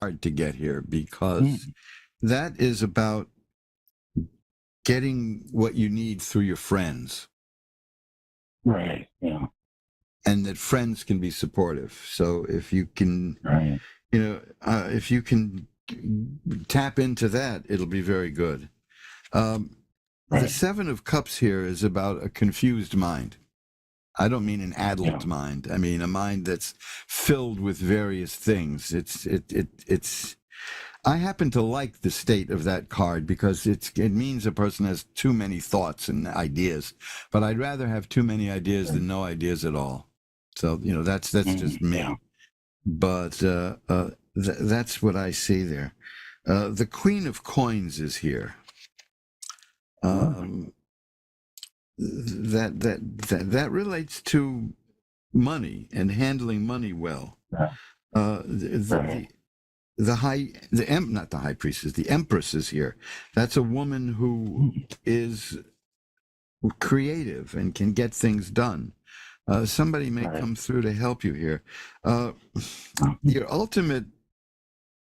hard to get here because that is about getting what you need through your friends. Right. Yeah. And that friends can be supportive. So if you can, if you can tap into that, it'll be very good. The Seven of Cups here is about a confused mind. I don't mean an addled mind. I mean a mind that's filled with various things. It's. I happen to like the state of that card because it means a person has too many thoughts and ideas. But I'd rather have too many ideas than no ideas at all. So that's just me. Yeah. But that's what I see there. The Queen of Coins is here. That relates to money and handling money well. The high priestess, the Empress is here. That's a woman who is creative and can get things done. Somebody may come through to help you here. Your ultimate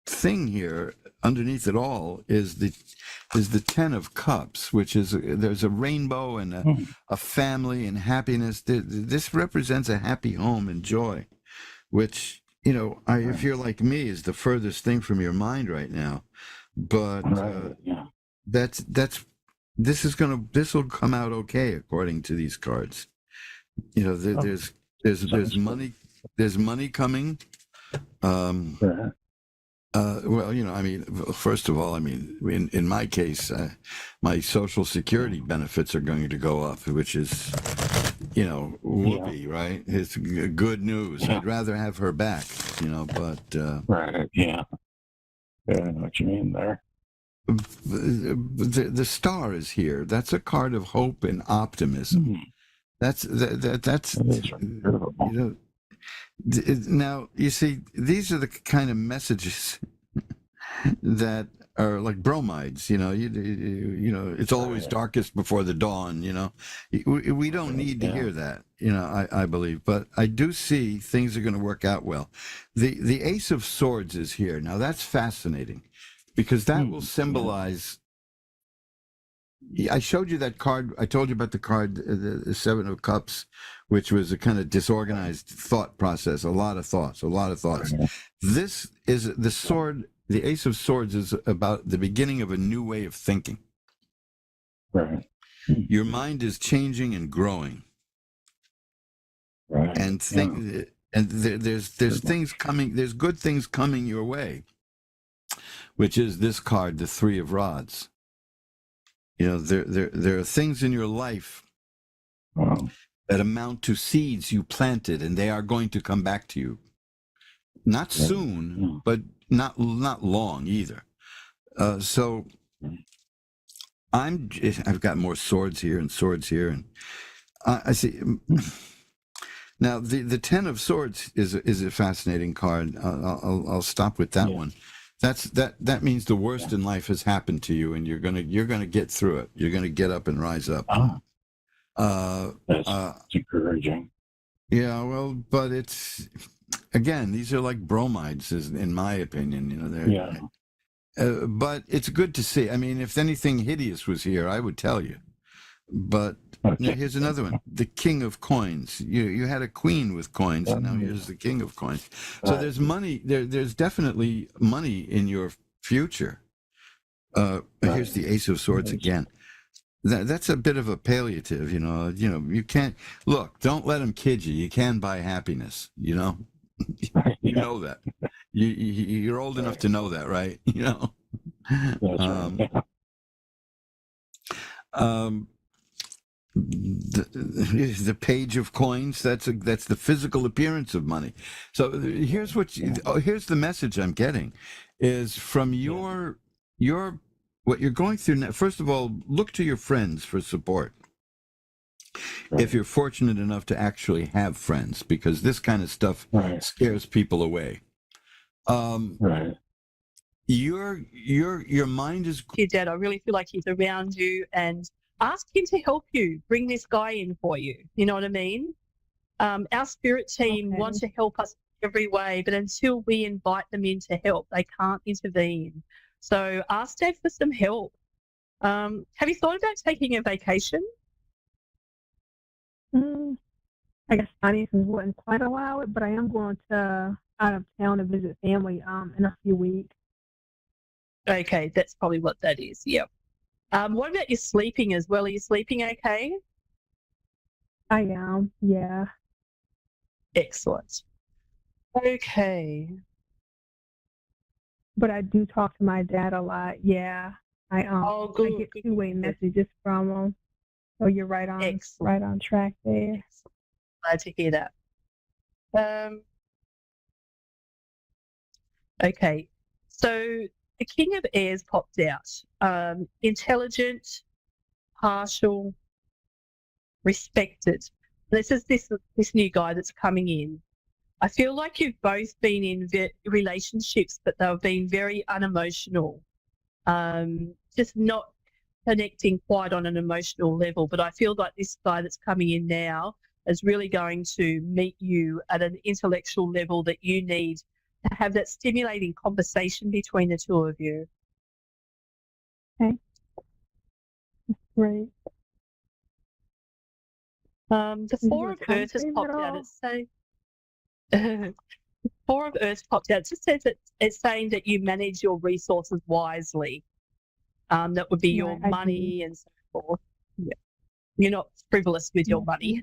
thing here, underneath it all, is the Ten of Cups, which is there's a rainbow and a family and happiness. This represents a happy home and joy, which if you're like me, is the furthest thing from your mind right now. But this will come out okay according to these cards. There's money coming. First of all, in my case, my Social Security benefits are going to go up, which is, whoopee, right? It's good news. I'd rather have her back, but... Right, yeah. I know what you mean there. The Star is here. That's a card of hope and optimism. That's now, you see, these are the kind of messages that are like bromides, it's always darkest before the dawn, We don't need to hear that, I believe. But I do see things are going to work out well. The Ace of Swords is here. Now, that's fascinating because that will symbolize... I showed you that card. I told you about the card, the Seven of Cups, which was a kind of disorganized thought process, a lot of thoughts. This is the sword. The Ace of Swords is about the beginning of a new way of thinking. Right. Your mind is changing and growing. Right. And there's things coming. There's good things coming your way, which is this card, the Three of Rods. There are things in your life that amount to seeds you planted, and they are going to come back to you. Not soon, but not long either. So I've got more swords here, and I see. Now the Ten of Swords is a fascinating card. I'll stop with that one. That means the worst in life has happened to you, and you're gonna get through it. You're gonna get up and rise up. That's encouraging. Yeah, well, but it's again, these are like bromides, in my opinion. But it's good to see. If anything hideous was here, I would tell you. But now here's another one: the King of Coins. You had a queen with coins, and now here's the King of Coins. So there's money. There's definitely money in your future. Here's the Ace of Swords again. That's a bit of a palliative, You can't look. Don't let them kid you. You can buy happiness. You know that. You're old enough to know that, right? The Page of Coins, that's the physical appearance of money. So here's the message I'm getting is from your what you're going through now. First of all, look to your friends for support. If you're fortunate enough to actually have friends, because this kind of stuff scares people away. Your mind is... Your dad, I really feel like he's around you, and ask him to help you. Bring this guy in for you. You know what I mean? Our spirit team wants to help us every way, but until we invite them in to help, they can't intervene. So ask Dad for some help. Have you thought about taking a vacation? I guess finances wouldn't quite allow it, but I am going to out of town to visit family in a few weeks. Okay, that's probably what that is. Yep. What about your sleeping as well? Are you sleeping okay? I am, yeah. Excellent. Okay. But I do talk to my dad a lot. Yeah, I Oh, I good. get Good, two-way good. messages from him. So you're Excellent. right on track there. Excellent. Glad to hear that. Okay. So the King of Airs popped out. Intelligent, partial, respected. This is this new guy that's coming in. I feel like you've both been in relationships, but they've been very unemotional. Just not connecting quite on an emotional level. But I feel like this guy that's coming in now is really going to meet you at an intellectual level that you need to have that stimulating conversation between the two of you. Right. The Is Four your of time Earth has frame popped at out. all? It's saying Four of Earth popped out. It just says that it's saying that you manage your resources wisely. That would be your Right, I do. money and so forth. Yeah. You're not frivolous with your money.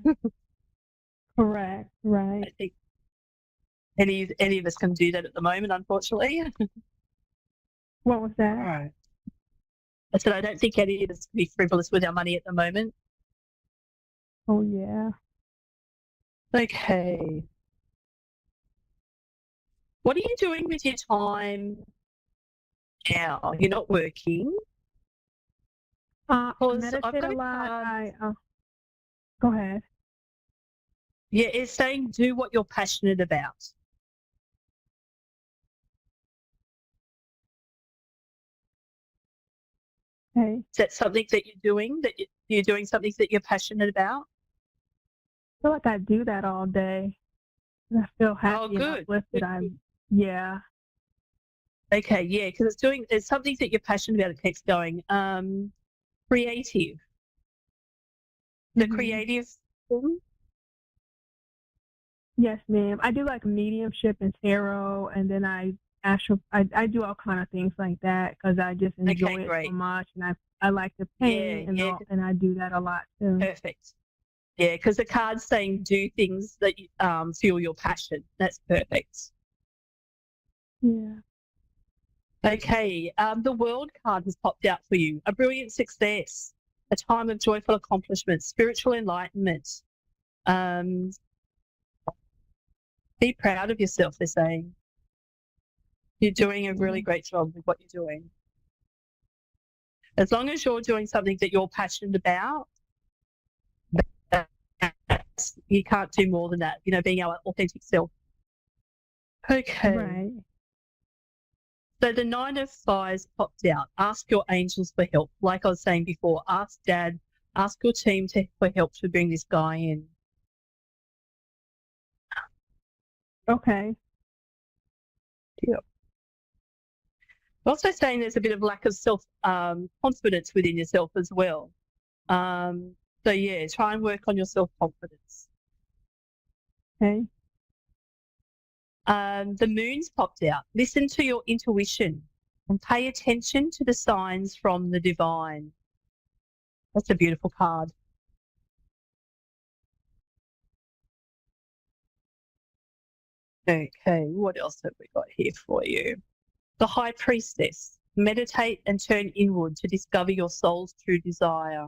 Correct. Right. I think any of us can do that at the moment, unfortunately. What was that? Right. I said I don't think any of us can be frivolous with our money at the moment. Oh yeah. Okay. What are you doing with your time now? You're not working. I Because I've meditate got a a lot. card. Go ahead. Yeah, it's saying do what you're passionate about. Hey, Is that something that you're doing? That you're doing something that you're passionate about? I feel like I do that all day. I feel happy Oh, and good. uplifted. Yeah. Okay, yeah, because it's something that you're passionate about. It keeps going. Creative. The Mhm. creative thing? Yes, ma'am. I do like mediumship and tarot, and then I do all kind of things like that because I just enjoy it great. so much, and I like to paint Yeah. and I do that a lot too. Perfect. Yeah, because the card's saying do things that fuel your passion. That's perfect. Yeah. Okay, the World card has popped out for you. A brilliant success, a time of joyful accomplishment, spiritual enlightenment. Be proud of yourself, they're saying. You're doing a really great job with what you're doing. As long as you're doing something that you're passionate about, you can't do more than that, being our authentic self. Okay. Right. So the Nine of Fires popped out. Ask your angels for help. Like I was saying before, ask Dad, ask your team for help to bring this guy in. Okay. Yep. Also saying there's a bit of lack of self confidence within yourself as well. So yeah, try and work on your self confidence. Okay. The Moon's popped out. Listen to your intuition and pay attention to the signs from the divine. That's a beautiful card. Okay, what else have we got here for you? The High Priestess. Meditate and turn inward to discover your soul's true desire.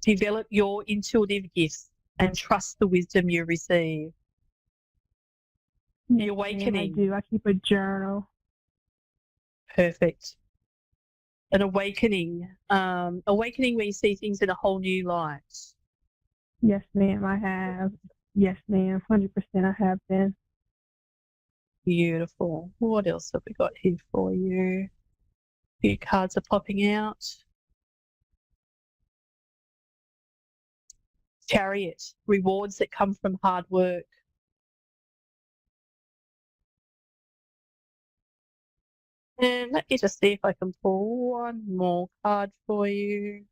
Develop your intuitive gifts and trust the wisdom you receive. The Awakening. I do. I keep a journal. Perfect. An awakening. Awakening where you see things in a whole new light. Yes, ma'am. I have. Yes, ma'am. 100%. I have been. Beautiful. What else have we got here for you? A few cards are popping out. Chariot. Rewards that come from hard work. And let me just see if I can pull one more card for you.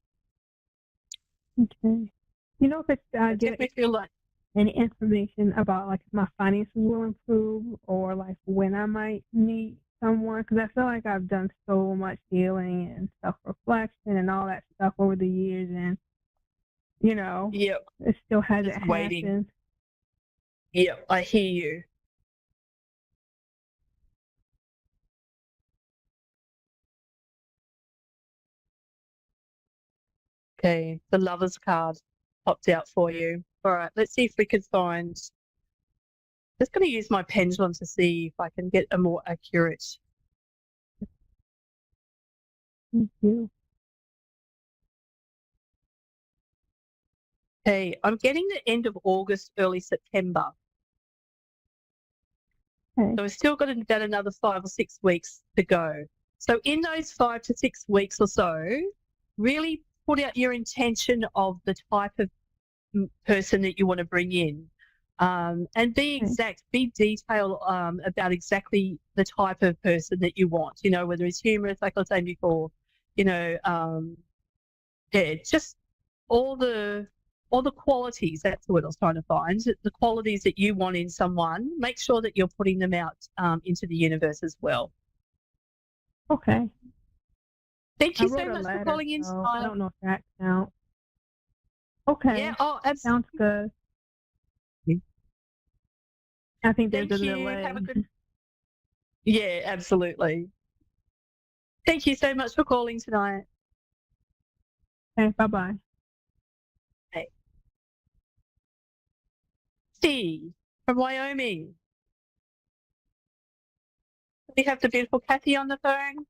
Okay. You know, if it's I get definitely feel like any information about like if my finances will improve or like when I might meet someone, because I feel like I've done so much healing and self-reflection and all that stuff over the years, and you know, yep, it still hasn't just waiting. happened. Yep, I hear you. Okay, the Lover's card popped out for you. All right, let's see if we can find. Just going to use my pendulum to see if I can get a more accurate. Thank you. Okay, I'm getting the end of August, early September. Okay. So we've still got about another 5 or 6 weeks to go. So in those 5 to 6 weeks or so, really put out your intention of the type of person that you want to bring in. And be exact, be detailed about exactly the type of person that you want, you know, whether it's humorous, like I was saying before, you know, yeah, just all the qualities. That's what I was trying to find. The qualities that you want in someone, make sure that you're putting them out into the universe as well. Okay. Thank you I so wrote a much letter, for calling in. so I don't know if that counts. Okay. Yeah, oh, absolutely. Sounds good. I think there's Thank a you. delay. Have a good. Yeah, absolutely. Thank you so much for calling tonight. Okay, bye-bye. Hey. Steve from Wyoming. We have the beautiful Kathy on the phone.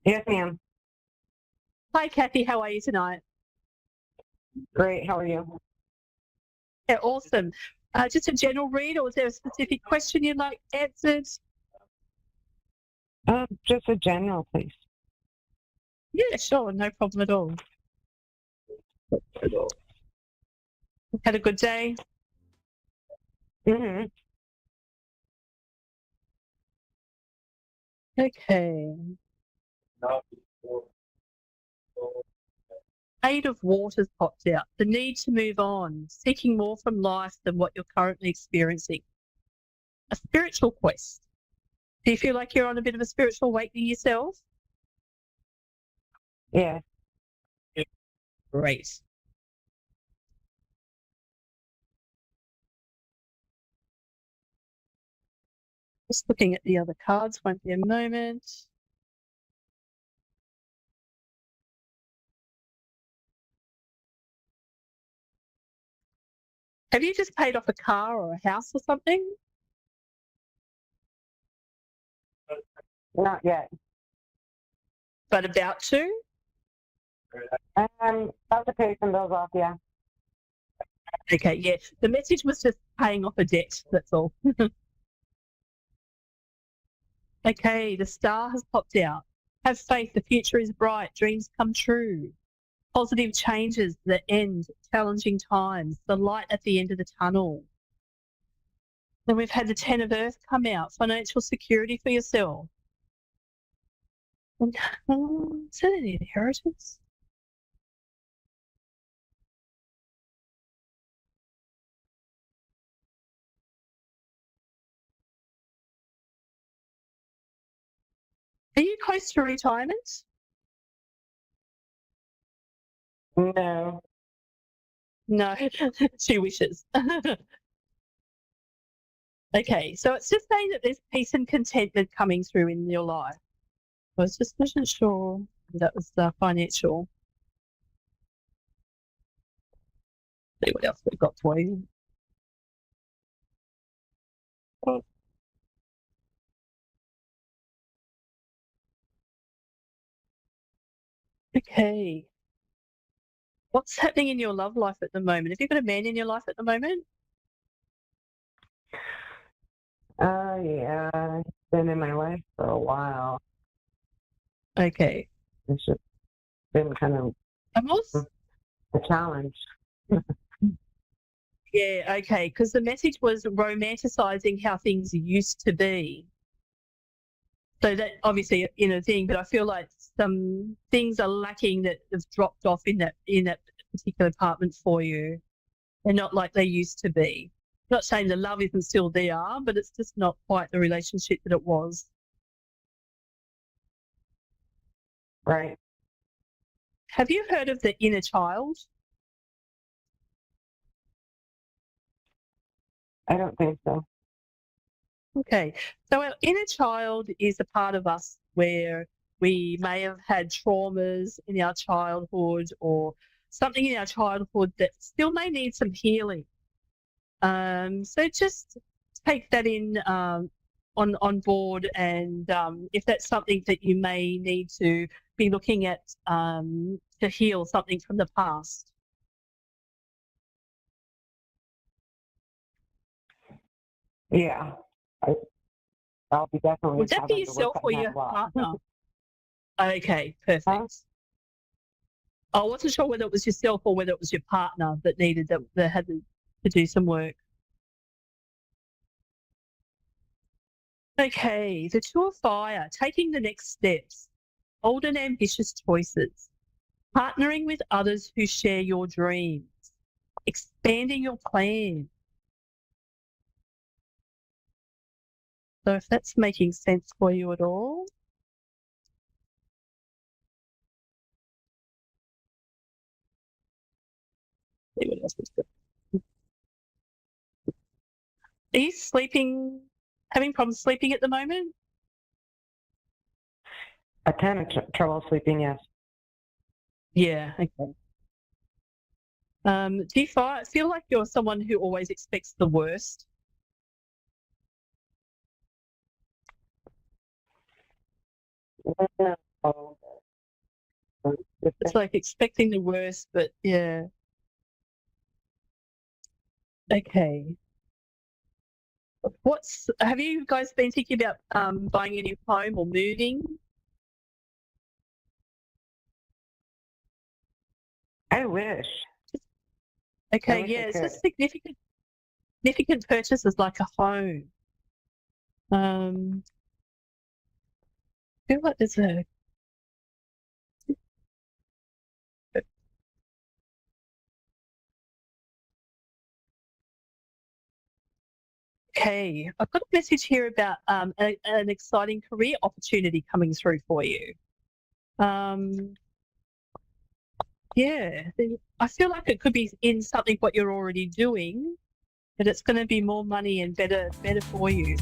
Yes, ma'am. Hi, Kathy. How are you tonight? Great. How are you? Yeah, awesome. Just a general read, or was there a specific question you'd like answered? Just a general, please. Yeah, sure. No problem at all. Had a good day? Mm-hmm. Okay. Eight of Waters popped out. The need to move on, seeking more from life than what you're currently experiencing. A spiritual quest. Do you feel like you're on a bit of a spiritual awakening yourself? Yeah. Great. Just looking at the other cards, won't be a moment. Have you just paid off a car or a house or something? Not yet. But about to? About to pay some bills off, yeah. Okay, yeah. The message was just paying off a debt, that's all. Okay, the star has popped out. Have faith, the future is bright, dreams come true. Positive changes that end challenging times, the light at the end of the tunnel. Then we've had the 10 of Earth come out, financial security for yourself. Is that an inheritance? Are you close to retirement? No. No, she wishes. Okay, so it's just saying that there's peace and contentment coming through in your life. I wasn't sure if that was financial. See what else we've got for you. Okay. What's happening in your love life at the moment? Have you got a man in your life at the moment? Yeah. He's been in my life for a while. Okay. It's just been kind of I'm also, a challenge. Yeah, okay, because the message was romanticizing how things used to be. So that obviously in a thing, but I feel like some things are lacking that have dropped off in that particular apartment for you. They're not like they used to be. Not saying the love isn't still there, but it's just not quite the relationship that it was. Right. Have you heard of the inner child? I don't think so. Okay, so our inner child is a part of us where we may have had traumas in our childhood or something in our childhood that still may need some healing. So just take that in on board, and if that's something that you may need to be looking at to heal something from the past. Yeah. I'll be definitely Would that be having to yourself work or on your that a lot. partner? Okay, perfect. Huh? I wasn't sure whether it was yourself or whether it was your partner that needed that had to do some work. Okay, the Two of Fire, taking the next steps, bold and ambitious choices, partnering with others who share your dreams, expanding your plan. So if that's making sense for you at all. See what else is good. Are you sleeping, having problems sleeping at the moment? A ton of trouble sleeping, yes. Yeah, okay. Do you feel like you're someone who always expects the worst? No. It's like expecting the worst, but yeah. Okay. Have you guys been thinking about buying a new home or moving? I wish. Okay, wish I yeah, it's a could. significant purchases like a home. I feel like there's a Okay, I've got a message here about an exciting career opportunity coming through for you. Yeah, I feel like it could be in something what you're already doing, but it's going to be more money and better for you.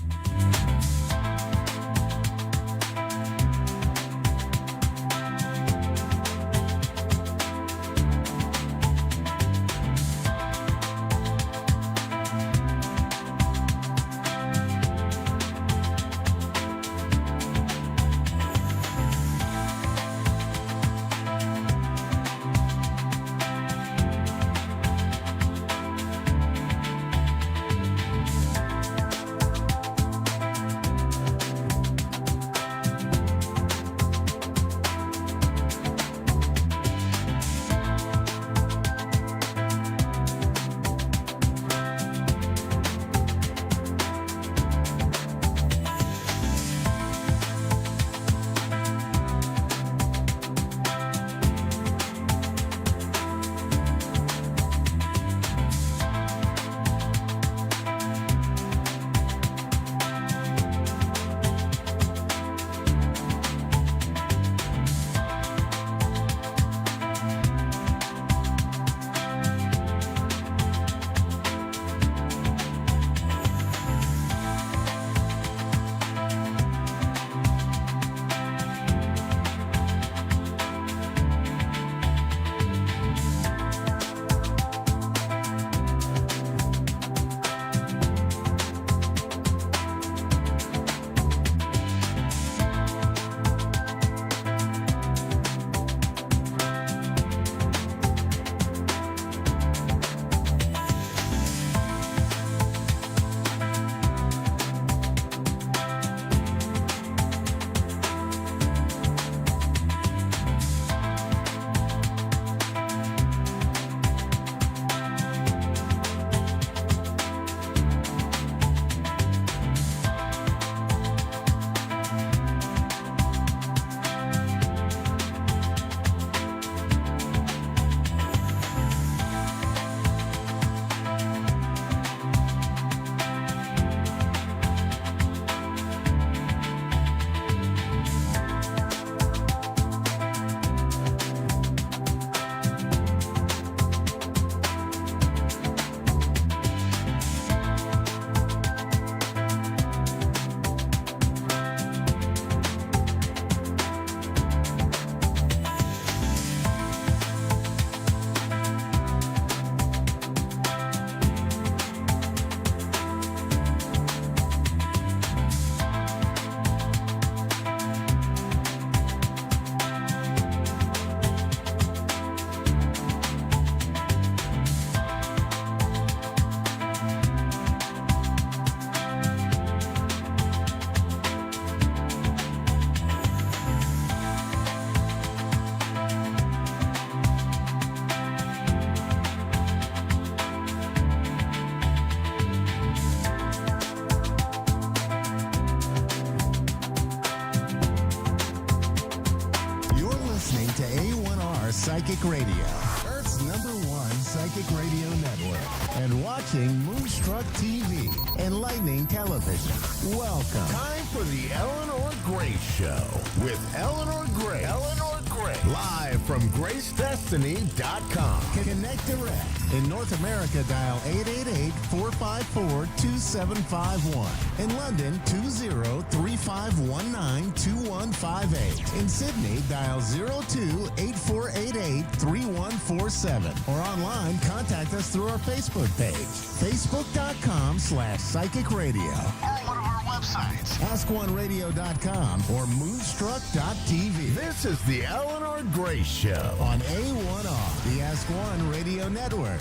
Psychic Radio, Earth's #1 psychic radio network, and watching Moonstruck TV, enlightening television. Welcome. Time for the Eleanor Grace Show with Eleanor Grace. Eleanor Grace. Live from GraceDestiny.com. Connect direct. In North America, dial 888-454-2751. In London, 20-3519-2158. In Sydney, dial 02-8488-3147. Or online, contact us through our Facebook page, facebook.com/psychic radio. Or one of our websites, askoneradio.com or moonstruck.tv. This is the Eleanor Grace Show on A1R, the Ask One Radio Network.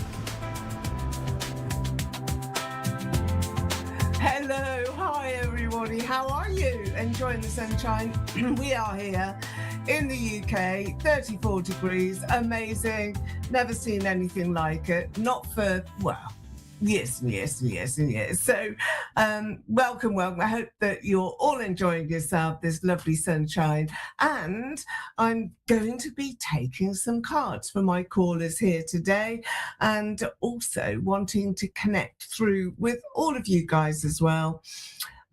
Hello, hi everybody. How are you? Enjoying the sunshine? We are here in the UK, 34 degrees, amazing. Never seen anything like it. Not for, well, years and years and years and years. So welcome. I hope that you're all enjoying yourself, this lovely sunshine. And I'm going to be taking some cards for my callers here today, and also wanting to connect through with all of you guys as well.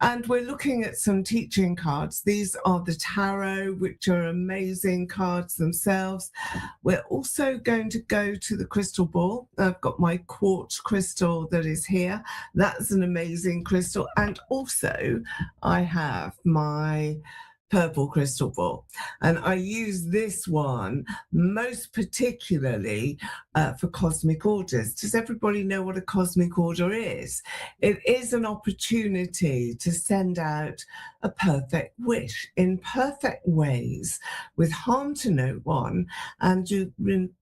And we're looking at some teaching cards. These are the tarot, which are amazing cards themselves. We're also going to go to the crystal ball. I've got my quartz crystal that is here. That's an amazing crystal. And also I have my purple crystal ball, and I use this one most particularly for cosmic orders. Does everybody know what a cosmic order is? It is an opportunity to send out a perfect wish in perfect ways with harm to no one, and you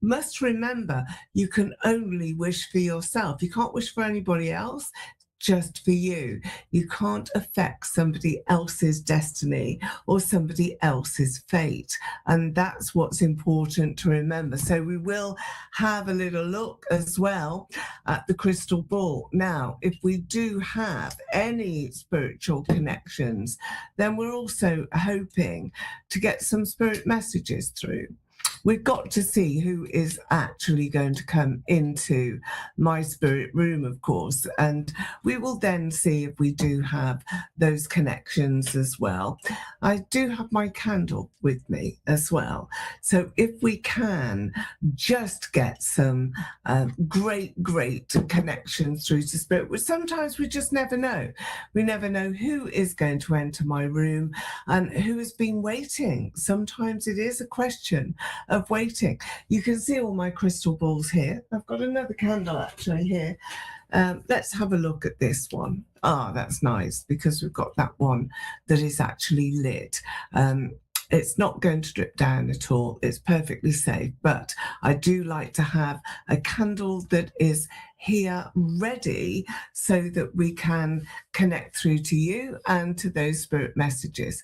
must remember you can only wish for yourself. You can't wish for anybody else, just for you. You can't affect somebody else's destiny or somebody else's fate. And that's what's important to remember. So we will have a little look as well at the crystal ball. Now, if we do have any spiritual connections, then we're also hoping to get some spirit messages through. We've got to see who is actually going to come into my spirit room, of course, and we will then see if we do have those connections as well. I do have my candle with me as well. So if we can just get some great connections through to spirit, which sometimes we just never know. We never know who is going to enter my room and who has been waiting. Sometimes it is a question of waiting. You can see all my crystal balls here. I've got another candle actually here. Let's have a look at this one. That's nice, because we've got that one that is actually lit. It's not going to drip down at all. It's perfectly safe, but I do like to have a candle that is here ready so that we can connect through to you and to those spirit messages.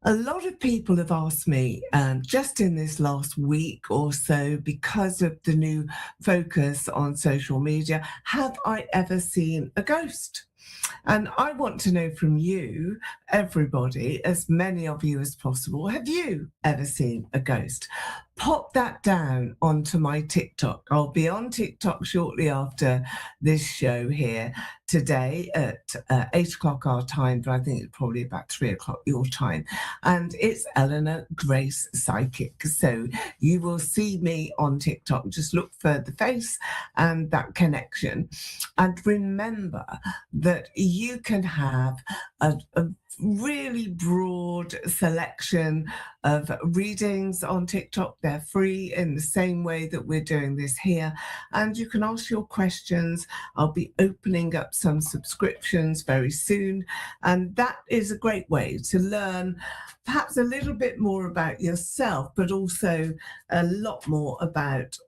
A lot of people have asked me just in this last week or so, because of the new focus on social media, have I ever seen a ghost? And I want to know from you, everybody, as many of you as possible, have you ever seen a ghost? Pop that down onto my TikTok. I'll be on TikTok shortly after this show here today at 8 o'clock our time, but I think it's probably about 3 o'clock your time. And it's Eleanor Grace Psychic. So you will see me on TikTok. Just look for the face and that connection. And remember that you can have a really broad selection of readings on TikTok. They're free in the same way that we're doing this here. And you can ask your questions. I'll be opening up some subscriptions very soon. And that is a great way to learn perhaps a little bit more about yourself, but also a lot more about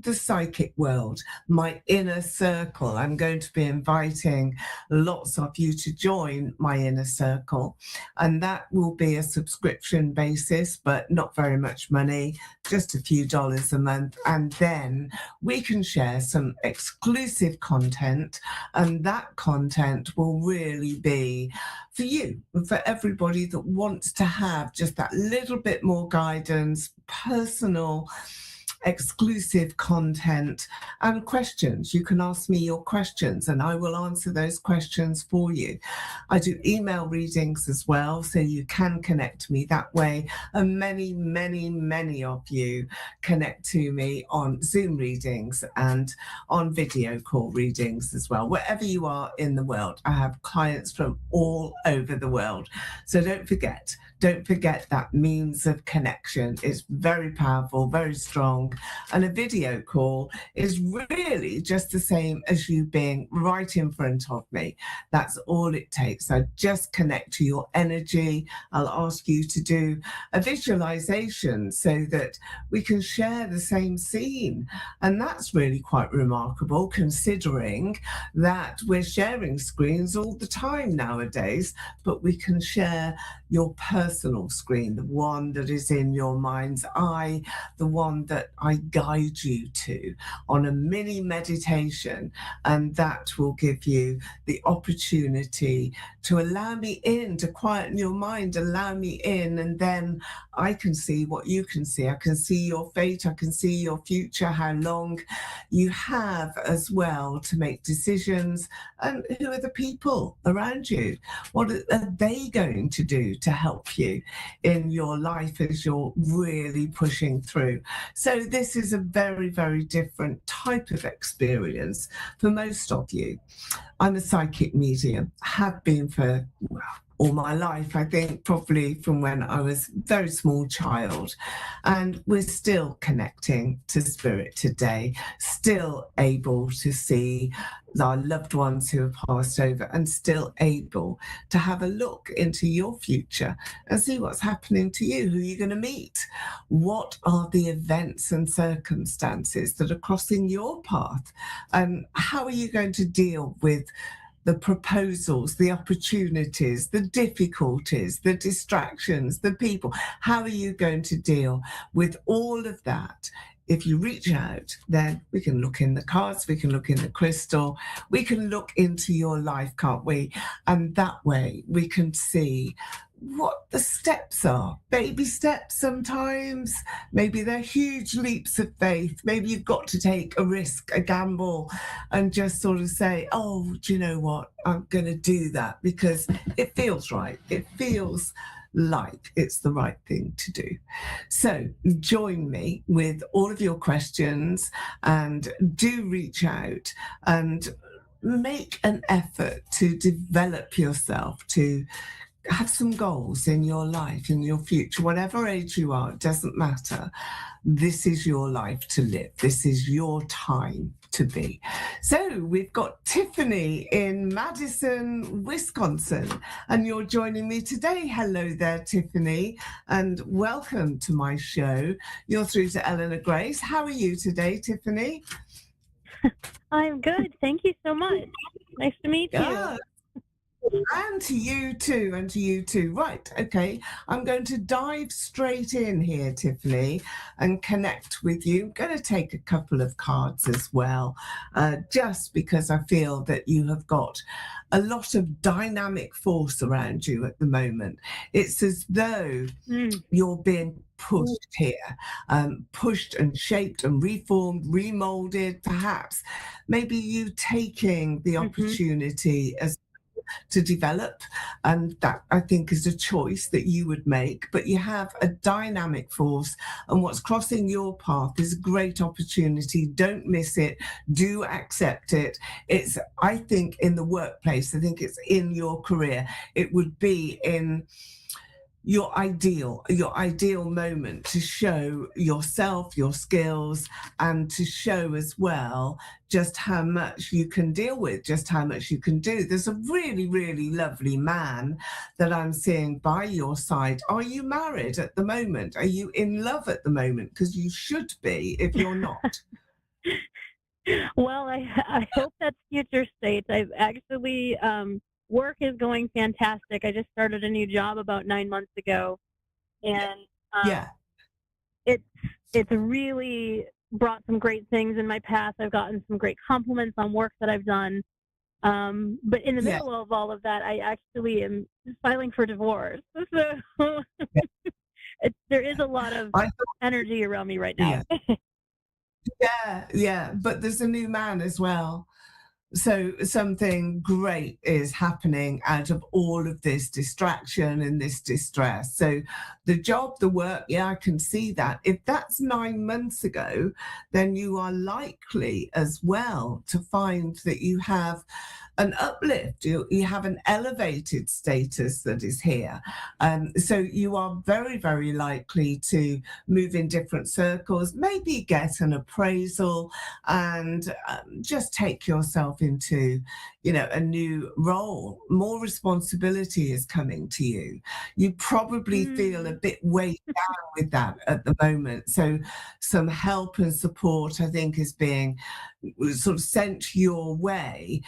the psychic world, my inner circle. I'm going to be inviting lots of you to join my inner circle, and that will be a subscription basis, but not very much money, just a few dollars a month. And then we can share some exclusive content, and that content will really be for you, for everybody that wants to have just that little bit more guidance, personal exclusive content and questions. You can ask me your questions and I will answer those questions for you. I do email readings as well, so you can connect to me that way. And many of you connect to me on Zoom readings and on video call readings as well. Wherever you are in the world, I have clients from all over the world. So don't forget that means of connection is very powerful, very strong. And a video call is really just the same as you being right in front of me. That's all it takes. I just connect to your energy. I'll ask you to do a visualization so that we can share the same scene. And that's really quite remarkable, considering that we're sharing screens all the time nowadays, but we can share your personal screen, the one that is in your mind's eye, the one that I guide you to on a mini meditation. And that will give you the opportunity to allow me in, to quieten your mind, allow me in, and then I can see what you can see. I can see your fate, I can see your future, how long you have as well to make decisions, and who are the people around you? What are they going to do to help you in your life as you're really pushing through? So this is a very, very different type of experience for most of you. I'm a psychic medium, have been for all my life, I think, probably from when I was a very small child. And we're still connecting to spirit today, still able to see our loved ones who have passed over, and still able to have a look into your future and see what's happening to you, who you're going to meet. What are the events and circumstances that are crossing your path? And how are you going to deal with the proposals, the opportunities, the difficulties, the distractions, the people? How are you going to deal with all of that? If you reach out, then we can look in the cards, we can look in the crystal, we can look into your life, can't we? And that way we can see what the steps are. Baby steps sometimes, maybe they're huge leaps of faith. Maybe you've got to take a risk, a gamble, and just sort of say, oh, do you know what? I'm going to do that because it feels right. It feels like it's the right thing to do. So join me with all of your questions and do reach out and make an effort to develop yourself, to have some goals in your life, in your future, whatever age you are, it doesn't matter. This is your life to live. This is your time to be. So we've got Tiffany in Madison, Wisconsin, and you're joining me today. Hello there, Tiffany, and welcome to my show. You're through to Eleanor Grace. How are you today, Tiffany? I'm good. Thank you so much. Nice to meet you. And to you too, Right, okay. I'm going to dive straight in here, Tiffany, and connect with you. I'm going to take a couple of cards as well, just because I feel that you have got a lot of dynamic force around you at the moment. It's as though you're being pushed here, pushed and shaped and reformed, remolded, perhaps. Maybe you taking the opportunity as to develop, and that I think is a choice that you would make. But you have a dynamic force, and what's crossing your path is a great opportunity. Don't miss it. Do accept it. It's, I think, in the workplace. I think it's in your career. It would be in your ideal moment to show yourself, your skills, and to show as well just how much you can deal with, just how much you can do. There's a really, really lovely man that I'm seeing by your side. Are you married at the moment? Are you in love at the moment? Because you should be if you're not. Well, I hope that's future state. I've actually, work is going fantastic. I just started a new job about 9 months ago, and it's really brought some great things in my path. I've gotten some great compliments on work that I've done. But in the middle of all of that, I actually am filing for divorce. So there is a lot of energy around me right now. Yeah, but there's a new man as well. So something great is happening out of all of this distraction and this distress. So the job, the work, yeah, I can see that. If that's 9 months ago, then you are likely as well to find that you have an uplift, you have an elevated status that is here. So you are very, very likely to move in different circles, maybe get an appraisal, and just take yourself into, a new role. More responsibility is coming to you. You probably feel a bit weighed down with that at the moment. So some help and support, I think, is being sort of sent your way,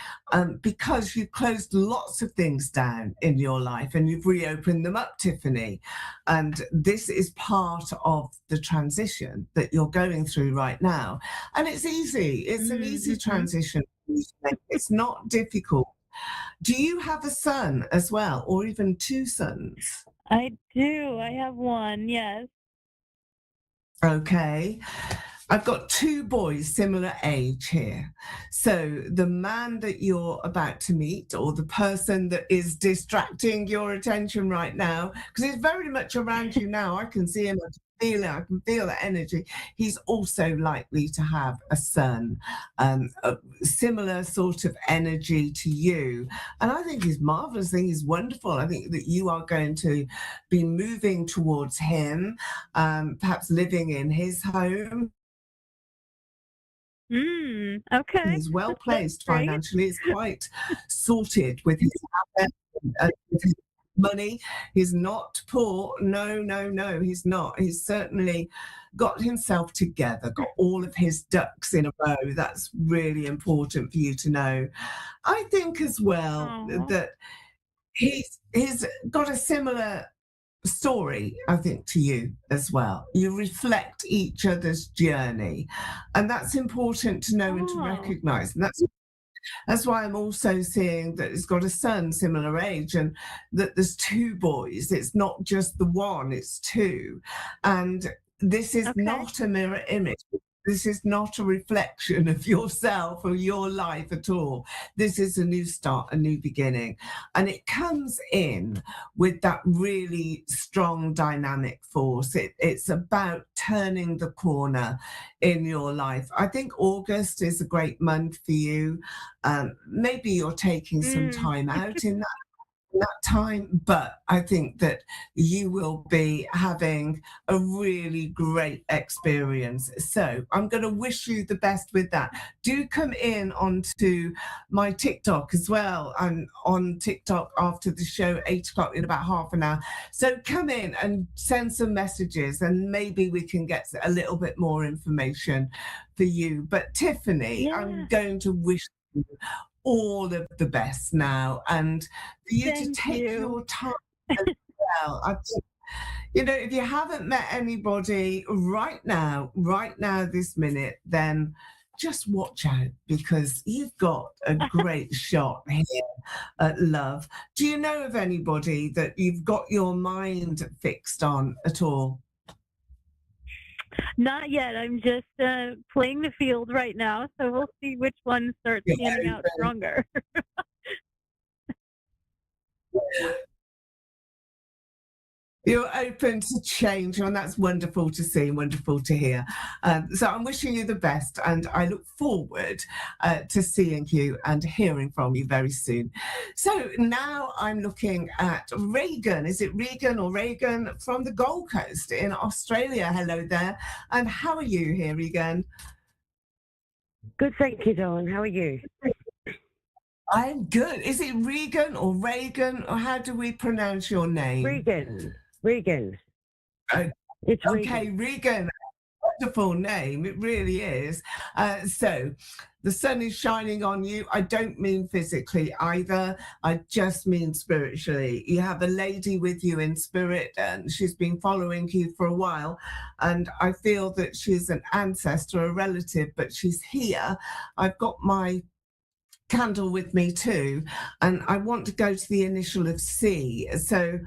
because you've closed lots of things down in your life and you've reopened them up, Tiffany. And this is part of the transition that you're going through right now. And it's easy. It's an easy transition. It's not difficult. Do you have a son as well, or even two sons? I do. I have one, yes. Okay. I've got two boys similar age here. So the man that you're about to meet, or the person that is distracting your attention right now, because he's very much around you now. I can see him, I can feel it, I can feel the energy. He's also likely to have a son, a similar sort of energy to you. And I think he's marvelous. I think he's wonderful. I think that you are going to be moving towards him, perhaps living in his home. Okay. He's well That's placed great. financially. He's quite sorted with his assets and with his money. He's not poor. No, he's not. He's certainly got himself together, got all of his ducks in a row. That's really important for you to know. I think as well that he's got a similar story, I think, to you as well. You reflect each other's journey, and that's important to know and to recognize. And that's why I'm also seeing that he's got a son similar age, and that there's two boys. It's not just the one, it's two. And this is not a mirror image. This is not a reflection of yourself or your life at all. This is a new start, a new beginning. And it comes in with that really strong dynamic force. It's about turning the corner in your life. I think August is a great month for you. Maybe you're taking some time out in that time, but I think that you will be having a really great experience. So I'm going to wish you the best with that. Do come in onto my TikTok as well. I'm on TikTok after the show, 8 o'clock, in about half an hour. So come in and send some messages, and maybe we can get a little bit more information for you. But Tiffany, I'm going to wish you all of the best now, and for you to take your time as well. I think, if you haven't met anybody right now, this minute, then just watch out, because you've got a great shot here at love. Do you know of anybody that you've got your mind fixed on at all? Not yet. I'm just playing the field right now, so we'll see which one starts standing out stronger. You're open to change, and that's wonderful to see, wonderful to hear. So I'm wishing you the best, and I look forward to seeing you and hearing from you very soon. So now I'm looking at Reagan. Is it Regan or Reagan from the Gold Coast in Australia? Hello there. And how are you here, Regan? Good, thank you, darling. How are you? I'm good. Is it Regan or Reagan, or how do we pronounce your name? Regan. It's okay, Regan. Wonderful name. It really is. So the sun is shining on you. I don't mean physically either. I just mean spiritually. You have a lady with you in spirit, and she's been following you for a while. And I feel that she's an ancestor, a relative, but she's here. I've got my candle with me too, and I want to go to the initial of C. So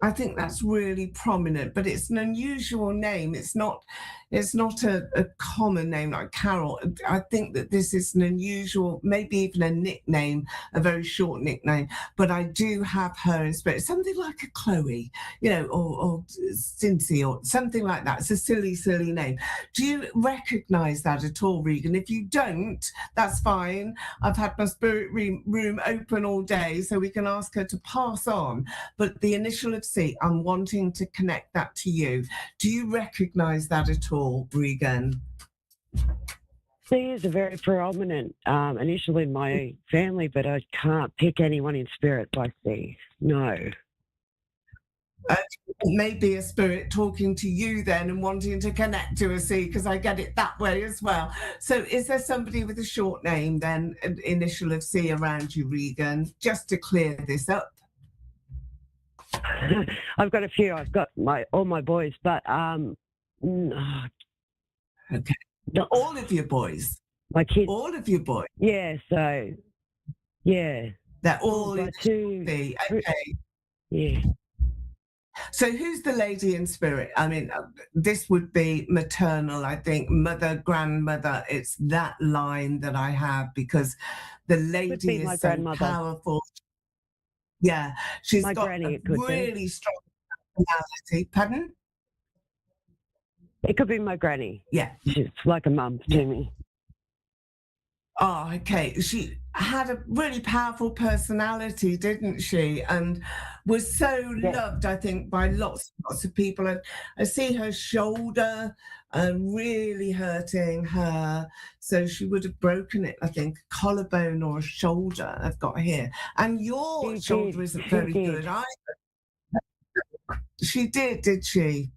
I think that's really prominent, but it's an unusual name. It's not, it's not a common name like Carol. I think that this is an unusual, maybe even a nickname, a very short nickname. But I do have her in spirit, something like a Chloe, you know, or Cincy or something like that. It's a silly, silly name. Do you recognise that at all, Regan? If you don't, that's fine. I've had my spirit room open all day, so we can ask her to pass on. But the initial of C, I'm wanting to connect that to you. Do you recognise that at all, Regan? C is a very predominant initial in my family, but I can't pick anyone in spirit by C. No. Maybe a spirit talking to you then and wanting to connect to a C, because I get it that way as well. So is there somebody with a short name then, an initial of C around you, Regan, just to clear this up? I've got a few. I've got all my boys, but Okay. All of your boys? My kids. All of your boys? Yeah, so, yeah. They're all got two. C. Okay. Yeah. So who's the lady in spirit? I mean, this would be maternal, I think, mother, grandmother. It's that line that I have, because the lady is so powerful. Yeah, she's got a really strong personality. Pardon? It could be my granny. Yeah. She's like a mum to me. Oh, okay. She had a really powerful personality, didn't she? And was so loved, I think, by lots and lots of people. And I see her shoulder really hurting her. So she would have broken it, I think, a collarbone or a shoulder I've got here. And your shoulder isn't very good either. She did she?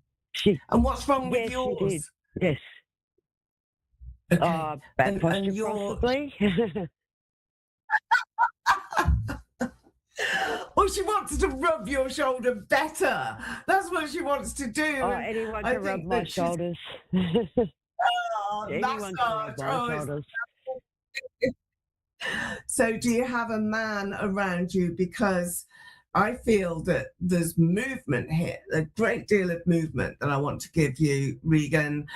And what's wrong with yours? She did. Yes. Okay. Bad posture, possibly. Well, she wants to rub your shoulder better. That's what she wants to do. Oh, anyone can rub my shoulders. Anyone can rub my shoulders. So do you have a man around you? Because I feel that there's movement here, a great deal of movement that I want to give you, Regan.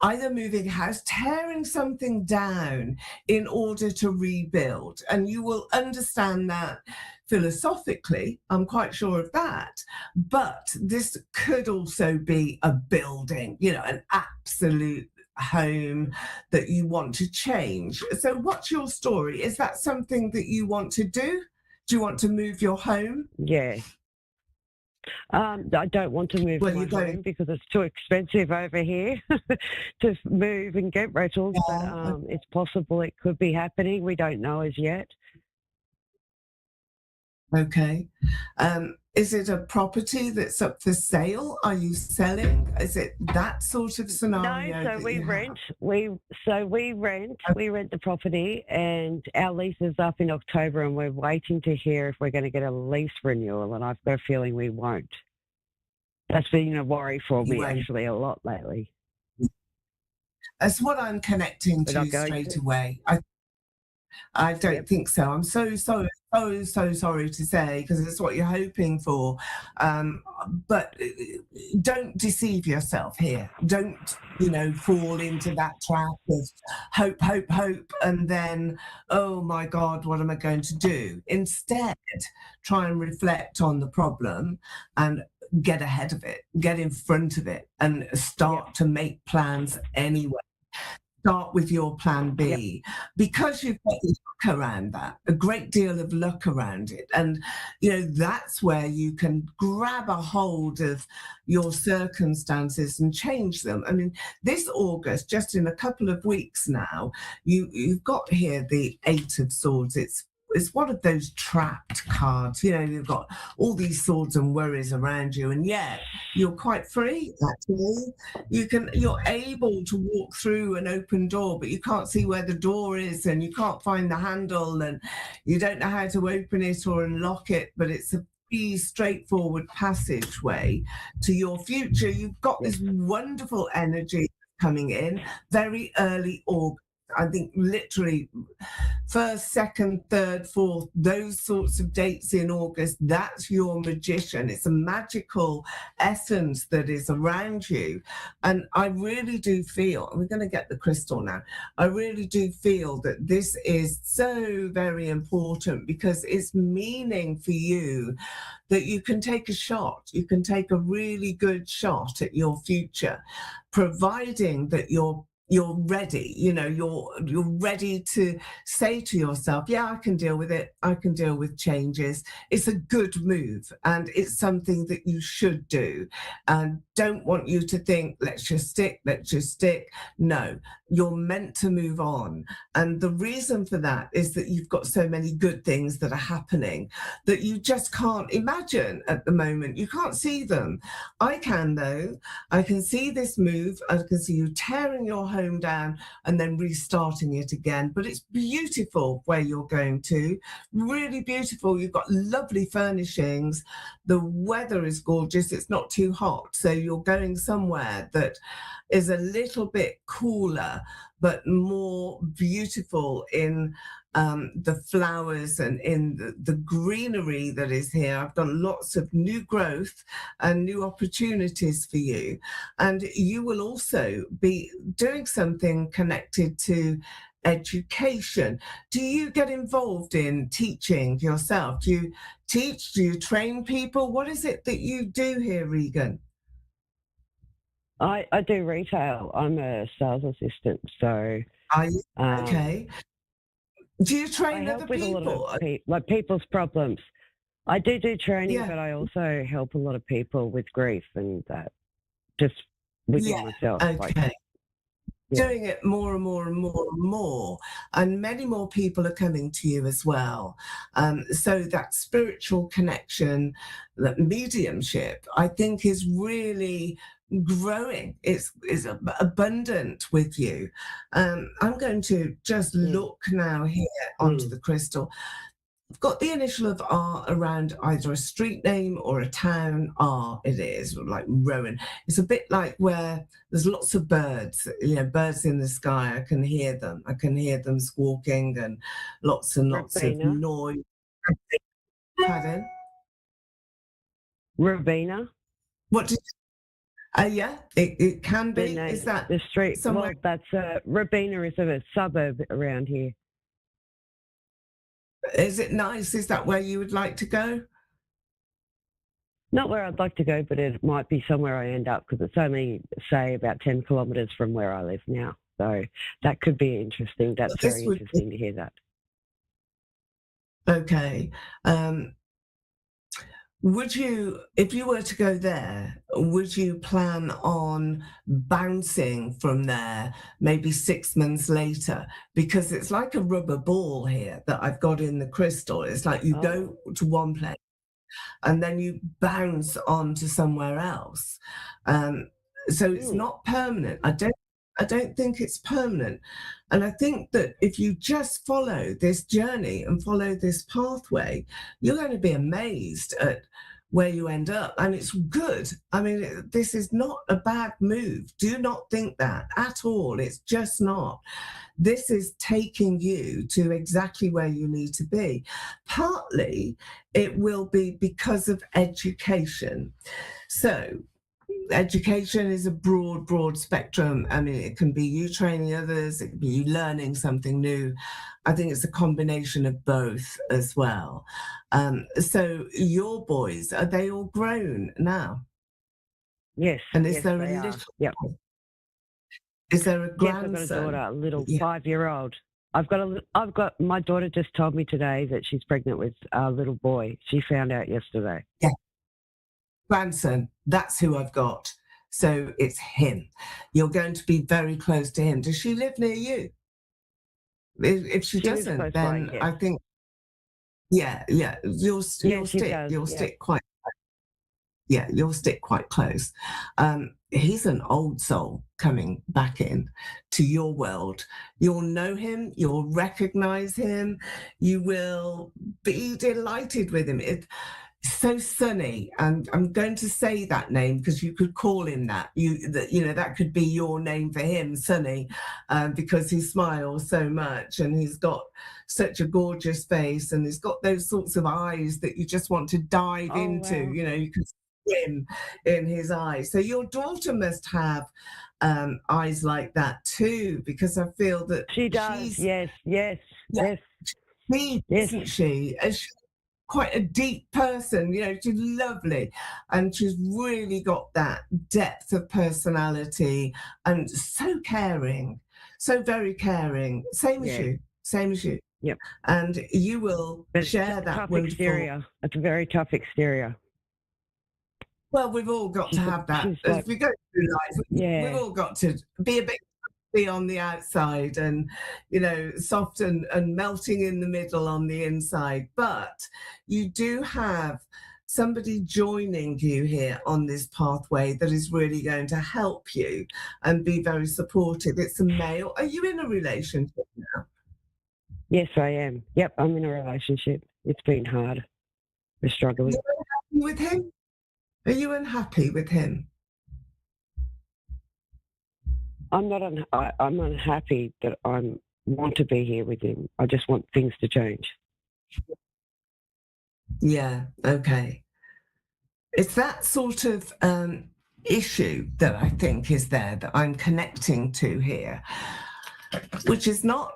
Either moving house, tearing something down in order to rebuild. And you will understand that philosophically, I'm quite sure of that. But this could also be a building, you know, an absolute home that you want to change. So what's your story? Is that something that you want to do? Do you want to move your home? Yeah. I don't want to move my home because it's too expensive over here to move and get rentals, but it's possible it could be happening. We don't know as yet. Okay. Is it a property that's up for sale? Are you selling? Is it that sort of scenario? No, so we rent. We rent the property, and our lease is up in October, and we're waiting to hear if we're going to get a lease renewal, and I've got a feeling we won't. That's been a worry for me actually a lot lately. That's what I'm connecting to straight away. I don't think so. I'm so sorry to say, because it's what you're hoping for. But don't deceive yourself here. Don't, fall into that trap of hope, and then, oh my God, what am I going to do? Instead, try and reflect on the problem and get ahead of it, get in front of it, and start to make plans anyway. Start with your plan B, because you've got luck around that, a great deal of luck around it. And, that's where you can grab a hold of your circumstances and change them. I mean, this August, just in a couple of weeks now, you've got here the Eight of Swords. It's one of those trapped cards. You've got all these swords and worries around you, and yet you're quite free, actually. You're able to walk through an open door, but you can't see where the door is, and you can't find the handle, and you don't know how to open it or unlock it, but it's a pretty straightforward passageway to your future. You've got this wonderful energy coming in very early August. I think literally first, second, third, fourth, those sorts of dates in August, that's your magician. It's a magical essence that is around you. And I really do feel, we're going to get the crystal now, I really do feel that this is so very important because it's meaning for you that you can take a shot, you can take a really good shot at your future, providing that you're ready, you know, you're ready to say to yourself, yeah, I can deal with it, I can deal with changes. It's a good move and it's something that you should do. And don't want you to think, let's just stick. No, you're meant to move on. And the reason for that is that you've got so many good things that are happening that you just can't imagine at the moment. You can't see them. I can, though. I can see this move. I can see you tearing your home down and then restarting it again. But it's beautiful where you're going to. Really beautiful. You've got lovely furnishings. The weather is gorgeous. It's not too hot. So you're going somewhere that is a little bit cooler, but more beautiful in the flowers and in the greenery that is here. I've got lots of new growth and new opportunities for you. And you will also be doing something connected to education. Do you get involved in teaching yourself? Do you teach? Do you train people? What is it that you do here, Regan? I do retail. I'm a sales assistant, so Are you okay? Do you I train help other with people? a lot of like people's problems. I do training, Yeah. but I also help a lot of people with grief and that, just with myself. Okay. Like, Doing it more and more and more and more, and many more people are coming to you as well. So that spiritual connection, that mediumship, I think is really growing. It's abundant with you. I'm going to just look now here onto the crystal. I've got the initial of R around either a street name or a town. R it is, like Rowan. It's a bit like where there's lots of birds, you know, birds in the sky. I can hear them. I can hear them squawking and lots and lots of noise. Pardon? Ravina? What did yeah, it can be. Is that the street? somewhere? Well, that's Rabina is a suburb around here. Is it nice? Is that where you would like to go? Not where I'd like to go, but it might be somewhere I end up because it's only, say, about 10 kilometres from where I live now. So that could be interesting. That's very interesting to hear that. Okay. Would you, if you were to go there, would you plan on bouncing from there maybe 6 months later? Because it's like a rubber ball here that I've got in the crystal. It's like you go to one place and then you bounce on to somewhere else. So it's not permanent. I don't think it's permanent. And I think that if you just follow this journey and follow this pathway, you're going to be amazed at where you end up. And it's good. I mean, this is not a bad move. Do not think that at all. It's just not. This is taking you to exactly where you need to be. Partly, it will be because of education. So, education is a broad spectrum. I mean, it can be you training others, it can be you learning something new. I think it's a combination of both as well. So your boys, are they all grown now? Yes. And is there they a are. little? Yep. Is there a Yes, grandson? I've got a daughter, a little 5-year-old. I've got my daughter just told me today that she's pregnant with a little boy. She found out yesterday. Yeah. Grandson, that's who I've got. So it's him. You're going to be very close to him. Does she live near you? If she doesn't, then by, yes. I think, you'll stick quite. Yeah, you'll stick quite close. He's an old soul coming back in to your world. You'll know him. You'll recognize him. You will be delighted with him. so sunny, and I'm going to say that name because you could call him that. That could be your name for him, Sunny, because he smiles so much and he's got such a gorgeous face and he's got those sorts of eyes that you just want to dive into. Wow. You can swim in his eyes. So your daughter must have eyes like that too, because I feel that She does. Yes. isn't she? She's quite a deep person, she's lovely, and she's really got that depth of personality and so caring, so very caring, same as you. Yep. And you will share that tough wonderful exterior. It's a very tough exterior. Well, we've all got to have that as we go through life. We've all got to be a bit on the outside and soft and melting in the middle on the inside, but you do have somebody joining you here on this pathway that is really going to help you and be very supportive. It's a male. Are you in a relationship now? Yes, I am. Yep, I'm in a relationship. It's been hard. We're struggling. Are you unhappy with him? Are you unhappy with him? I'm unhappy that I want to be here with him. I just want things to change. Yeah, okay. It's that sort of issue that I think is there that I'm connecting to here, which is not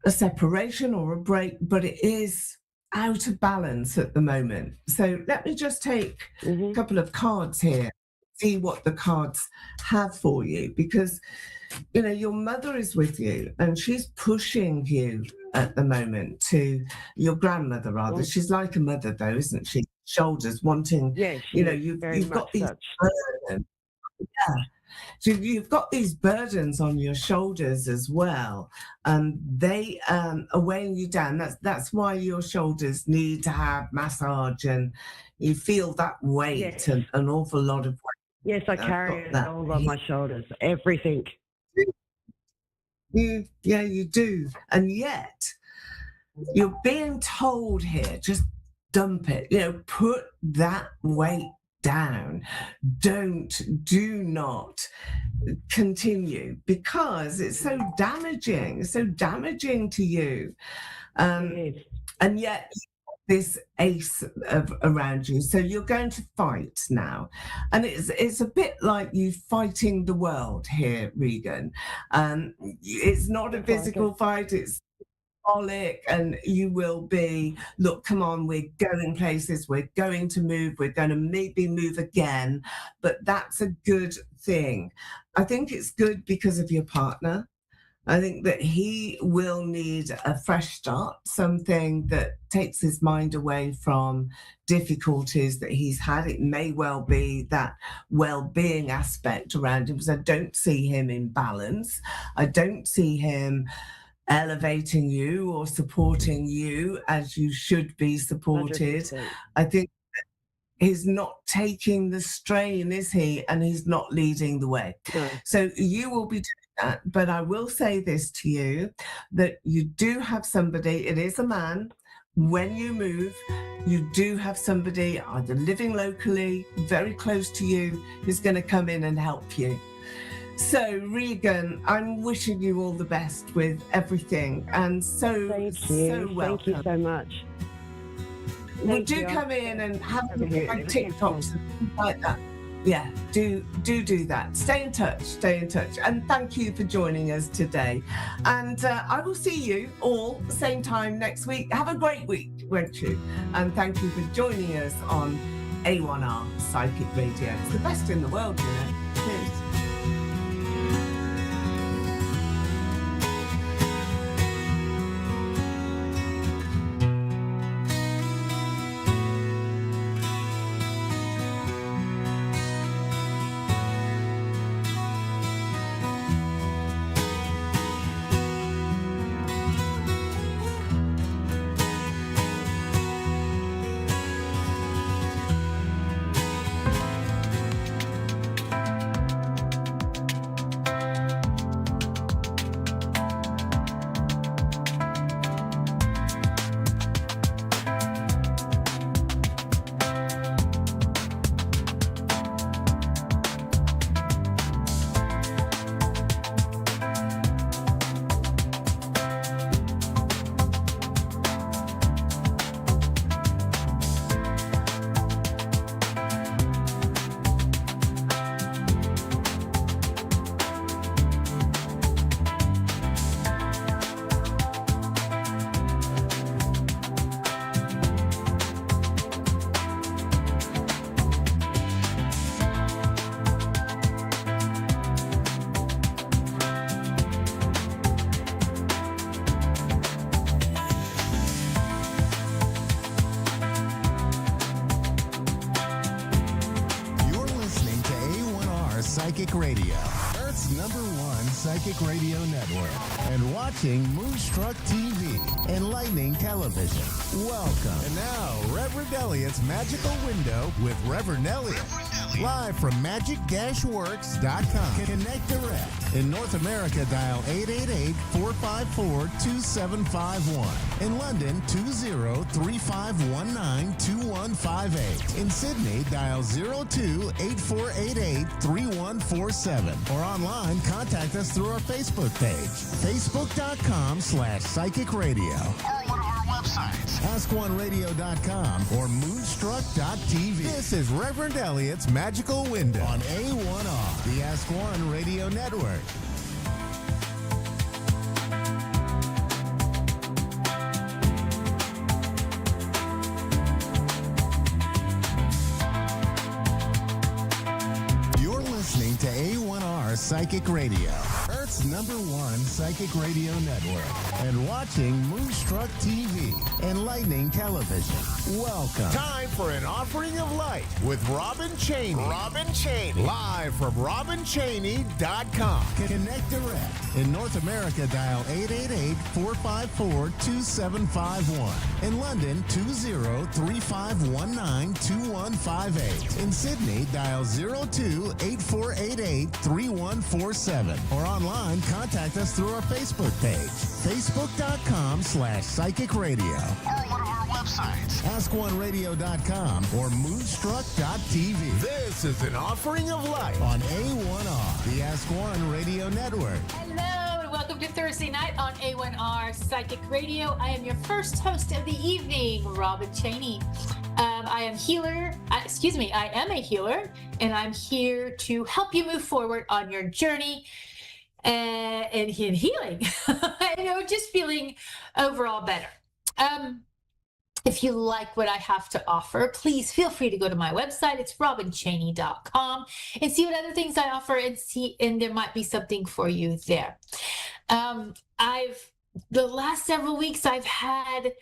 a separation or a break, but it is out of balance at the moment. So let me just take a couple of cards here, see what the cards have for you, because your mother is with you and she's pushing you at the moment, to your grandmother rather. She's like a mother though, isn't she? Shoulders, wanting, you've got these burdens. Yeah. So you've got these burdens on your shoulders as well, and they are weighing you down. That's why your shoulders need to have massage, and you feel that weight, and an awful lot of weight. Yes, I carry it all on my shoulders, everything. You do. And yet, you're being told here, just dump it, put that weight down. Do not continue, because it's so damaging. It's so damaging to you. And yet, this ace around you, so you're going to fight now, and it's a bit like you fighting the world here, Regan. It's not a physical fight, it's symbolic, and you will be, look, come on, we're going places, we're going to move, we're going to maybe move again, but that's a good thing. I think it's good because of your partner. I think that he will need a fresh start, something that takes his mind away from difficulties that he's had. It may well be that well-being aspect around him, because I don't see him in balance. I don't see him elevating you or supporting you as you should be supported. 100%. I think he's not taking the strain, is he? And he's not leading the way. No. So you will be doing that, but I will say this to you, that you do have somebody, it is a man, when you move, you do have somebody either living locally, very close to you, who's going to come in and help you. So, Regan, I'm wishing you all the best with everything, and so welcome. Thank you so much. Well, do come in and have like TikToks and things like that. Yeah, do that. Stay in touch. And thank you for joining us today. And I will see you all same time next week. Have a great week, won't you? And thank you for joining us on A1R Psychic Radio. It's the best in the world, Cheers. Psychic Radio, Earth's #1 psychic radio network, and watching Moonstruck TV, enlightening television. Welcome. And now, Reverend Elliot's Magical Window with Reverend Elliot. Live from magic-works.com. Connect direct. In North America, dial 888-454-2751. In London, 20-3519-2158. In Sydney, dial 02-8488-3147. Or online, contact us through our Facebook page, facebook.com/psychic radio. Or one of our websites, askoneradio.com or moonstruck.tv. This is Reverend Elliot's Magical Window on A1R, the Ask One Radio Network. You're listening to A1R Psychic Radio, Earth's #1 psychic radio network, and watching Moonstruck TV, enlightening television. Welcome. Time for an offering of light with Robin Cheney. Robin Cheney. Live from RobinCheney.com. Connect direct. In North America, dial 888-454-2751. In London, 20-3519-2158. In Sydney, dial 02-8488-3147. Or online, contact us through our Facebook page, facebook.com/psychic radio. Or one of our websites, askoneradio.com or moonstruck.tv. This is an offering of light on A1R, the Ask One Radio Network. Hello and welcome to Thursday night on A1R Psychic Radio. I am your first host of the evening, Robin Cheney. I am a healer, and I'm here to help you move forward on your journey and in healing. Just feeling overall better. If you like what I have to offer, please feel free to go to my website. It's robincheney.com and see what other things I offer and there might be something for you there. The last several weeks, I've had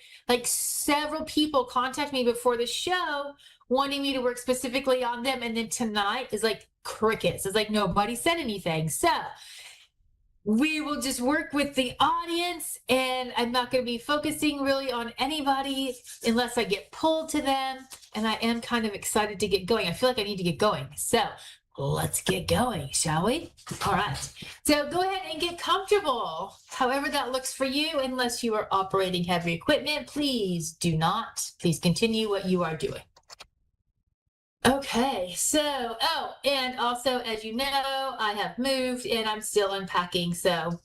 several people contact me before the show wanting me to work specifically on them. And then tonight is like crickets. It's like nobody said anything. So we will just work with the audience, and I'm not going to be focusing really on anybody unless I get pulled to them. And I am kind of excited to get going. I feel like I need to get going. So let's get going, shall we? All right. So go ahead and get comfortable, however that looks for you. Unless you are operating heavy equipment, please do not. Please continue what you are doing. Okay, so, and also, as you know, I have moved and I'm still unpacking, so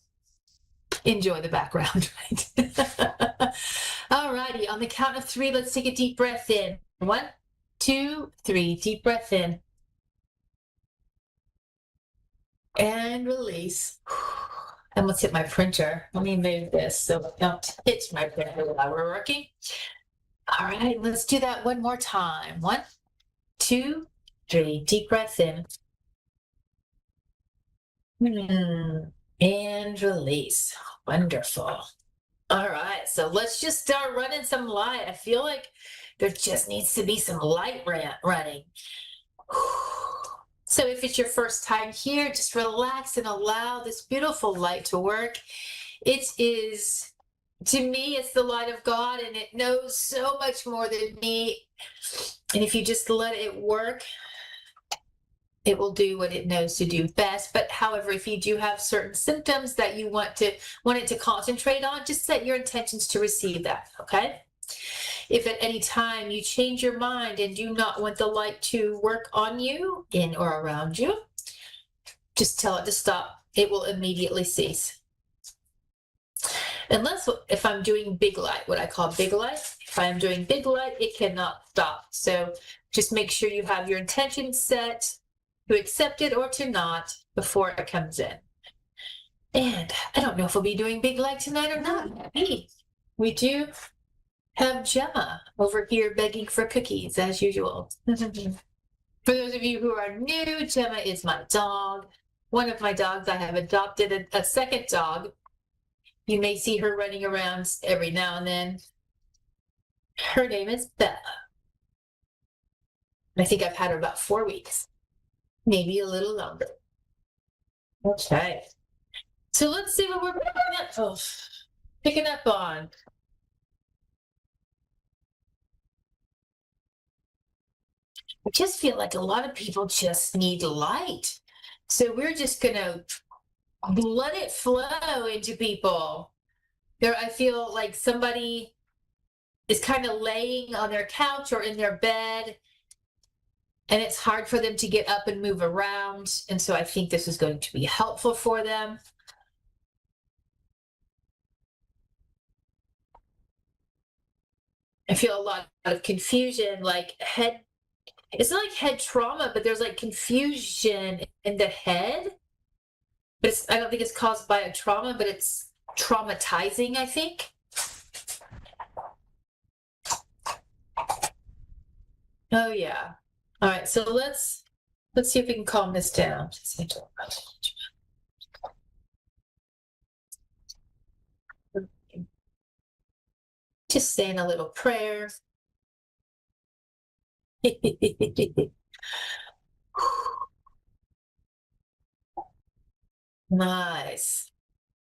enjoy the background. All righty, on the count of 3, let's take a deep breath in. 1, 2, 3, deep breath in. And release. And let's hit my printer. Let me move this so I don't hit my printer while we're working. All right, let's do that one more time. 1, 2, 3, deep breath in. And release. Wonderful. All right, so let's just start running some light. I feel like there just needs to be some light running. So if it's your first time here, just relax and allow this beautiful light to work. It is, to me, it's the light of God, and it knows so much more than me. And if you just let it work, it will do what it knows to do best. But however, if you do have certain symptoms that you want it to concentrate on, just set your intentions to receive that, okay? If at any time you change your mind and do not want the light to work on you, in or around you, just tell it to stop. It will immediately cease. Unless if I'm doing big light, what I call big light, if I am doing big light, it cannot stop. So just make sure you have your intention set to accept it or to not before it comes in. And I don't know if we'll be doing big light tonight or not. Hey, we do have Gemma over here begging for cookies as usual. For those of you who are new, Gemma is my dog. One of my dogs. I have adopted a second dog. You may see her running around every now and then. Her name is Bella. I think I've had her about 4 weeks, maybe a little longer. Okay. So let's see what we're picking up on. I just feel like a lot of people just need light. So we're just going to let it flow into people. I feel like somebody is kind of laying on their couch or in their bed, and it's hard for them to get up and move around. And so I think this is going to be helpful for them. I feel a lot of confusion, like it's not like head trauma, but there's like confusion in the head. But I don't think it's caused by a trauma, but it's traumatizing, I think. Oh yeah. All right, so let's see if we can calm this down. Just saying a little prayer. Nice.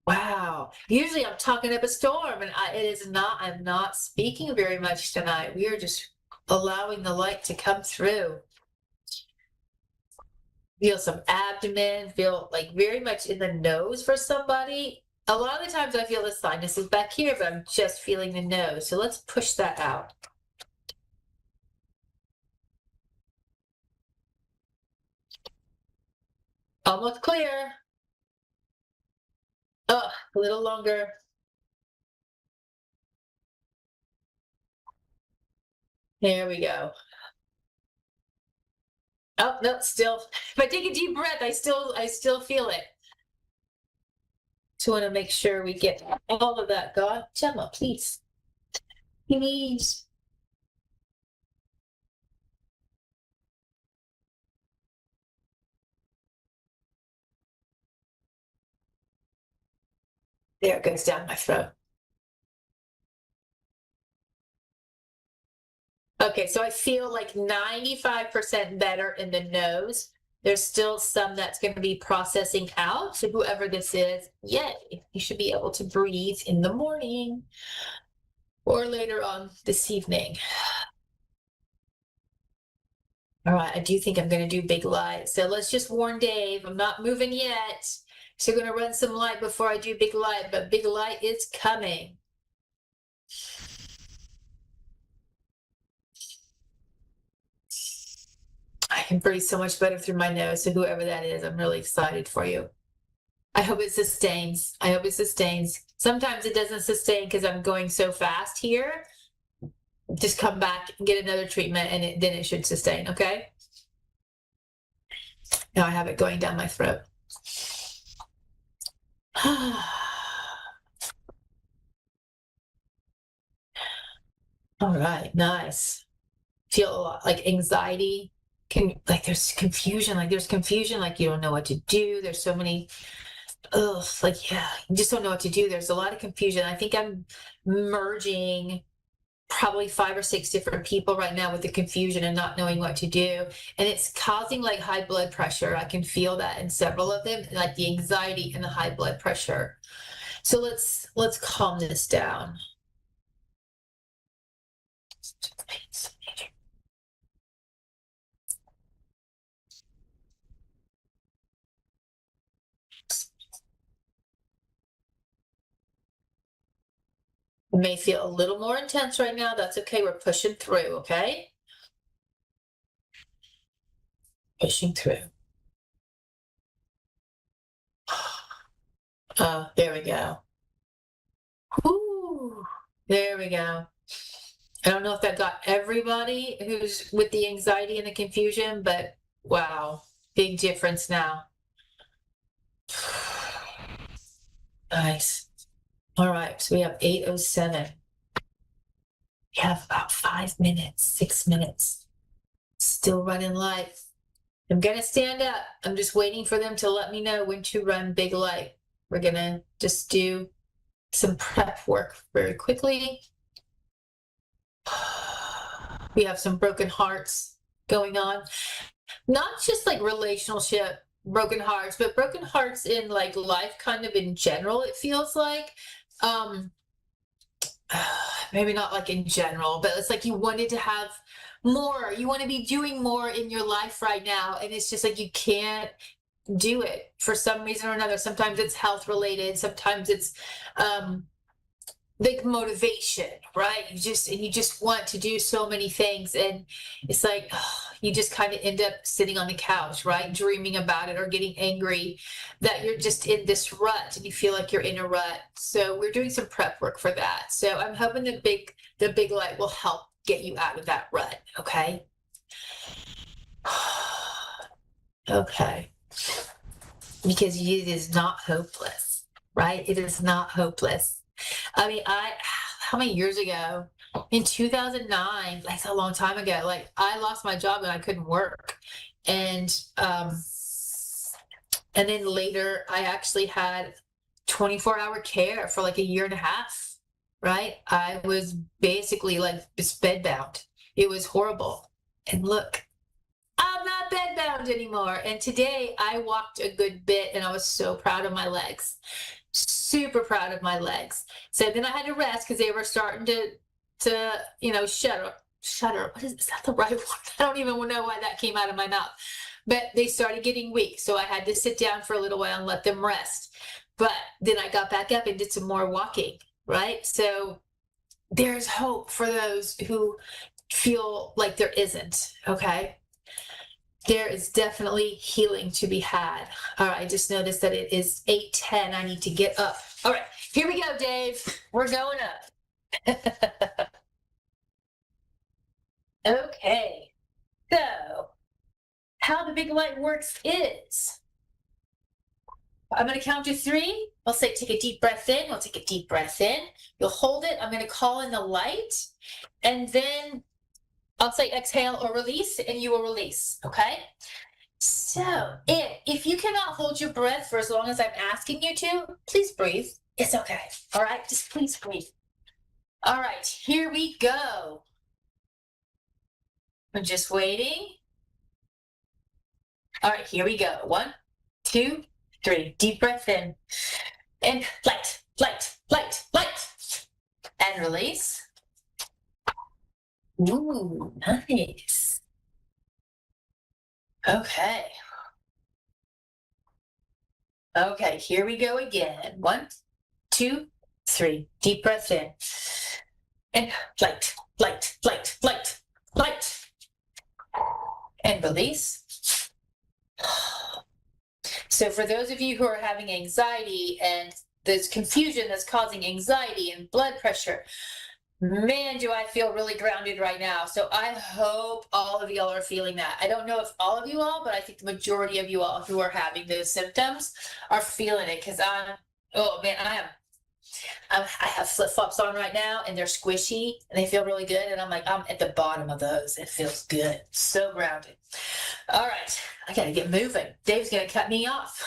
Wow. Usually I'm talking up a storm, and I'm not speaking very much tonight. We are just allowing the light to come through. Feel some abdomen, feel like very much in the nose for somebody. A lot of the times I feel the sinuses back here, but I'm just feeling the nose. So let's push that out. Almost clear. Oh, a little longer. There we go. Oh, no, still. If I take a deep breath, I still feel it. So I want to make sure we get all of that. God, Gemma, please. Please. There it goes down my throat. Okay, so I feel like 95% better in the nose. There's still some that's going to be processing out. So whoever this is, yay, you should be able to breathe in the morning or later on this evening. All right, I do think I'm going to do big light. So let's just warn Dave, I'm not moving yet. So I'm going to run some light before I do big light, but big light is coming. I can breathe so much better through my nose. So whoever that is, I'm really excited for you. I hope it sustains. I hope it sustains. Sometimes it doesn't sustain because I'm going so fast here. Just come back and get another treatment, and then it should sustain, okay? Now I have it going down my throat. All right, nice. Feel a lot like anxiety. There's confusion, like you don't know what to do. There's so many, you just don't know what to do. There's a lot of confusion. I think I'm merging probably 5 or 6 different people right now with the confusion and not knowing what to do. And it's causing like high blood pressure. I can feel that in several of them, like the anxiety and the high blood pressure. So let's calm this down. It may feel a little more intense right now. That's okay. We're pushing through, okay? Pushing through. There we go. Whew. There we go. I don't know if that got everybody who's with the anxiety and the confusion, but wow, big difference now. Nice. All right, so we have 8:07. We have about 5 minutes, 6 minutes. Still running light. I'm gonna stand up. I'm just waiting for them to let me know when to run big light. We're gonna just do some prep work very quickly. We have some broken hearts going on. Not just like relationship broken hearts, but broken hearts in like life kind of in general, it feels like. Maybe not like in general, but it's like you wanted to have more. You want to be doing more in your life right now. And it's just like you can't do it for some reason or another. Sometimes it's health related, sometimes it's like motivation, right? You just want to do so many things, and it's like you just kind of end up sitting on the couch, right, dreaming about it or getting angry that you're just in this rut and you feel like you're in a rut. So we're doing some prep work for that. So I'm hoping the big light will help get you out of that rut. Okay. Okay. Because it is not hopeless, right? It is not hopeless. I mean, how many years ago? In 2009, like a long time ago, like I lost my job and I couldn't work. And then later I actually had 24-hour care for like a year and a half, right? I was basically like bedbound. It was horrible. And look, I'm not bedbound anymore. And today I walked a good bit and I was so proud of my legs. Super proud of my legs. So then I had to rest because they were starting to shudder. Is that the right word? I don't even know why that came out of my mouth. But they started getting weak. So I had to sit down for a little while and let them rest. But then I got back up and did some more walking, right? So there's hope for those who feel like there isn't, okay? There is definitely healing to be had. All right, I just noticed that it is 8:10. I need to get up. All right, here we go, Dave. We're going up. Okay, so how the big light works is I'm going to count to 3. I'll say take a deep breath in. We'll take a deep breath in. You'll hold it. I'm going to call in the light, and then I'll say exhale or release, and you will release, okay? So if you cannot hold your breath for as long as I'm asking you to, please breathe. It's okay, all right? Just please breathe. All right, here we go. I'm just waiting. All right, here we go. 1, 2, 3. Deep breath in. And light, light, light, light. And release. Ooh, nice. Okay. Okay, here we go again. 1, 2, 3. Deep breath in. And light, light, light, light, light. And release. So for those of you who are having anxiety and there's confusion that's causing anxiety and blood pressure, man, do I feel really grounded right now. So I hope all of y'all are feeling that. I don't know if all of you all, but I think the majority of you all who are having those symptoms are feeling it, because I have flip-flops on right now and they're squishy and they feel really good. And I'm like, I'm at the bottom of those. It feels good. So grounded. All right. I got to get moving. Dave's going to cut me off.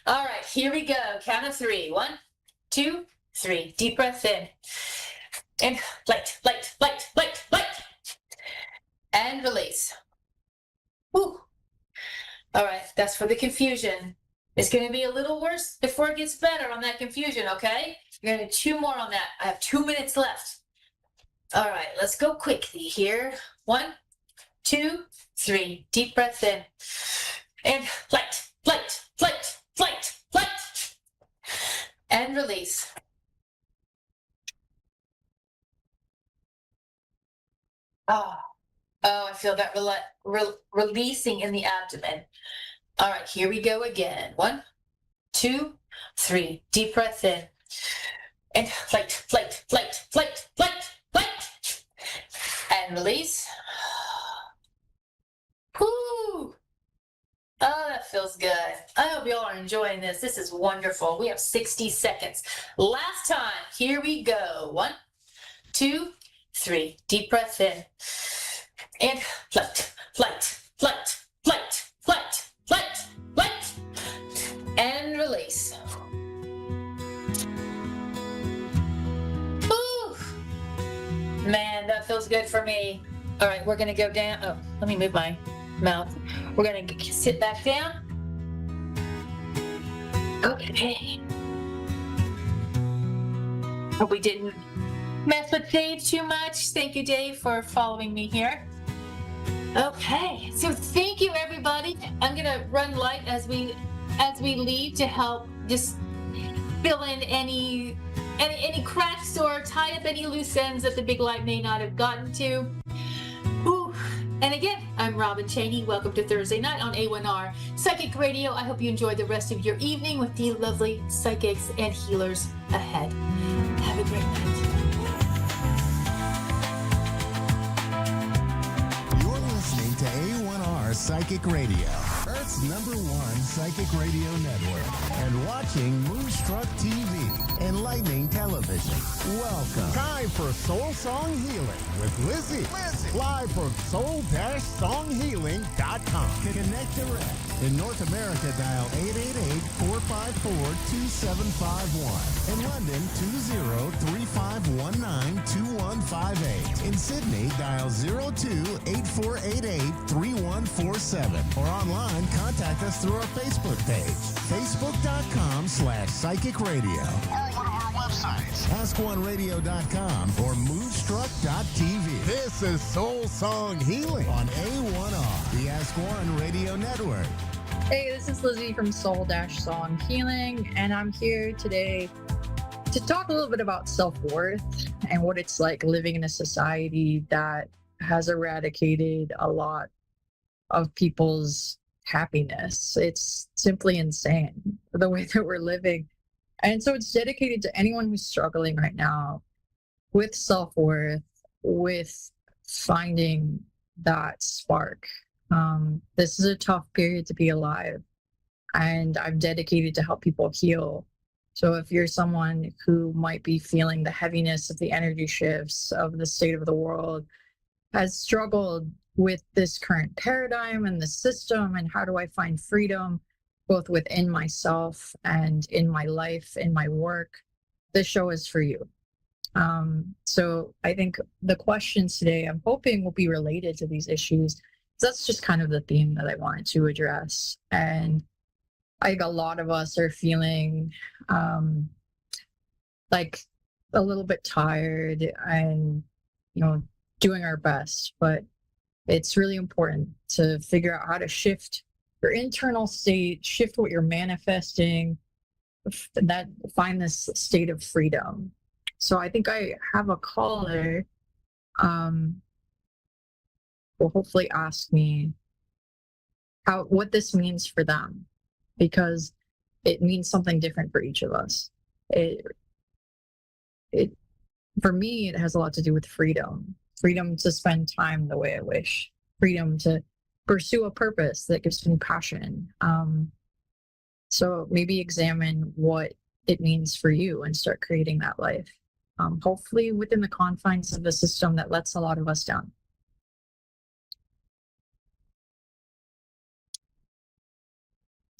All right. Here we go. Count of 3. 1, 2, 3. Deep breath in. And light, light, light, light, light. And release. Woo. All right. That's for the confusion. It's going to be a little worse before it gets better on that confusion, okay? You're going to do 2 more on that. I have 2 minutes left. All right, let's go quickly here. 1, 2, 3. Deep breath in. And light, light, light, light, light. And release. Oh, I feel that releasing in the abdomen. All right, here we go again. 1, 2, 3. Deep breath in. And light, light, light, light, light, light. And release. Whoo! Oh, that feels good. I hope y'all are enjoying this. This is wonderful. We have 60 seconds. Last time. Here we go. 1, 2, 3. Deep breath in. And light, light, light, light, light. Light, light, and release. Whew. Man, that feels good for me. All right, we're gonna go down. Oh, let me move my mouth. We're going to sit back down. Okay. Hope we didn't mess with Dave too much. Thank you, Dave, for following me here. Okay, so thank you, everybody. I'm gonna run light as we leave to help just fill in any cracks or tie up any loose ends that the big light may not have gotten to. Ooh. And again, I'm Robin Chaney. Welcome to Thursday night on A1R Psychic Radio. I hope you enjoy the rest of your evening with the lovely psychics and healers ahead. Have a great night. You're listening to A1R Psychic Radio, Earth's #1 psychic radio network, and watching Moonstruck TV, Enlightening Television. Welcome. Time for Soul Song Healing with Lizzie. Live from soul-songhealing.com. Connect direct. In North America, dial 888-454-2751. In London, 20-3519-2158. In Sydney, dial 02-8488-3147. Or online, contact us through our Facebook page, facebook.com/psychic radio. Or one of our websites, askoneradio.com or moonstruck.tv. This is Soul Song Healing on A1R, the Ask One Radio Network. Hey, this is Lizzie from Soul-Song Healing, and I'm here today to talk a little bit about self-worth and what it's like living in a society that has eradicated a lot of people's happiness. It's simply insane, the way that we're living. And so it's dedicated to anyone who's struggling right now with self-worth, with finding that spark. This is a tough period to be alive, and I'm dedicated to help people heal. So if you're someone who might be feeling the heaviness of the energy shifts of the state of the world, has struggled with this current paradigm and the system, and how do I find freedom both within myself and in my life, in my work, this show is for you. So I think the questions today, I'm hoping, will be related to these issues. That's just kind of the theme that I wanted to address. And I think a lot of us are feeling like a little bit tired and, doing our best. But it's really important to figure out how to shift your internal state, shift what you're manifesting, find this state of freedom. So I think I have a caller will hopefully ask me what this means for them, because it means something different for each of us. For me, it has a lot to do with freedom to spend time the way I wish, freedom to pursue a purpose that gives me passion. So maybe examine what it means for you and start creating that life, hopefully within the confines of a system that lets a lot of us down.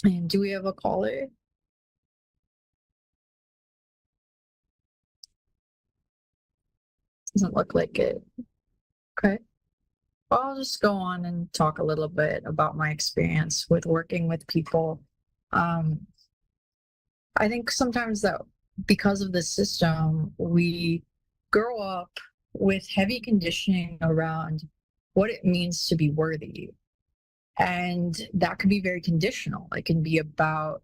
And do we have a caller? Doesn't look like it. Okay. Well, I'll just go on and talk a little bit about my experience with working with people. I think sometimes that because of the system, we grow up with heavy conditioning around what it means to be worthy. And that can be very conditional. It can be about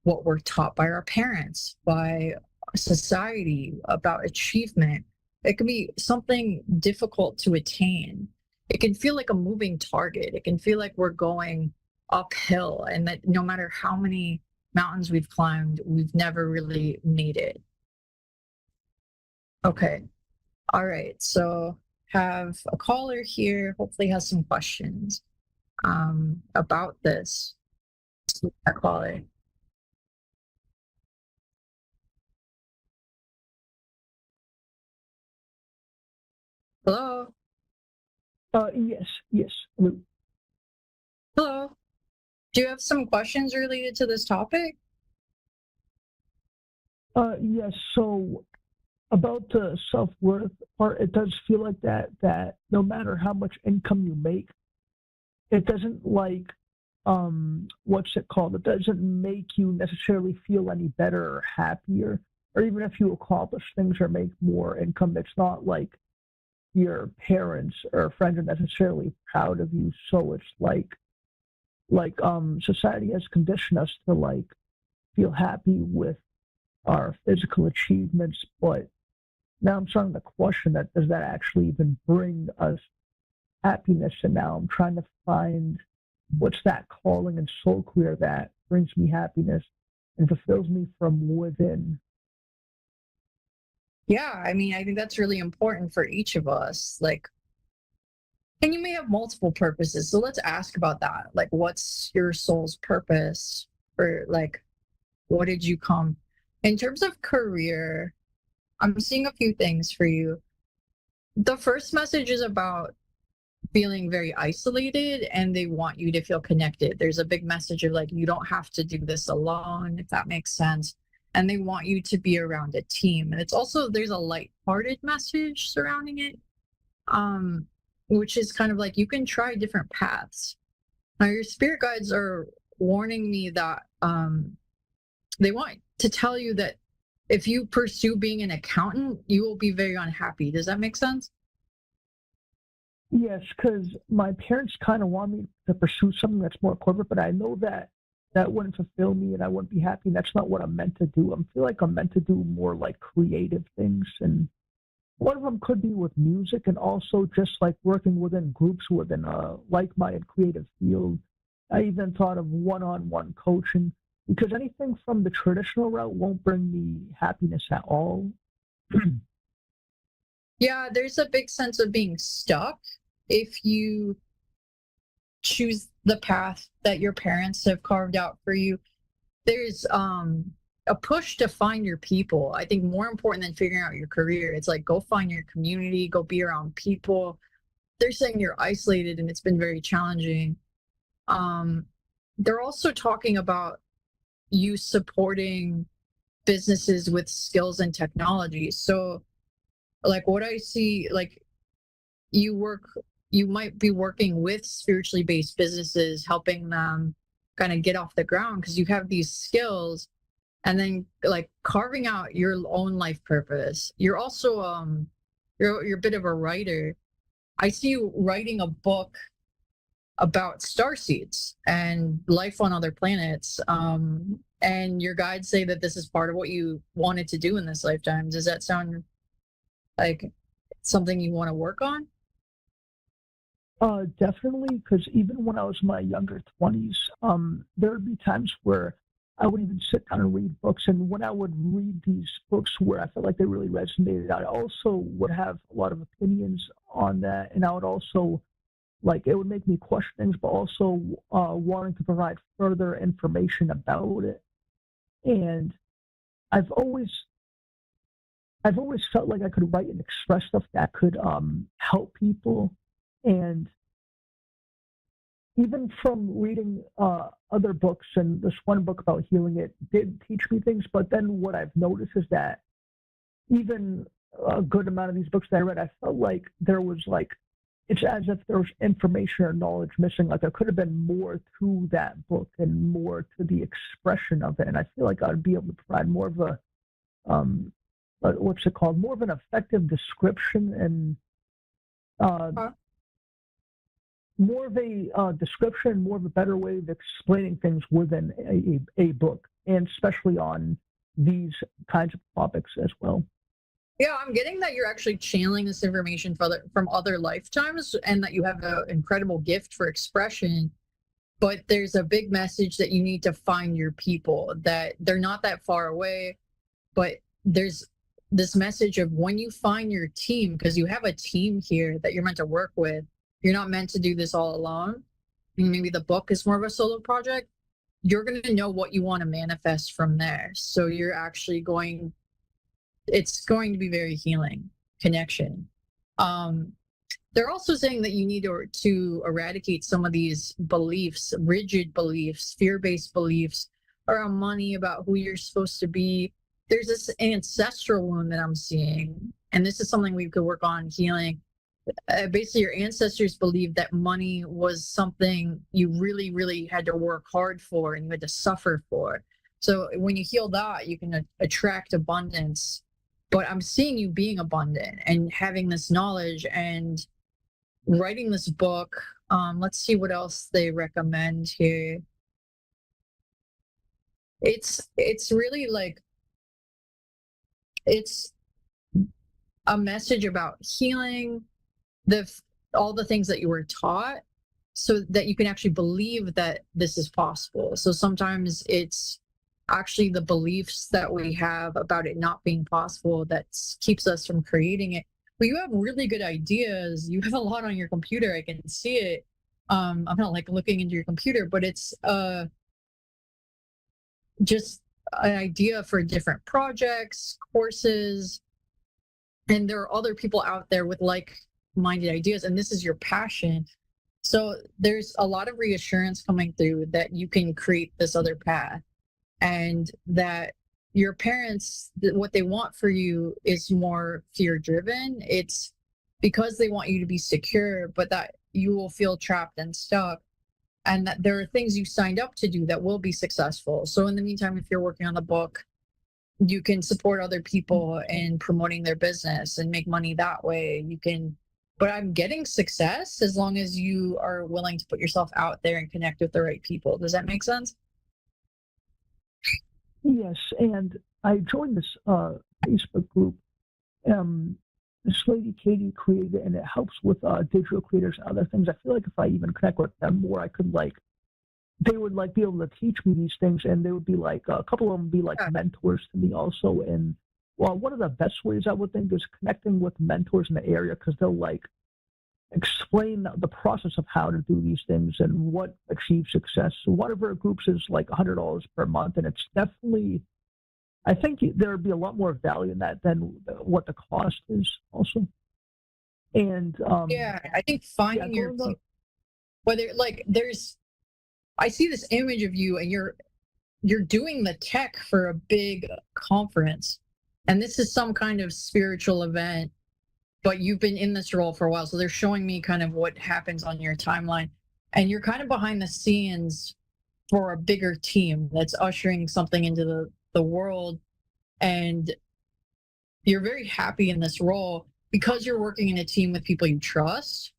what we're taught by our parents, by society, about achievement. It can be something difficult to attain. It can feel like a moving target. It can feel like we're going uphill, and that no matter how many mountains we've climbed, we've never really made it. Okay. All right. So have a caller here, hopefully has some questions about this. A caller. Hello. Yes. Hello. Do you have some questions related to this topic? Yes. So about the self-worth part, it does feel like that no matter how much income you make, it doesn't like what's it called? It doesn't make you necessarily feel any better or happier, or even if you accomplish things or make more income, it's not like your parents or friends are necessarily proud of you. So it's like society has conditioned us to like feel happy with our physical achievements, but now I'm starting to question that, does that actually even bring us happiness? And now I'm trying to find what's that calling and soul clear that brings me happiness and fulfills me from within. Yeah, I mean, I think that's really important for each of us. Like, and you may have multiple purposes. So let's ask about that. Like, what's your soul's purpose? Or like, what did you come? In terms of career, I'm seeing a few things for you. The first message is about feeling very isolated and they want you to feel connected. There's a big message of like, you don't have to do this alone, if that makes sense. And they want you to be around a team. And it's also, there's a light-hearted message surrounding it, which is kind of like, you can try different paths. Now, your spirit guides are warning me that they want to tell you that if you pursue being an accountant, you will be very unhappy. Does that make sense? Yes, because my parents kind of want me to pursue something that's more corporate, but I know that that wouldn't fulfill me and I wouldn't be happy. And that's not what I'm meant to do. I feel like I'm meant to do more like creative things. And one of them could be with music and also just like working within groups within a like-minded creative field. I even thought of one-on-one coaching, because anything from the traditional route won't bring me happiness at all. Yeah, there's a big sense of being stuck if you choose the path that your parents have carved out for you. There's a push to find your people. I think more important than figuring out your career, it's like, go find your community, go be around people. They're saying you're isolated and it's been very challenging. They're also talking about you supporting businesses with skills and technology. So like what I see, like you might be working with spiritually based businesses, helping them kind of get off the ground because you have these skills, and then like carving out your own life purpose. You're also you're a bit of a writer. I see you writing a book about starseeds and life on other planets. And your guides say that this is part of what you wanted to do in this lifetime. Does that sound like something you want to work on? Definitely, because even when I was in my younger 20s, there would be times where I would even sit down and read books. And when I would read these books where I felt like they really resonated, I also would have a lot of opinions on that. And I would also, like, it would make me question things, but also wanting to provide further information about it. And I've always felt like I could write and express stuff that could help people. And even from reading other books, and this one book about healing, it did teach me things. But then what I've noticed is that even a good amount of these books that I read, I felt like there was like, it's as if there was information or knowledge missing. Like there could have been more to that book and more to the expression of it. And I feel like I'd be able to provide more of a, what's it called? More of an effective description and more of a description, more of a better way of explaining things within a book, and especially on these kinds of topics as well. Yeah, I'm getting that you're actually channeling this information from other lifetimes, and that you have an incredible gift for expression. But there's a big message that you need to find your people, that they're not that far away, but there's this message of when you find your team, because you have a team here that you're meant to work with. You're not meant to do this all alone. Maybe the book is more of a solo project. You're going to know what you want to manifest from there. So you're actually it's going to be very healing connection. They're also saying that you need to eradicate some of these beliefs, rigid beliefs, fear-based beliefs around money, about who you're supposed to be. There's this ancestral wound that I'm seeing, and this is something we could work on healing. basically your ancestors believed that money was something you really, really had to work hard for and you had to suffer for. So when you heal that, you can attract abundance. But I'm seeing you being abundant and having this knowledge and writing this book. Let's see what else they recommend here. It's really like, it's a message about healing all the things that you were taught so that you can actually believe that this is possible. So sometimes it's actually the beliefs that we have about it not being possible that keeps us from creating it. But you have really good ideas. You have a lot on your computer. I can see it. I'm not like looking into your computer, but it's just an idea for different projects, courses, and there are other people out there with like-minded ideas, and this is your passion. So there's a lot of reassurance coming through that you can create this other path, and that your parents, what they want for you is more fear-driven. It's because they want you to be secure, but that you will feel trapped and stuck, and that there are things you signed up to do that will be successful. So in the meantime, if you're working on the book, you can support other people in promoting their business and make money that way. You can, but I'm getting success as long as you are willing to put yourself out there and connect with the right people. Does that make sense? Yes, and I joined this Facebook group. This lady Katie created it, and it helps with digital creators and other things. I feel like if I even connect with them more, I could they would be able to teach me these things, and they would be a couple of them would be mentors to me also. And well, one of the best ways I would think is connecting with mentors in the area, because they'll explain the process of how to do these things and what achieves success. So one of our groups is $100 per month, and it's definitely, I think there'd be a lot more value in that than what the cost is also. And yeah, I think finding your people, whether I see this image of you and you're doing the tech for a big conference, and this is some kind of spiritual event, but you've been in this role for a while. So they're showing me kind of what happens on your timeline, and you're kind of behind the scenes for a bigger team that's ushering something into the world. And you're very happy in this role because you're working in a team with people you trust.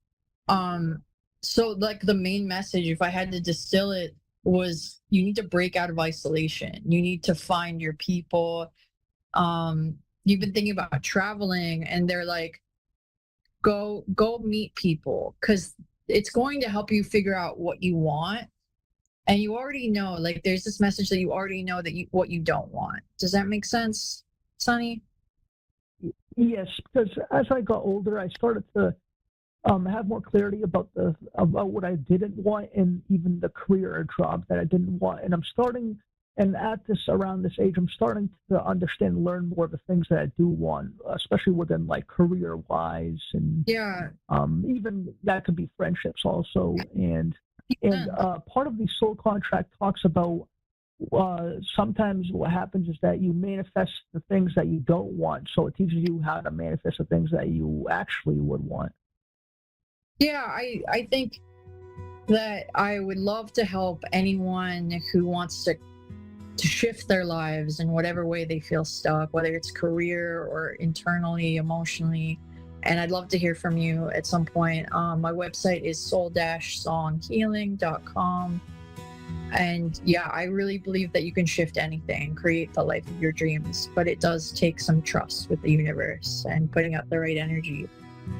So the main message, if I had to distill it, was you need to break out of isolation. You need to find your people. You've been thinking about traveling, and they're like, go meet people, because it's going to help you figure out what you want. And you already know, there's this message that you already know that what you don't want. Does that make sense, Sonny? Yes, because as I got older, I started to have more clarity about what I didn't want, and even the career or job that I didn't want. And around this age, I'm starting to understand and learn more of the things that I do want, especially within career wise, and yeah, even that could be friendships also. And part of the soul contract talks about sometimes what happens is that you manifest the things that you don't want. So it teaches you how to manifest the things that you actually would want. Yeah, I think that I would love to help anyone who wants to shift their lives in whatever way they feel stuck, whether it's career or internally, emotionally. And I'd love to hear from you at some point. My website is soul-songhealing.com. And yeah, I really believe that you can shift anything, create the life of your dreams, but it does take some trust with the universe and putting out the right energy.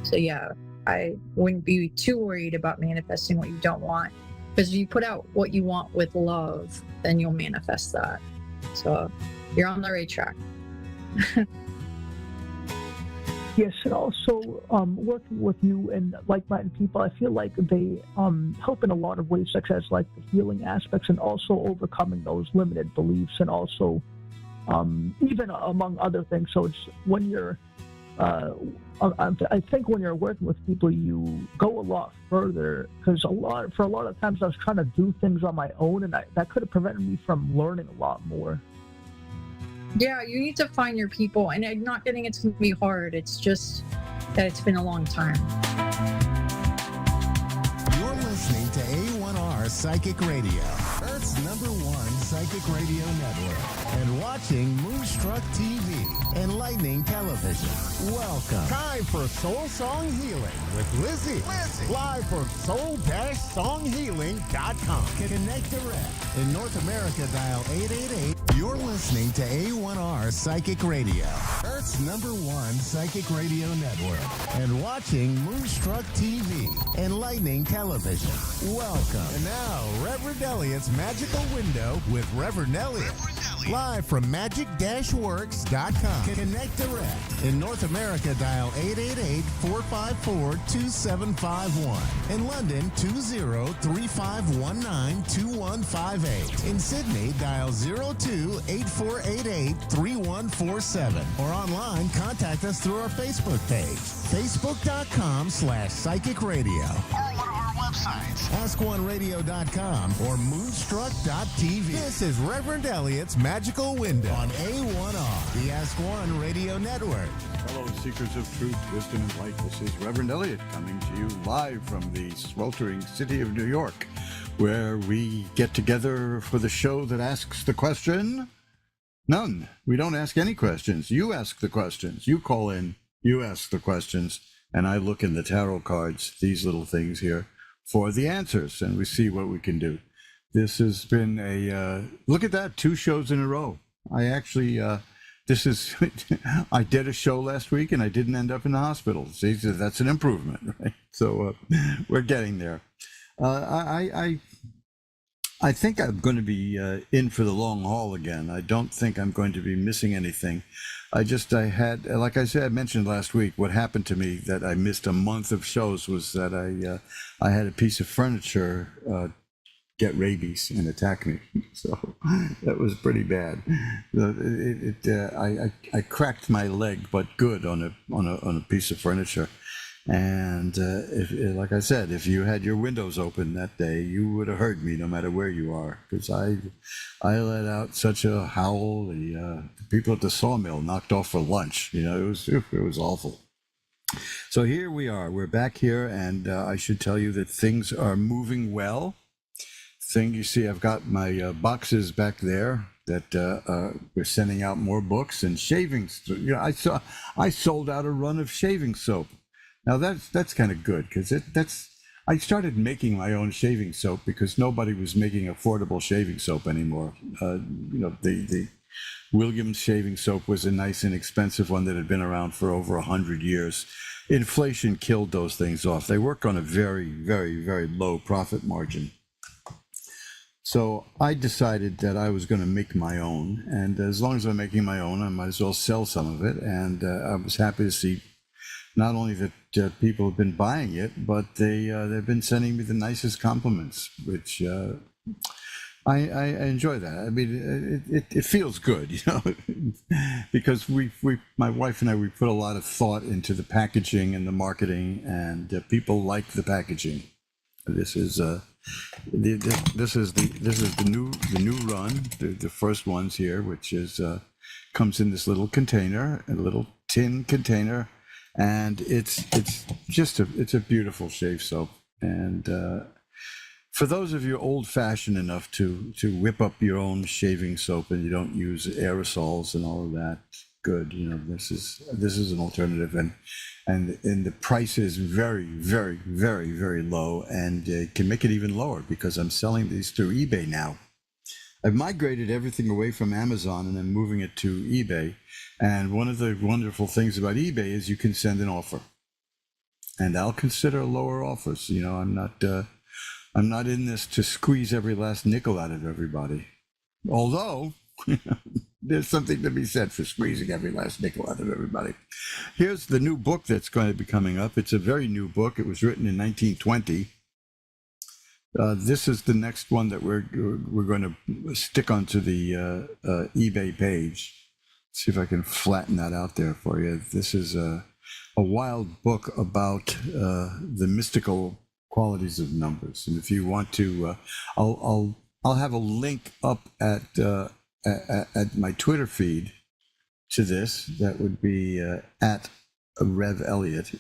So yeah, I wouldn't be too worried about manifesting what you don't want, because if you put out what you want with love, then you'll manifest that. So you're on the right track. Yes, and also working with you and like-minded people, I feel like they help in a lot of ways, such as the healing aspects, and also overcoming those limited beliefs, and also even among other things. So it's when you're I think when you're working with people, you go a lot further, because for a lot of times I was trying to do things on my own, and that could have prevented me from learning a lot more. Yeah, you need to find your people, and I'm not getting it's going to be hard. It's just that it's been a long time. Psychic Radio, Earth's #1 psychic radio network, and watching Moonstruck TV, Enlightening Television. Welcome. Time for Soul Song Healing with Lizzie. Live from soul-songhealing.com. Connect direct. In North America, dial 888. You're listening to A1R Psychic Radio, Earth's #1 psychic radio network, and watching Moonstruck TV, Enlightening Television. Welcome. And now, Reverend Elliot's Magical Window with Reverend Elliot. Live from magic-works.com. Connect direct. In North America, dial 888-454-2751. In London, 20-3519-2158. In Sydney, dial 02-8488-3147. Or online, contact us through our Facebook page, facebook.com/psychic radio. Or one of our websites, askoneradio.com or moonstruck.tv. This is Reverend Elliot's Magical Window on A1R, the Ask One Radio Network. Hello, seekers of truth, wisdom, and light. This is Reverend Elliot coming to you live from the sweltering city of New York, where we get together for the show that asks the question. None. We don't ask any questions. You ask the questions. You call in. You ask the questions. And I look in the tarot cards, these little things here, for the answers, and we see what we can do. This has been look at that, 2 shows in a row. I actually, I did a show last week and I didn't end up in the hospital. See, that's an improvement, right? So we're getting there. I think I'm going to be in for the long haul again. I don't think I'm going to be missing anything. I had, like I said, I mentioned last week, what happened to me that I missed a month of shows was that I had a piece of furniture get rabies and attack me. So that was pretty bad. I cracked my leg, but good on a piece of furniture. And like I said, if you had your windows open that day, you would have heard me no matter where you are, because I let out such a howl. The people at the sawmill knocked off for lunch. It was awful. So here we are. We're back here, and I should tell you that things are moving well. You see, I've got my boxes back there that we're sending out more books and shaving. I sold out a run of shaving soap. Now that's kind of good, because I started making my own shaving soap because nobody was making affordable shaving soap anymore. The Williams shaving soap was a nice inexpensive one that had been around for over 100 years. Inflation killed those things off. They work on a very, very, very low profit margin. So I decided that I was going to make my own, and as long as I'm making my own, I might as well sell some of it. And I was happy to see not only that people have been buying it, but they've been sending me the nicest compliments, which I enjoy that. I mean, it feels good, because my wife and I, we put a lot of thought into the packaging and the marketing, and people like the packaging. This is the new run, the first ones here, which is comes in this little container, a little tin container. And it's a beautiful shave soap. And for those of you old-fashioned enough to whip up your own shaving soap and you don't use aerosols and all of that, good. This is an alternative, and the price is very, very, very, very low, and can make it even lower because I'm selling these through eBay now. I've migrated everything away from Amazon and I'm moving it to eBay. And one of the wonderful things about eBay is you can send an offer, and I'll consider lower offers. I'm not in this to squeeze every last nickel out of everybody. Although there's something to be said for squeezing every last nickel out of everybody. Here's the new book that's going to be coming up. It's a very new book. It was written in 1920. This is the next one that we're going to stick onto the eBay page. See if I can flatten that out there for you. This is a wild book about the mystical qualities of numbers. And if you want to, I'll have a link up at my Twitter feed to this. That would be at Rev Elliot,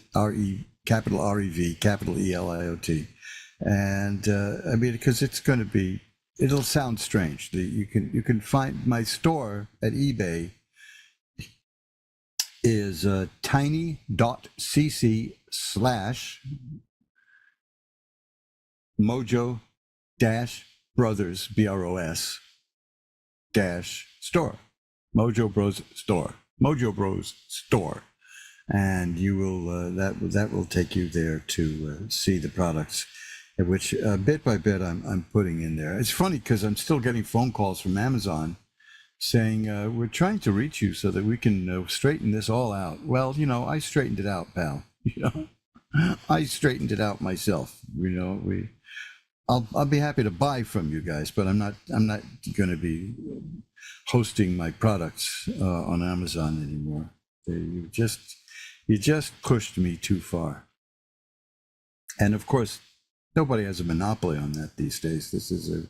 capital REV, capital ELIOT. And I mean, because it's going to be, it'll sound strange. You can find my store at eBay is tiny.cc/Mojo Brothers BROS store. Mojo Bros store. Mojo Bros store. And you will that will take you there to see the products, which bit by bit I'm putting in there. It's funny because I'm still getting phone calls from Amazon saying we're trying to reach you so that we can straighten this all out. Well, I straightened it out, pal. I straightened it out myself. I'll be happy to buy from you guys, but I'm not going to be hosting my products on Amazon anymore. You just pushed me too far. And of course, nobody has a monopoly on that these days. This is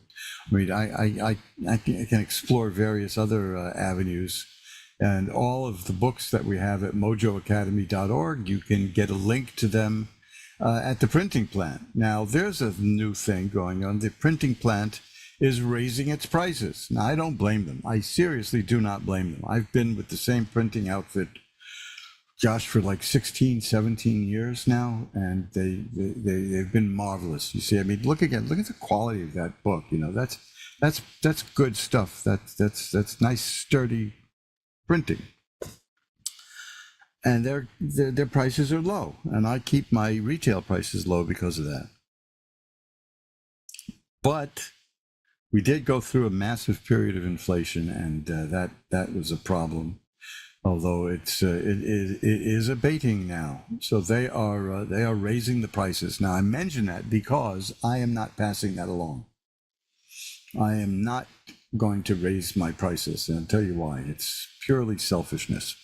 I can explore various other avenues, and all of the books that we have at mojoacademy.org, you can get a link to them at the printing plant. Now, there's a new thing going on. The printing plant is raising its prices. Now, I don't blame them. I seriously do not blame them. I've been with the same printing outfit, Josh, for like 16, 17 years now, and they've been marvelous. You see, I mean, look at the quality of that book. That's good stuff. That's nice, sturdy printing. And their prices are low, and I keep my retail prices low because of that. But we did go through a massive period of inflation, and that was a problem. Although it is abating now, so they are raising the prices. Now I mention that because I am not passing that along. I am not going to raise my prices, and I'll tell you why. It's purely selfishness.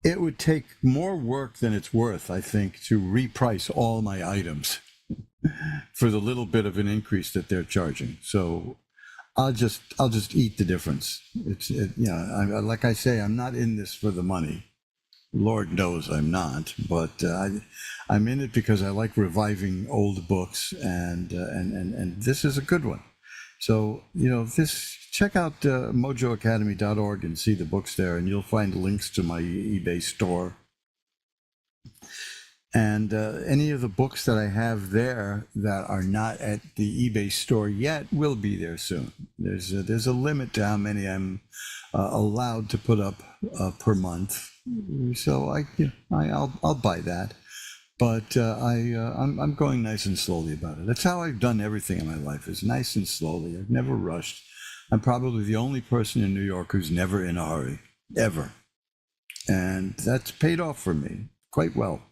It would take more work than it's worth, I think, to reprice all my items for the little bit of an increase that they're charging. So I'll just eat the difference. Like I say, I'm not in this for the money. Lord knows I'm not, but I'm in it because I like reviving old books, and this is a good one. So check out mojoacademy.org and see the books there, and you'll find links to my eBay store. And any of the books that I have there that are not at the eBay store yet will be there soon. There's a limit to how many I'm allowed to put up per month, so I'll buy that. But I'm going nice and slowly about it. That's how I've done everything in my life, is nice and slowly. I've never rushed. I'm probably the only person in New York who's never in a hurry, ever, and that's paid off for me quite well.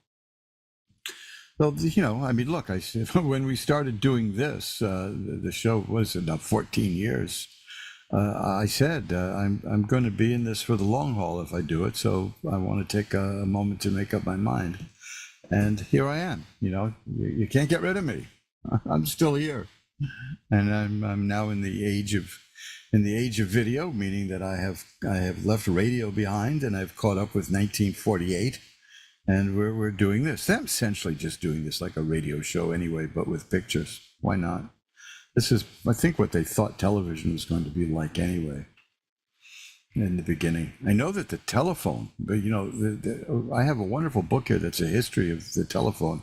Well, I mean, look, I said when we started doing this, the show was about 14 years. I said I'm going to be in this for the long haul if I do it. So I want to take a moment to make up my mind, and here I am. You can't get rid of me. I'm still here, and I'm now in the age of video, meaning that I have left radio behind, and I've caught up with 1948. And we're doing this. I'm essentially just doing this like a radio show anyway, but with pictures. Why not? This is, I think, what they thought television was going to be like anyway in the beginning. I know that the telephone, but I have a wonderful book here that's a history of the telephone.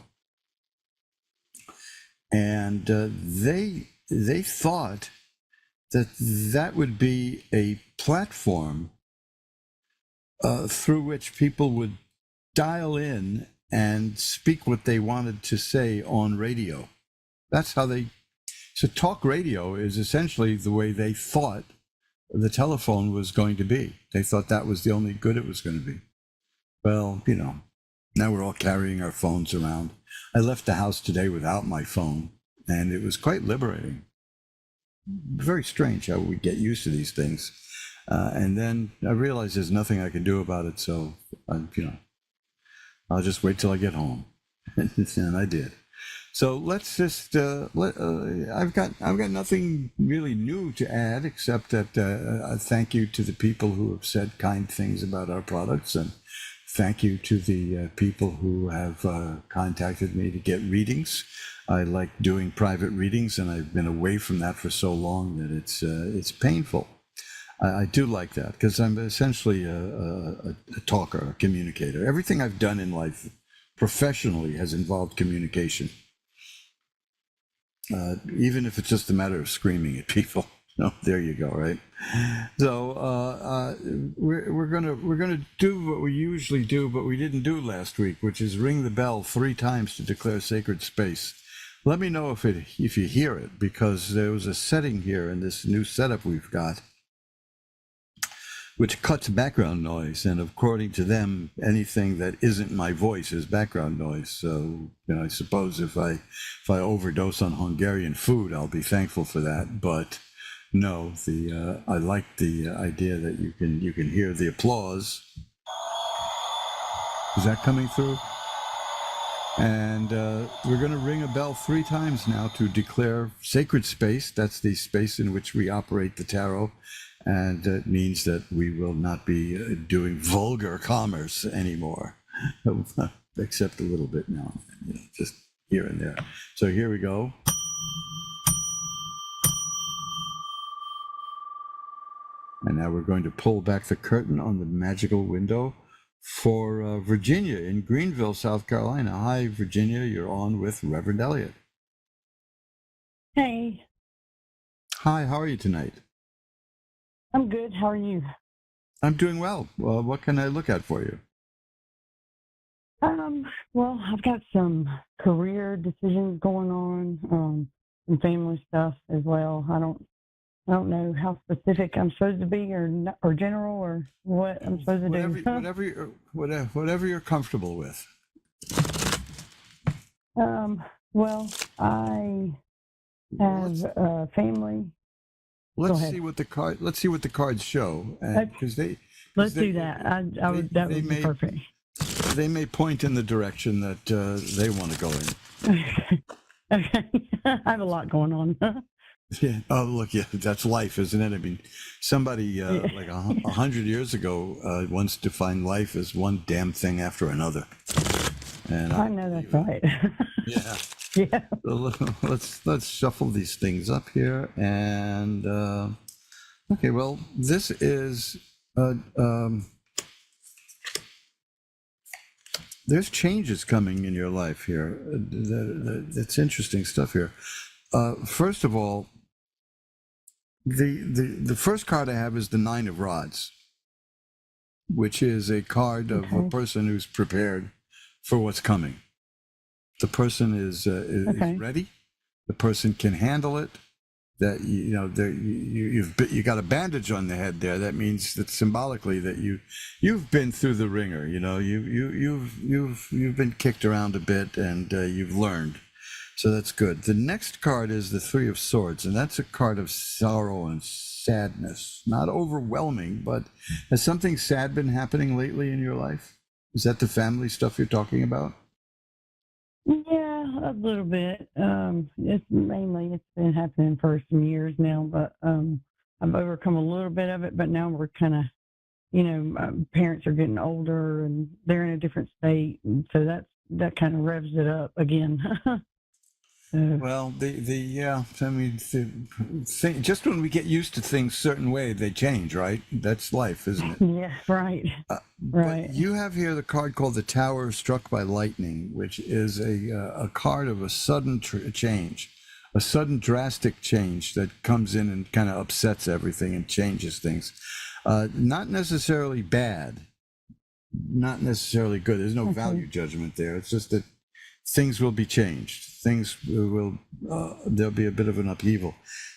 And they thought that would be a platform through which people would dial in and speak what they wanted to say on radio. That's how so talk radio is essentially the way they thought the telephone was going to be. They thought that was the only good it was going to be. Well, now we're all carrying our phones around. I left the house today without my phone, and it was quite liberating. Very strange how we get used to these things. And then I realized there's nothing I can do about it, so I'll just wait till I get home. And I did. So let's just, I've got nothing really new to add, except that a thank you to the people who have said kind things about our products, and thank you to the people who have contacted me to get readings. I like doing private readings, and I've been away from that for so long that it's painful. I do like that because I'm essentially a talker, a communicator. Everything I've done in life professionally has involved communication, even if it's just a matter of screaming at people. Oh, there you go, right? So we're gonna do what we usually do, but we didn't do last week, which is ring the bell 3 times to declare sacred space. Let me know if you hear it, because there was a setting here in this new setup we've got, which cuts background noise, and according to them, anything that isn't my voice is background noise. So, I suppose if I overdose on Hungarian food, I'll be thankful for that. But no, I like the idea that you can hear the applause. Is that coming through? And we're going to ring a bell 3 times now to declare sacred space. That's the space in which we operate the tarot. And it means that we will not be doing vulgar commerce anymore, except a little bit now, just here and there. So here we go. And now we're going to pull back the curtain on the magical window for Virginia in Greenville, South Carolina. Hi, Virginia. You're on with Reverend Elliot. Hey. Hi, how are you tonight? I'm good. How are you? I'm doing well. Well, what can I look at for you? Well, I've got some career decisions going on, some family stuff as well. I don't know how specific I'm supposed to be, or general, or what I'm supposed to do. Whatever you're comfortable with. Well, I have a family. Let's see what the cards show, because let's do that. That would be perfect. They may point in the direction that they want to go in. Okay. I have a lot going on. Yeah. Oh, look, yeah, that's life, isn't it? I mean, somebody like 100 years ago once defined life as one damn thing after another. And I know that's right. Yeah. Yeah. So let's shuffle these things up here, and okay. Well, this is there's changes coming in your life here. That's interesting stuff here. First of all, the first card I have is the 9 of Rods, which is a card of a person who's prepared for what's coming. The person is ready. The person can handle it. That you've got a bandage on the head there. That means that symbolically that you've been through the ringer. You've been kicked around a bit, and you've learned. So that's good. The next card is the 3 of Swords, and that's a card of sorrow and sadness. Not overwhelming, but has something sad been happening lately in your life? Is that the family stuff you're talking about? Yeah, a little bit. It's been happening for some years now, but I've overcome a little bit of it. But now we're kind of, parents are getting older and they're in a different state, and so that kind of revs it up again. Well, just when we get used to things a certain way, they change, right? That's life, isn't it? Yeah, right. Right. But you have here the card called the Tower Struck by Lightning, which is a card of a sudden change, a sudden drastic change that comes in and kind of upsets everything and changes things. Not necessarily bad, not necessarily good. There's no value judgment there. It's just that things will be changed. Things will, there'll be a bit of an upheaval.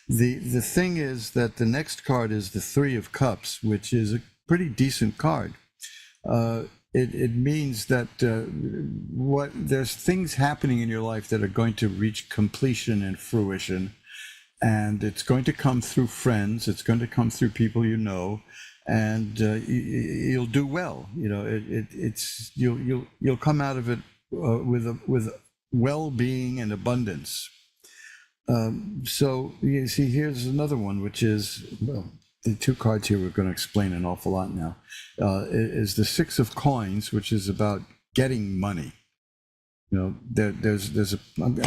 The thing is that the next card is the 3 of Cups, which is a pretty decent card. It means that there's things happening in your life that are going to reach completion and fruition, and it's going to come through friends. It's going to come through people you know, and you'll do well. You'll come out of it with well-being and abundance. So you see, here's another one, which is, well, the two cards here we're going to explain an awful lot now, is the Six of Coins, which is about getting money. You know, there's a, I'm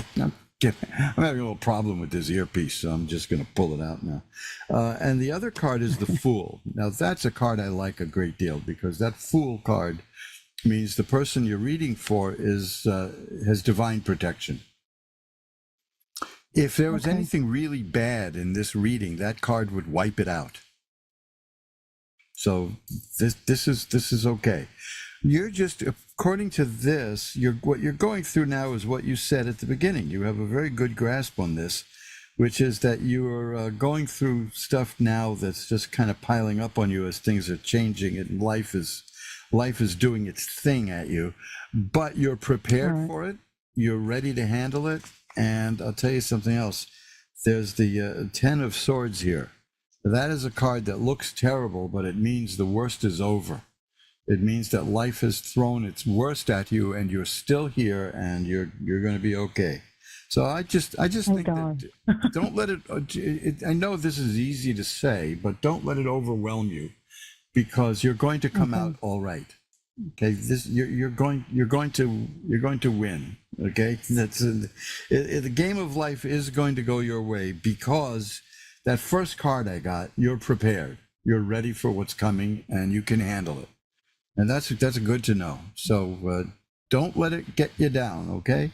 having a little problem with this earpiece, so I'm just going to pull it out now. And the other card is the Fool. Now, that's a card I like a great deal, because that Fool card means the person you're reading for has divine protection. If there was anything really bad in this reading, that card would wipe it out. So this is okay. You're just, according to this, what you're going through now is what you said at the beginning. You have a very good grasp on this, which is that you're going through stuff now that's just kind of piling up on you as things are changing and life is doing its thing at you. But you're prepared for it. You're ready to handle it. And I'll tell you something else. There's the Ten of Swords here. That is a card that looks terrible, but it means the worst is over. It means that life has thrown its worst at you, and you're still here, and you're going to be okay. So I just think that don't let it. I know this is easy to say, but don't let it overwhelm you, because you're going to come out all right. Okay, you're going to win. Okay, the game of life is going to go your way, because that first card I got, you're prepared, you're ready for what's coming, and you can handle it. And that's good to know. So don't let it get you down, okay?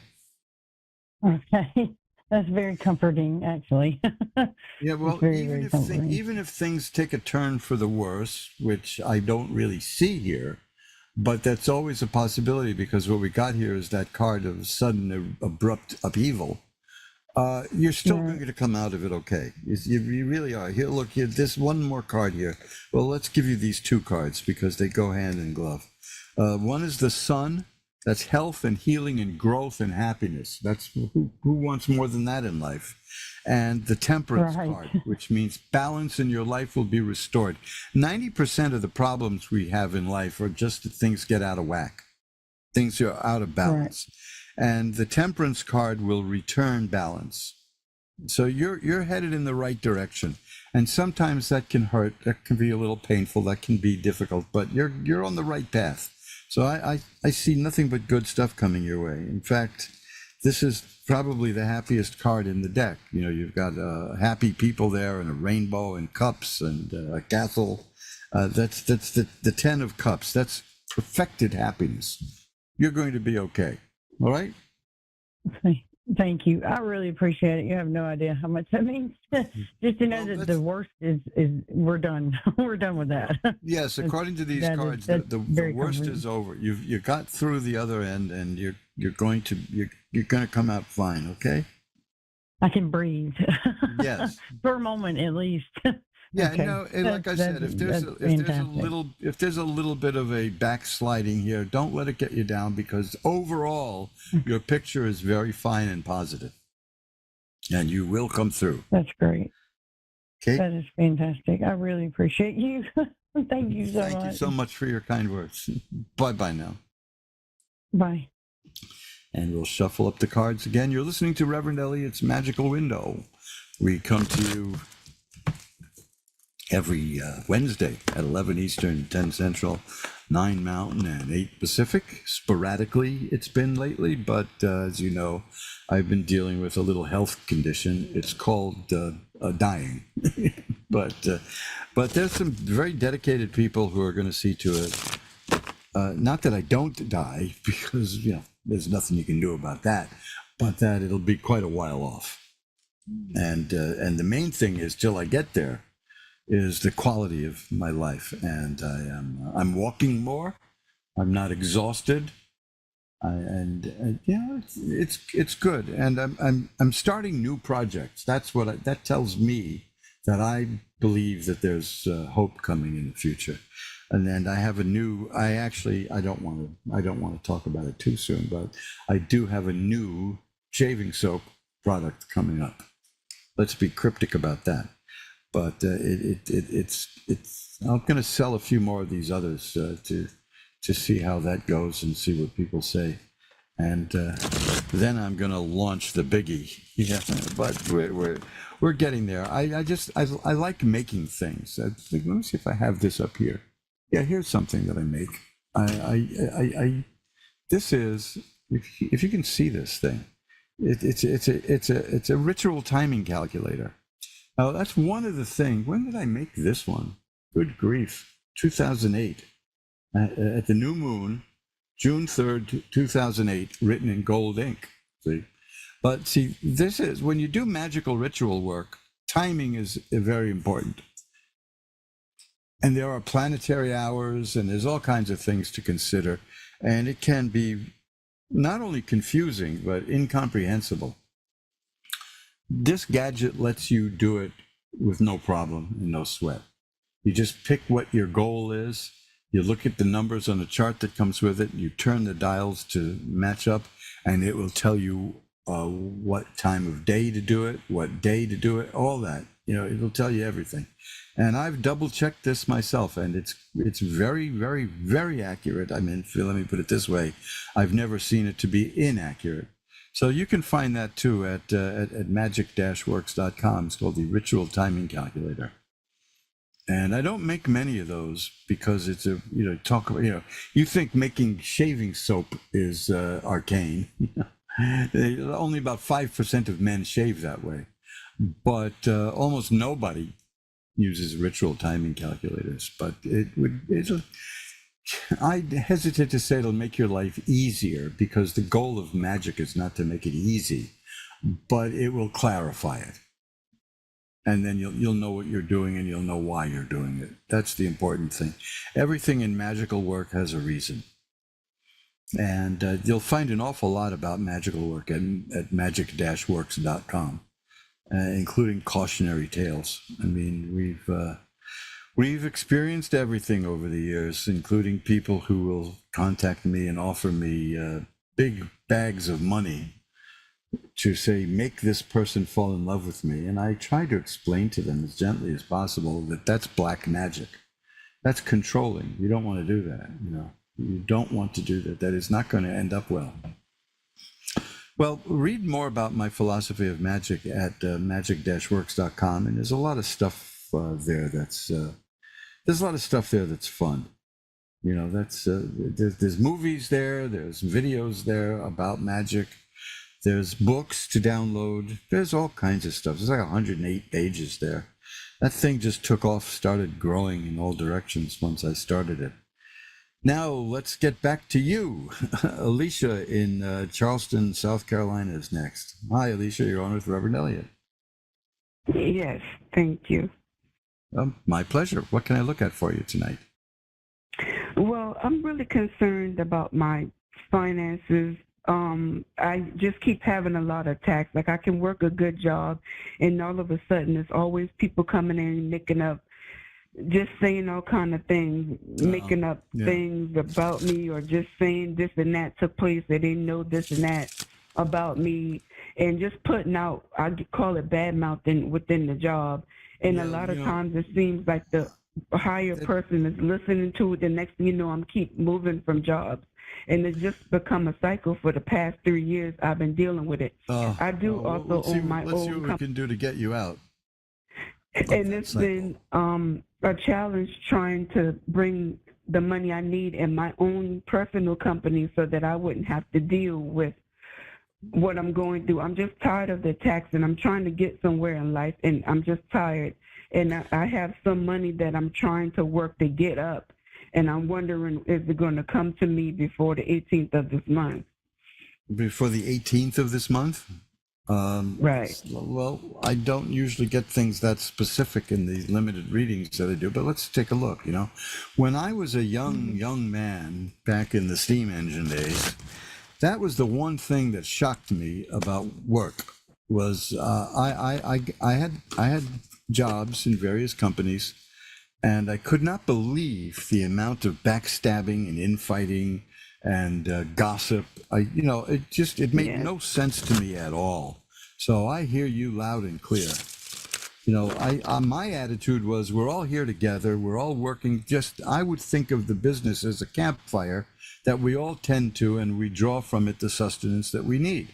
Okay. That's very comforting, actually. Yeah, well, even if things take a turn for the worse, which I don't really see here, but that's always a possibility, because what we got here is that card of sudden abrupt upheaval. You're still going to come out of it okay. You really are. Here, look, here, this one more card here. Well, let's give you these two cards, because they go hand in glove. One is the Sun. That's health and healing and growth and happiness. That's who wants more than that in life. And the Temperance card, which means balance in your life will be restored. 90% of the problems we have in life are just that things get out of whack. Things are out of balance. And the Temperance card will return balance. So you're headed in the right direction. And sometimes that can hurt, that can be a little painful, that can be difficult, but you're on the right path. So I see nothing but good stuff coming your way. In fact, this is probably the happiest card in the deck. You know, you've got happy people there, and a rainbow and cups and a castle. That's the Ten of Cups. That's perfected happiness. You're going to be okay. All right? Thank you. I really appreciate it. You have no idea how much that means. Just to know that the worst is we're done. We're done with that. Yes, according to these cards, the worst is over. You got through the other end, and you're going to come out fine. Okay? I can breathe. Yes. For a moment, at least. Yeah, okay. No, like I said, if there's a little bit of a backsliding here, don't let it get you down, because overall your picture is very fine and positive, and you will come through. That's great. Okay, that is fantastic. I really appreciate you. Thank you so much. Thank you so much for your kind words. Bye now. Bye. And we'll shuffle up the cards again. You're listening to Reverend Elliot's Magical Window. We come to you every Wednesday at 11 Eastern, 10 Central, 9 Mountain, and 8 Pacific. Sporadically, it's been lately, but as you know, I've been dealing with a little health condition. It's called dying. But there's some very dedicated people who are going to see to it. Not that I don't die, because, you know, there's nothing you can do about that, but that it'll be quite a while off. And the main thing is, till I get there, is the quality of my life, and I'm walking more. I'm not exhausted, it's good. And I'm starting new projects. That's what that tells me, that I believe that there's hope coming in the future. And then I have a new. I don't want to talk about it too soon, but I do have a new shaving soap product coming up. Let's be cryptic about that. But it's I'm going to sell a few more of these others to see how that goes and see what people say. and then I'm going to launch the biggie. Yeah, but we're getting there. I like making things. I think, let me see if I have this up here. Yeah, here's something that I make. This is, if you can see this thing, it's a ritual timing calculator. Now that's one of the things. When did I make this one? Good grief, 2008, at the new moon, June 3rd, 2008, written in gold ink. See, but see, this is when you do magical ritual work. Timing is very important. And there are planetary hours, and there's all kinds of things to consider. And it can be not only confusing, but incomprehensible. This gadget lets you do it with no problem and no sweat. You just pick what your goal is. You look at the numbers on the chart that comes with it. You turn the dials to match up, and it will tell you what time of day to do it, what day to do it, all that. It'll tell you everything. And I've double checked this myself, and it's very, very, very accurate. I mean, let me put it this way: I've never seen it to be inaccurate. So you can find that too at magic-works.com. It's called the Ritual Timing Calculator. And I don't make many of those because it's you think making shaving soap is arcane. Only about 5% of men shave that way, but almost nobody uses ritual timing calculators. But I hesitate to say it'll make your life easier, because the goal of magic is not to make it easy, but it will clarify it. And then you'll know what you're doing, and you'll know why you're doing it. That's the important thing. Everything in magical work has a reason. And you'll find an awful lot about magical work at magic-works.com, including cautionary tales. I mean, we've experienced everything over the years, including people who will contact me and offer me big bags of money to say, make this person fall in love with me. And I try to explain to them as gently as possible that that's black magic. That's controlling. You don't want to do that. You don't want to do that. That is not going to end up well. Well, read more about my philosophy of magic at magic-works.com. And there's a lot of stuff there there's a lot of stuff there that's fun. There's movies there. There's videos there about magic. There's books to download. There's all kinds of stuff. There's like 108 pages there. That thing just took off, started growing in all directions once I started it. Now let's get back to you. Alicia in Charleston, South Carolina is next. Hi, Alicia. You're on with Reverend Elliot. Yes, thank you. My pleasure. What can I look at for you tonight? Well, I'm really concerned about my finances. I just keep having a lot of attacks. Like, I can work a good job, and all of a sudden there's always people coming in making up, just saying all kind of things, making up things about me, or just saying this and that took place. They didn't know this and that about me, and just putting out, I call it bad mouthing within the job. And a lot of times it seems like the higher person is listening to it. The next thing you know, I'm keep moving from jobs. And it's just become a cycle for the past 3 years. I've been dealing with it. I do also own my own company. Let's see what we can do to get you out. And it's been a challenge trying to bring the money I need in my own personal company so that I wouldn't have to deal with what I'm going through. I'm just tired of the tax, and I'm trying to get somewhere in life, and I'm just tired. And I have some money that I'm trying to work to get up. And I'm wondering, is it going to come to me before the 18th of this month? Before the 18th of this month? Right. Well, I don't usually get things that specific in the limited readings that I do, but let's take a look. When I was a young man back in the steam engine days, that was the one thing that shocked me about work. Was I had jobs in various companies. And I could not believe the amount of backstabbing and infighting and gossip. It made no sense to me at all. So I hear you loud and clear. My attitude was, we're all here together. We're all working. I would think of the business as a campfire that we all tend to, and we draw from it the sustenance that we need.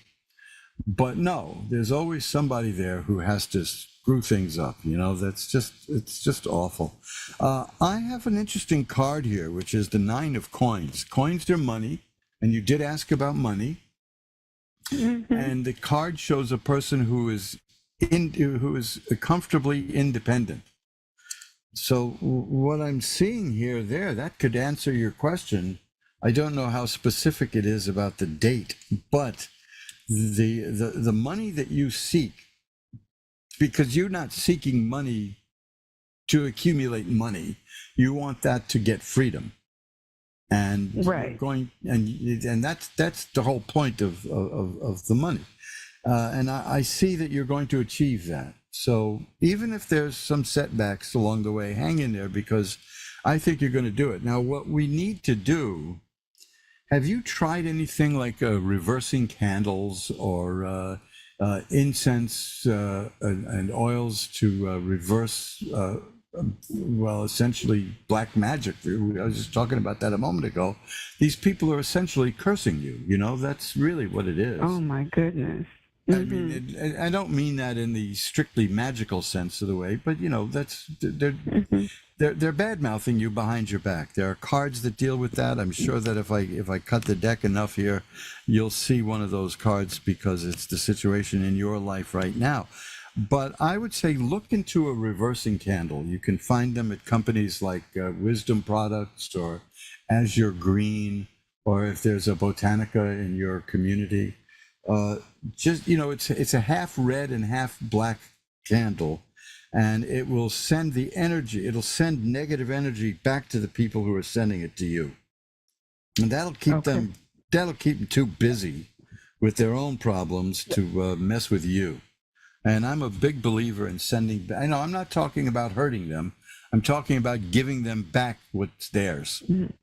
But no, there's always somebody there who has to screw things up. It's just awful. I have an interesting card here, which is the 9 of coins. Coins are money, and you did ask about money. Mm-hmm. And the card shows a person who is comfortably independent. So what I'm seeing here, that could answer your question. I don't know how specific it is about the date, but the money that you seek, because you're not seeking money to accumulate money, you want that to get freedom, and right. and that's the whole point of the money, and I see that you're going to achieve that. So even if there's some setbacks along the way, hang in there, because I think you're going to do it. Now, what we need to do. Have you tried anything like reversing candles or incense and oils to reverse, essentially black magic? I was just talking about that a moment ago. These people are essentially cursing you. That's really what it is. Oh, my goodness. I mean, I don't mean that in the strictly magical sense of the way, but they're bad mouthing you behind your back. There are cards that deal with that. I'm sure that if I cut the deck enough here, you'll see one of those cards, because it's the situation in your life right now. But I would say look into a reversing candle. You can find them at companies like Wisdom Products or Azure Green, or if there's a Botanica in your community. It's a half red and half black candle, and it will send the energy. It'll send negative energy back to the people who are sending it to you, and that'll keep them too busy with their own problems to mess with you. And I'm a big believer in sending. I'm not talking about hurting them. I'm talking about giving them back what's theirs. Mm-hmm.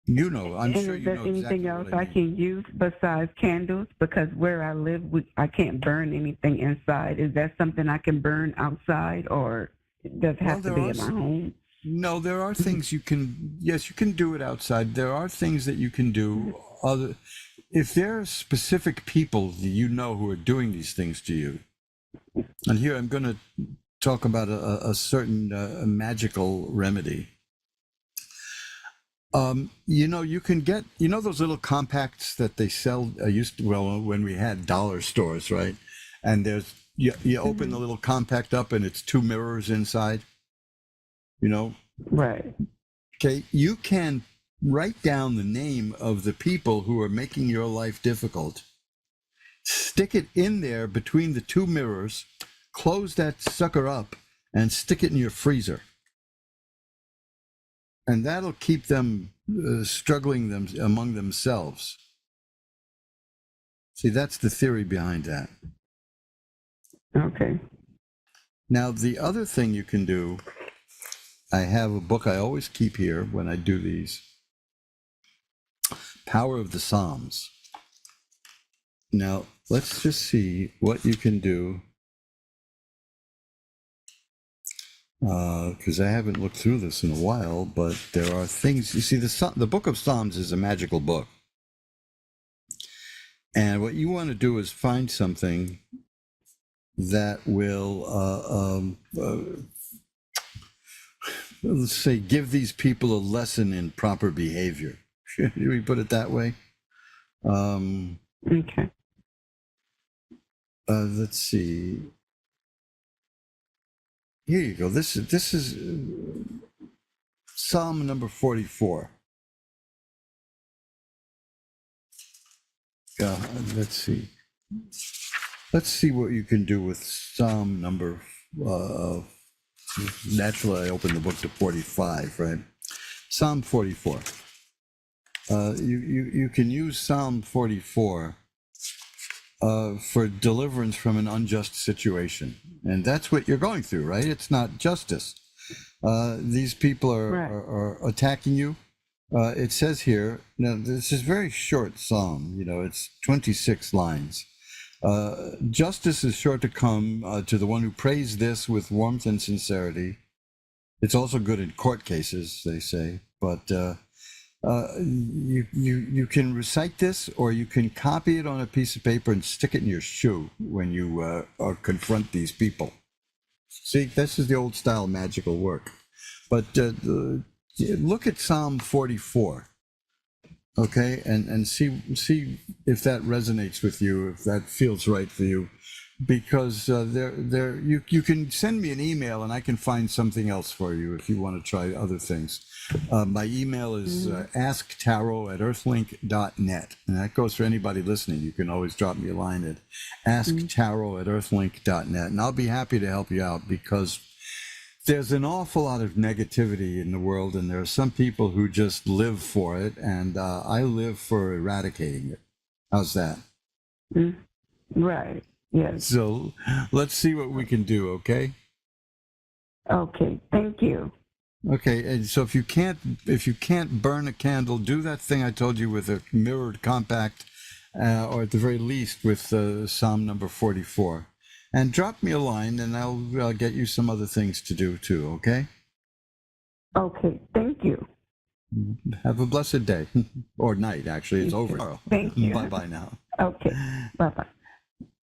I'm sure you know. Is there anything else I can use besides candles? Because where I live, I can't burn anything inside. Is that something I can burn outside, or does it have to be in my home? No, there are things you can. Yes, you can do it outside. There are things that you can do. If there are specific people that who are doing these things to you, and here I'm going to talk about a certain magical remedy. You can get, those little compacts that they sell, when we had dollar stores, right? And you open the little compact up and it's 2 mirrors inside, Right. Okay, you can write down the name of the people who are making your life difficult, stick it in there between the 2 mirrors, close that sucker up, and stick it in your freezer. And that'll keep them struggling among themselves. See, that's the theory behind that. Okay. Now, the other thing you can do, I have a book I always keep here when I do these, Power of the Psalms. Now, let's just see what you can do. Because I haven't looked through this in a while, but there are things. You see, the Book of Psalms is a magical book. And what you want to do is find something that will, let's say, give these people a lesson in proper behavior. Should we put it that way? Okay. Let's see. Here you go. This is Psalm number 44. Let's see. Let's see what you can do with Psalm number. Naturally, I opened the book to 45, right? Psalm 44. You can use Psalm 44 for deliverance from an unjust situation, and that's what you're going through, right? It's not justice. These people are attacking you. It says here. Now, this is a very short psalm. It's 26 lines. Justice is sure to come to the one who prays this with warmth and sincerity. It's also good in court cases, they say, but you can recite this, or you can copy it on a piece of paper and stick it in your shoe when you confront these people. See, this is the old style magical work. But look at Psalm 44, okay, and see if that resonates with you, if that feels right for you, because you can send me an email and I can find something else for you if you want to try other things. My email is asktarot@earthlink.net, and that goes for anybody listening. You can always drop me a line at asktarot@earthlink.net, and I'll be happy to help you out, because there's an awful lot of negativity in the world, and there are some people who just live for it, and I live for eradicating it. How's that? Right. Yes. So let's see what we can do, okay? Okay. Thank you. Okay, and so if you can't burn a candle, do that thing I told you with a mirrored compact, or at the very least with Psalm number 44. And drop me a line, and I'll get you some other things to do too, okay? Okay. Thank you. Have a blessed day. Or night, actually. It's over tomorrow. Thank you. Bye-bye now. Okay. Bye-bye.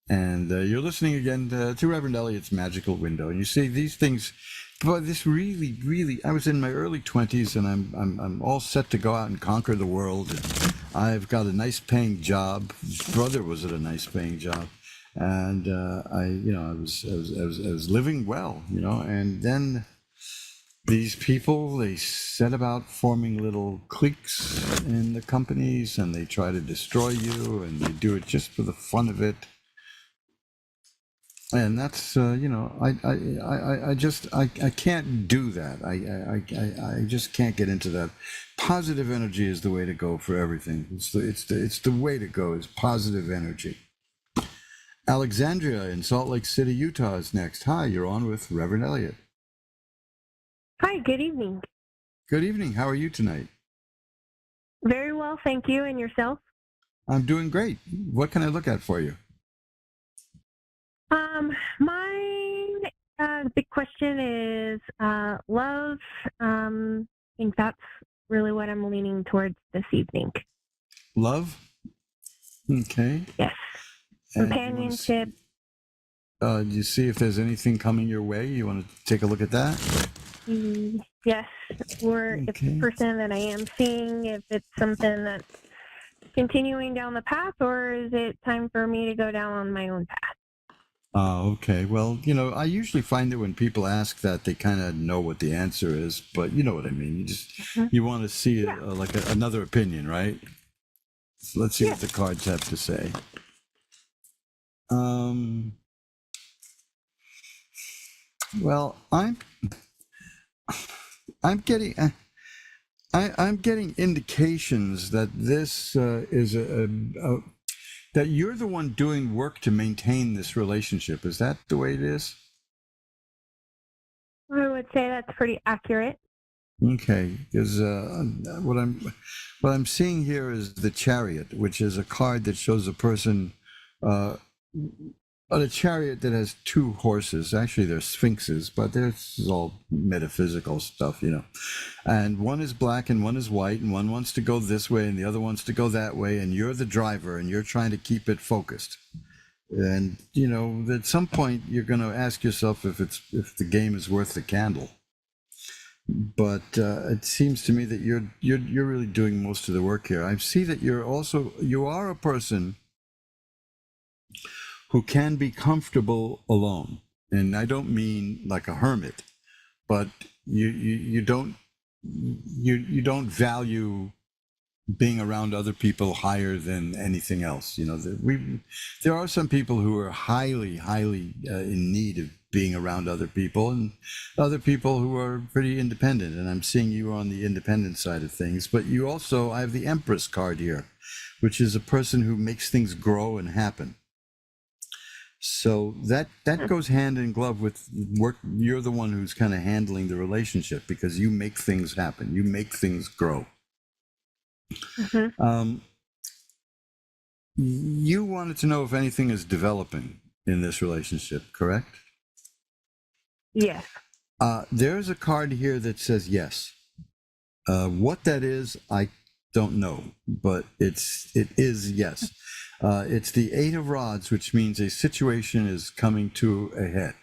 And you're listening again to Reverend Elliot's Magical Window. And you see, these things, boy, this really, I was in my early 20s, and I'm all set to go out and conquer the world. And I've got a nice paying job. Brother was at a nice paying job. And I was living well, and then these people, they set about forming little cliques in the companies, and they try to destroy you, and they do it just for the fun of it. And that's I can't do that. I just can't get into that. Positive energy is the way to go for everything. It's the way to go, is positive energy. Alexandria in Salt Lake City, Utah is next. Hi, you're on with Reverend Elliot. Hi, good evening. Good evening. How are you tonight? Very well, thank you. And yourself? I'm doing great. What can I look at for you? My big question is love. I think that's really what I'm leaning towards this evening. Love? Okay. Yes. Companionship. Do you see if there's anything coming your way? You want to take a look at that? Yes. Or if the person that I am seeing, if it's something that's continuing down the path, or is it time for me to go down on my own path? Okay. Well, I usually find that when people ask that, they kind of know what the answer is, but you know what I mean. You just you want to see another opinion, right? So let's see what the cards have to say. Well, I'm getting I'm getting indications that this is that you're the one doing work to maintain this relationship. Is that the way it is? I would say that's pretty accurate. Okay, because what I'm seeing here is the Chariot, which is a card that shows a person on a chariot that has two horses. Actually, they're sphinxes, but this is all metaphysical stuff, And one is black and one is white, and one wants to go this way and the other wants to go that way, and you're the driver and you're trying to keep it focused. And at some point you're going to ask yourself if the game is worth the candle. But it seems to me that you're really doing most of the work here. I see that you are a person who can be comfortable alone, and I don't mean like a hermit, but you don't value being around other people higher than anything else. There are some people who are highly in need of being around other people, and other people who are pretty independent. And I'm seeing you on the independent side of things. But I have the Empress card here, which is a person who makes things grow and happen. So that goes hand in glove with work. You're the one who's kind of handling the relationship, because you make things happen. You make things grow. You wanted to know if anything is developing in this relationship, correct? Yes. There's a card here that says yes. What that is, I don't know, but it is yes. It's the Eight of Rods, which means a situation is coming to a head.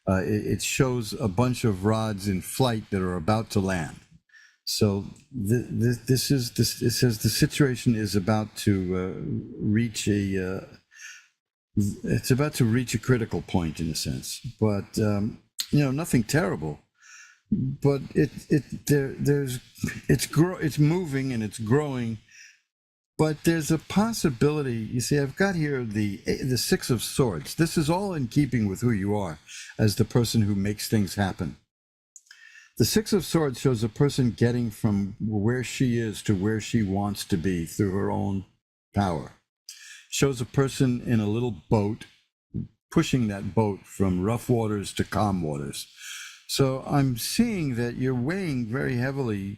It shows a bunch of rods in flight that are about to land. So it says the situation is about to reach it's about to reach a critical point in a sense, but nothing terrible. But it's moving and it's growing. But there's a possibility. You see, I've got here the Six of Swords. This is all in keeping with who you are as the person who makes things happen. The Six of Swords shows a person getting from where she is to where she wants to be through her own power. Shows a person in a little boat, pushing that boat from rough waters to calm waters. So I'm seeing that you're weighing very heavily,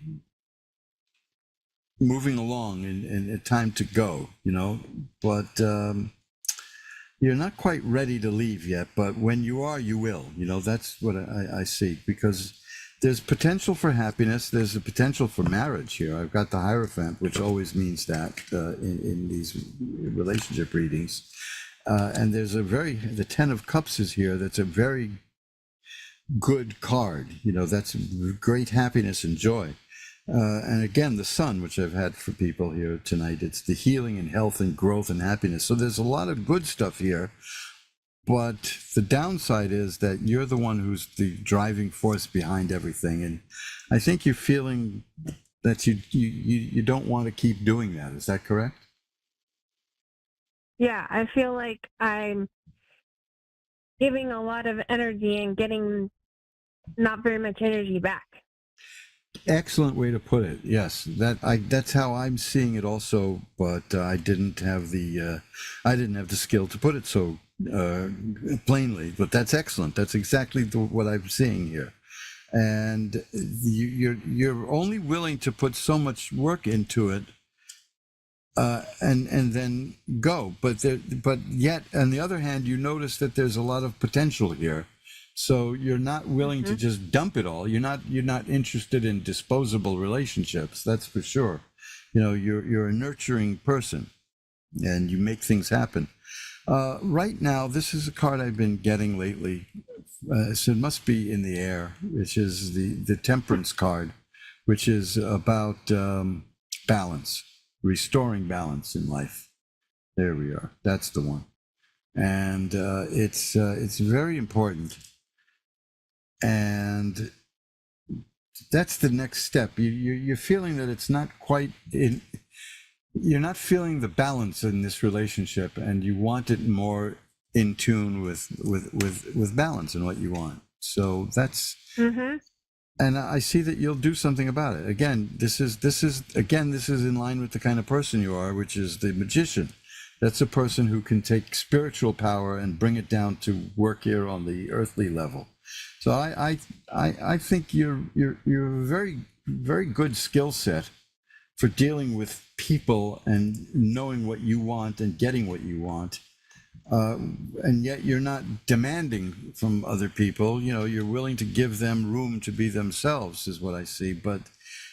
moving along and time to go, but you're not quite ready to leave yet. But when you are, you will. That's what I see, because there's potential for happiness. There's a potential for marriage here. I've got the Hierophant, which always means that in these relationship readings. And there's the Ten of Cups is here. That's a very good card. That's great happiness and joy. And again, the Sun, which I've had for people here tonight, it's the healing and health and growth and happiness. So there's a lot of good stuff here. But the downside is that you're the one who's the driving force behind everything. And I think you're feeling that you don't want to keep doing that. Is that correct? Yeah, I feel like I'm giving a lot of energy and getting not very much energy back. Excellent way to put it. Yes, that's how I'm seeing it also. But I didn't have the skill to put it so plainly. But that's excellent. That's exactly what I'm seeing here. And you're only willing to put so much work into it, and then go. But yet, on the other hand, you notice that there's a lot of potential here. So you're not willing to just dump it all. You're not interested in disposable relationships. That's for sure. You're a nurturing person, and you make things happen. Right now, this is a card I've been getting lately. So it must be in the air, which is the Temperance card, which is about balance, restoring balance in life. There we are. That's the one, and it's very important. And that's the next step. You're feeling that it's not quite in. You're not feeling the balance in this relationship, and you want it more in tune with balance and what you want. So that's. Mm-hmm. And I see that you'll do something about it. Again, this is in line with the kind of person you are, which is the Magician. That's a person who can take spiritual power and bring it down to work here on the earthly level. So I think you're a very, very good skill set for dealing with people and knowing what you want and getting what you want. And yet you're not demanding from other people. You're willing to give them room to be themselves, is what I see. But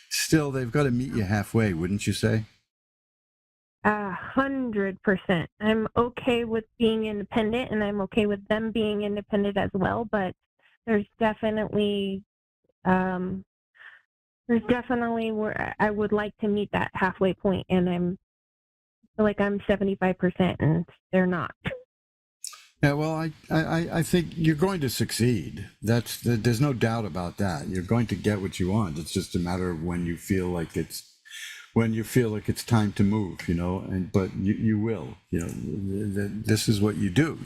still, they've got to meet you halfway, wouldn't you say? 100%. I'm okay with being independent, and I'm okay with them being independent as well. But there's definitely where I would like to meet that halfway point, and I feel like I'm 75%, and they're not. Yeah, well, I think you're going to succeed. There's no doubt about that. You're going to get what you want. It's just a matter of when you feel like it's time to move, but you will. This is what you do.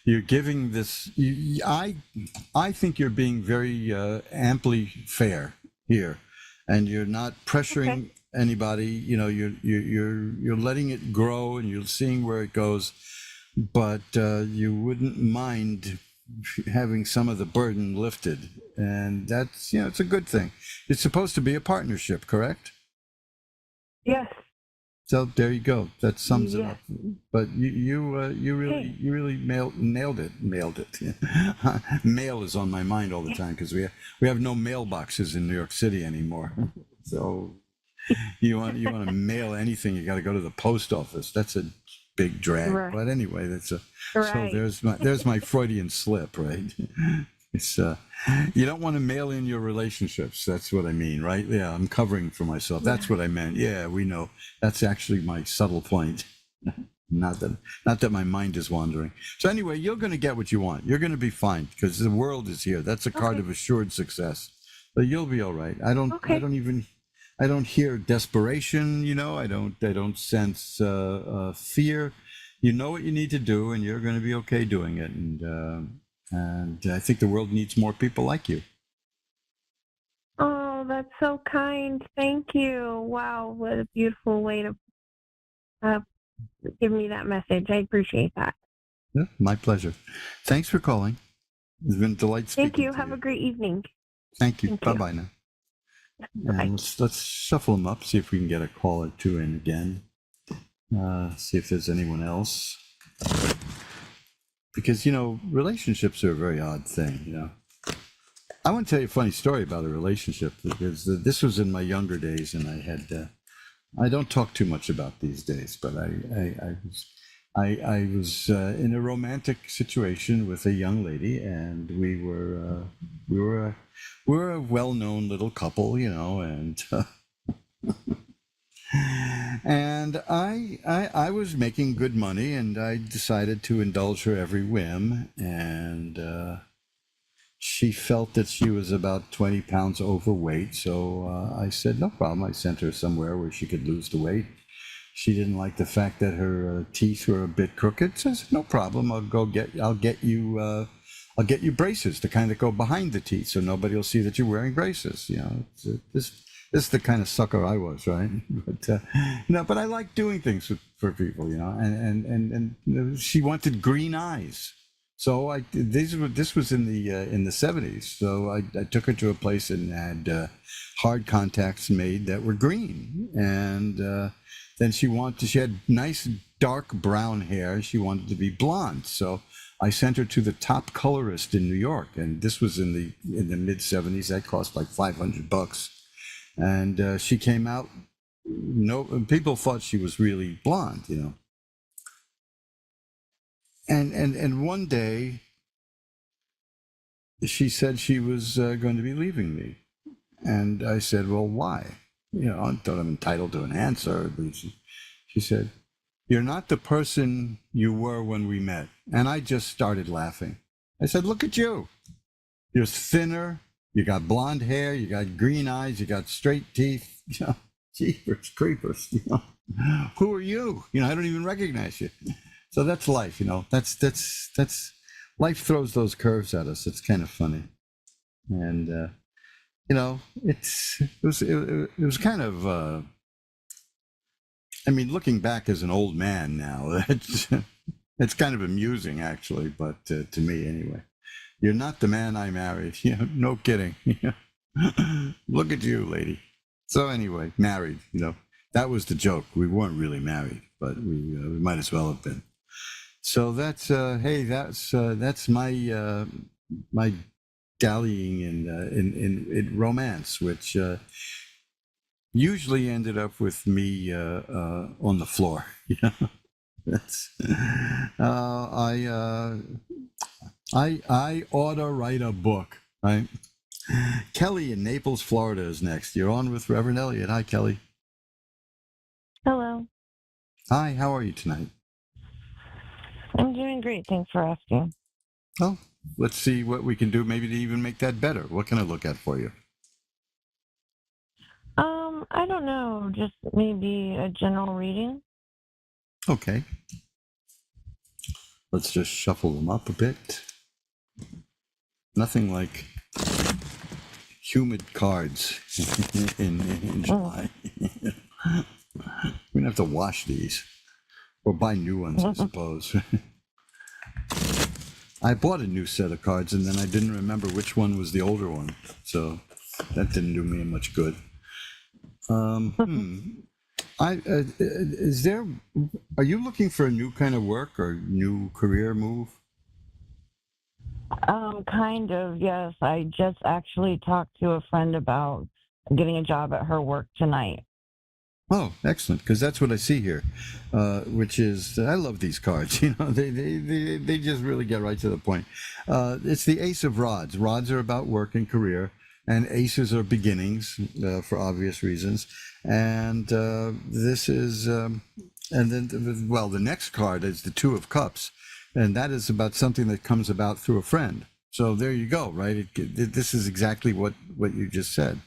You're giving this. I think you're being very amply fair here, and you're not pressuring anybody. You're letting it grow, and you're seeing where it goes. But you wouldn't mind having some of the burden lifted, and that's it's a good thing. It's supposed to be a partnership, correct? Yes. So there you go. That sums it Yeah. up. But you really nailed it. Mail is on my mind all the time because we have no mailboxes in New York City anymore. So you want to mail anything, you got to go to the post office. That's a big drag. Right. But anyway, so Right. there's my Freudian slip, right? It's you don't want to mail in your relationships. That's what I mean, right? Yeah, I'm covering for myself. That's what I meant. Yeah, we know. That's actually my subtle point. Not that my mind is wandering. So anyway, you're going to get what you want. You're going to be fine because the world is here. That's a card of assured success. But you'll be all right. I don't hear desperation. I don't sense fear. You know what you need to do, and you're going to be okay doing it. And I think the world needs more people like you. Oh, that's so kind. Thank you. Wow, what a beautiful way to give me that message. I appreciate that. Yeah, my pleasure. Thanks for calling. It's been a delight speaking Thank you. to Have a great evening. Thank you. Thank you. Bye-bye now. Bye. And let's shuffle them up, see if we can get a call or two in again. See if there's anyone else. Because, relationships are a very odd thing, I want to tell you a funny story about a relationship because this was in my younger days, and I had, I don't talk too much about these days, but I was in a romantic situation with a young lady, and we were a well-known little couple, and and I was making good money, and I decided to indulge her every whim, and she felt that she was about 20 pounds overweight, so I said, no problem. I sent her somewhere where she could lose the weight. She didn't like the fact that her teeth were a bit crooked, so I said, no problem. I'll get you braces to kind of go behind the teeth, so nobody will see that you're wearing braces. This is the kind of sucker I was, right? But I like doing things for people, and she wanted green eyes. So this was in the 70s. So I took her to a place and had hard contacts made that were green. And then she had nice dark brown hair. She wanted to be blonde. So I sent her to the top colorist in New York. And this was in the mid 70s. That cost like $500. And she came out. People thought she was really blonde, And one day, she said she was going to be leaving me. And I said, well, why? I thought I'm entitled to an answer. But she said, you're not the person you were when we met. And I just started laughing. I said, look at you. You're thinner. You got blonde hair. You got green eyes. You got straight teeth. Jeepers creepers. Who are you? I don't even recognize you. So that's life, that's life throws those curves at us. It's kind of funny. And, it was kind of, looking back as an old man now, it's kind of amusing actually, but to me anyway, you're not the man I married. No kidding. Look at you, lady. So anyway, married, that was the joke. We weren't really married, but we might as well have been. So that's that's my my dallying in romance, which usually ended up with me on the floor. That's I ought to write a book, right? Kelly in Naples, Florida is next. You're on with Reverend Elliot. Hi, Kelly. Hello. Hi. How are you tonight? I'm doing great. Thanks for asking. Well, let's see what we can do maybe to even make that better. What can I look at for you? I don't know. Just maybe a general reading. Okay. Let's just shuffle them up a bit. Nothing like humid cards in July. We're going to have to wash these. Or buy new ones, I suppose. I bought a new set of cards, and then I didn't remember which one was the older one. So that didn't do me much good. Are you looking for a new kind of work or new career move? Kind of, yes. I just actually talked to a friend about getting a job at her work tonight. Oh, excellent! Because that's what I see here, which is I love these cards. You know, they just really get right to the point. It's the Ace of Rods. Rods are about work and career, and aces are beginnings for obvious reasons. And this is, and then well, the next card is the Two of Cups, and that is about something that comes about through a friend. So there you go, right? This is exactly what you just said.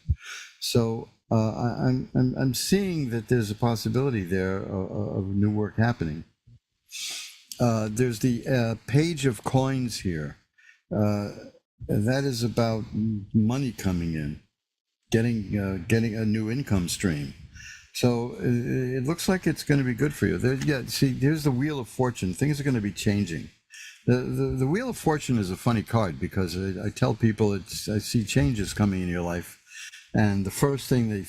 So I'm seeing that there's a possibility there of new work happening. There's the Page of Coins here. That is about money coming in, getting a new income stream. So it looks like it's going to be good for you. See, here's the Wheel of Fortune. Things are going to be changing. The Wheel of Fortune is a funny card because I tell people I see changes coming in your life, and the first thing they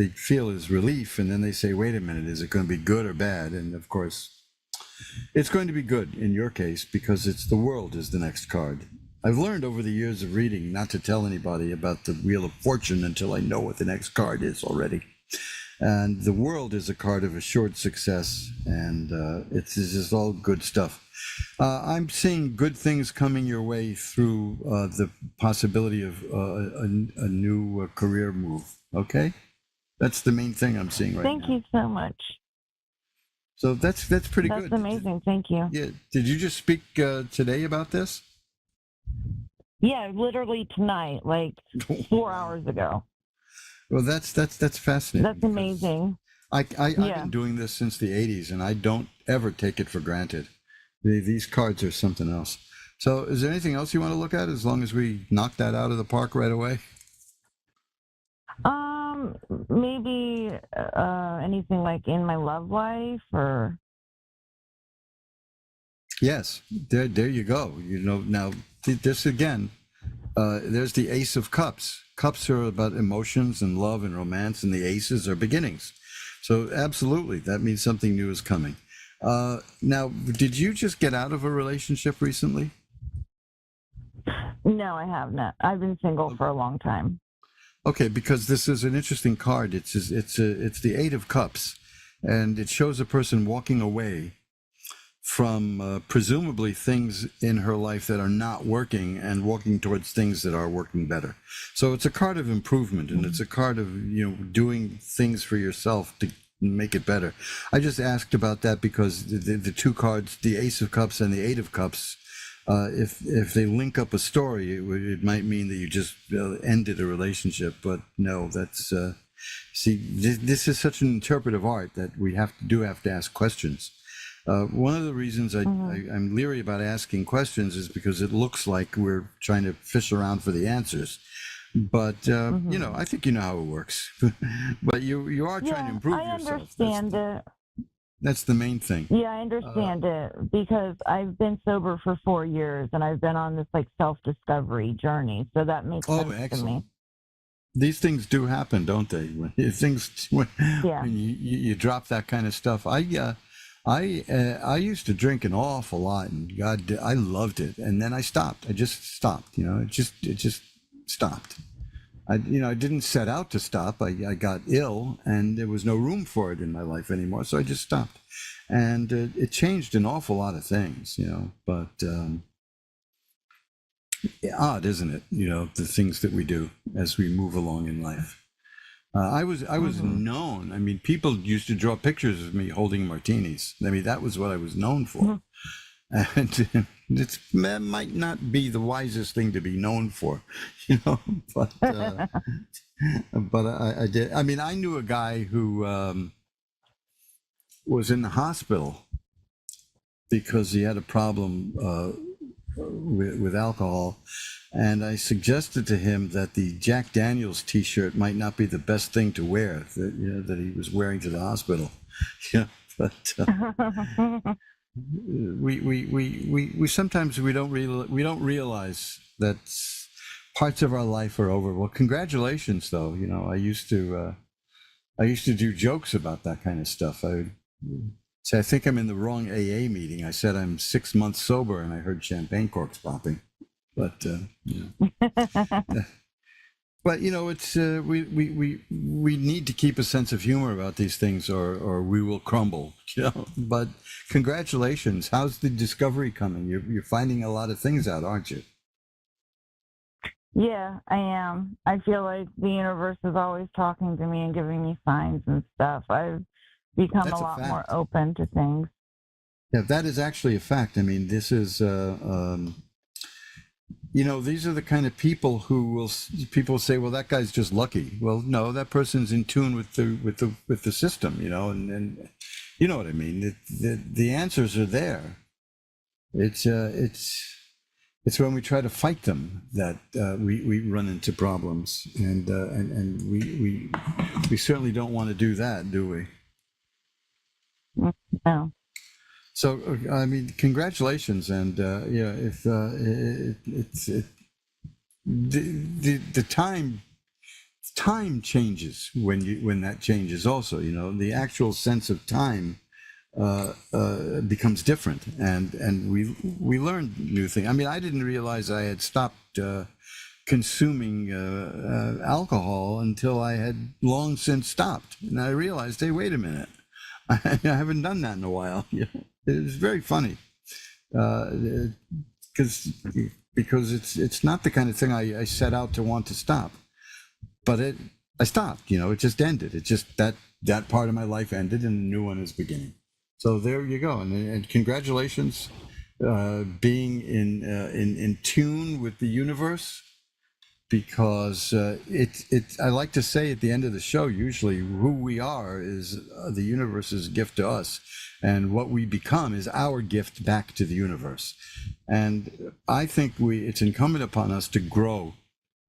feel is relief, and then they say, wait a minute, is it going to be good or bad? And of course, it's going to be good in your case because it's the World is the next card. I've learned over the years of reading not to tell anybody about the Wheel of Fortune until I know what the next card is already. And the World is a card of assured success, and it's just all good stuff. I'm seeing good things coming your way through the possibility of a new career move. Okay, that's the main thing I'm seeing right now. Thank you so much. So that's pretty good. That's amazing. Thank you. Yeah. Did you just speak today about this? Yeah, literally tonight, like 4 hours ago. Well, that's fascinating. That's amazing. I've been doing this since the 80s, and I don't ever take it for granted. These cards are something else. So is there anything else you want to look at as long as we knock that out of the park right away? Maybe anything like in my love life or... Yes, there you go. You know, now this again, there's the Ace of Cups. Cups are about emotions and love and romance, and the aces are beginnings. So absolutely, that means something new is coming. Now, did you just get out of a relationship recently? No, I have not. I've been single for a long time. Okay, because this is an interesting card. It's the Eight of Cups, and it shows a person walking away from presumably things in her life that are not working and walking towards things that are working better. So it's a card of improvement, and it's a card of doing things for yourself to make it better. I just asked about that because the two cards, the Ace of Cups and the Eight of Cups, if they link up a story, it might mean that you just ended a relationship. But no, that's see, this is such an interpretive art that we have to ask questions. One of the reasons I'm leery about asking questions is because it looks like we're trying to fish around for the answers. But I think you know how it works. But you are trying to improve yourself. I understand it. That's the main thing. Yeah, I understand it because I've been sober for 4 years and I've been on this like self-discovery journey. So that makes sense to me. These things do happen, don't they? When you drop that kind of stuff. I used to drink an awful lot, and God, I loved it. And then I stopped. I just stopped. It just stopped. I didn't set out to stop. I got ill, and there was no room for it in my life anymore. So I just stopped, and it changed an awful lot of things. But odd, isn't it? The things that we do as we move along in life. I was known. I mean, people used to draw pictures of me holding martinis. I mean, that was what I was known for. And it might not be the wisest thing to be known for, but I did. I mean, I knew a guy who was in the hospital because he had a problem with alcohol. And I suggested to him that the Jack Daniels T-shirt might not be the best thing to wear that he was wearing to the hospital. But we sometimes we don't realize that parts of our life are over. Well, congratulations, though. I used to I used to do jokes about that kind of stuff. I would say, I think I'm in the wrong AA meeting. I said I'm 6 months sober, and I heard champagne corks popping. But but it's we need to keep a sense of humor about these things, or we will crumble. But congratulations. How's the discovery coming? You're finding a lot of things out, aren't you? Yeah, I am. I feel like the universe is always talking to me and giving me signs and stuff. I've become That's a a lot fact. more open to things. Yeah, that is actually a fact. I mean, this is, these are the kind of people who people say, well, that guy's just lucky. Well, no, that person's in tune with the system, and you know what I mean. The answers are there. It's when we try to fight them that we run into problems, and we certainly don't want to do that, do we? No. So I mean, congratulations, and if the time changes when that changes also. The actual sense of time becomes different, and we learn new things. I mean, I didn't realize I had stopped consuming alcohol until I had long since stopped, and I realized, hey, wait a minute, I haven't done that in a while. It was very funny, because it's not the kind of thing I set out to want to stop, but I stopped. It just ended. It just that part of my life ended, and a new one is beginning. So there you go, and congratulations, being in tune with the universe, because I like to say at the end of the show, usually who we are is the universe's gift to us, and what we become is our gift back to the universe. And I think it's incumbent upon us to grow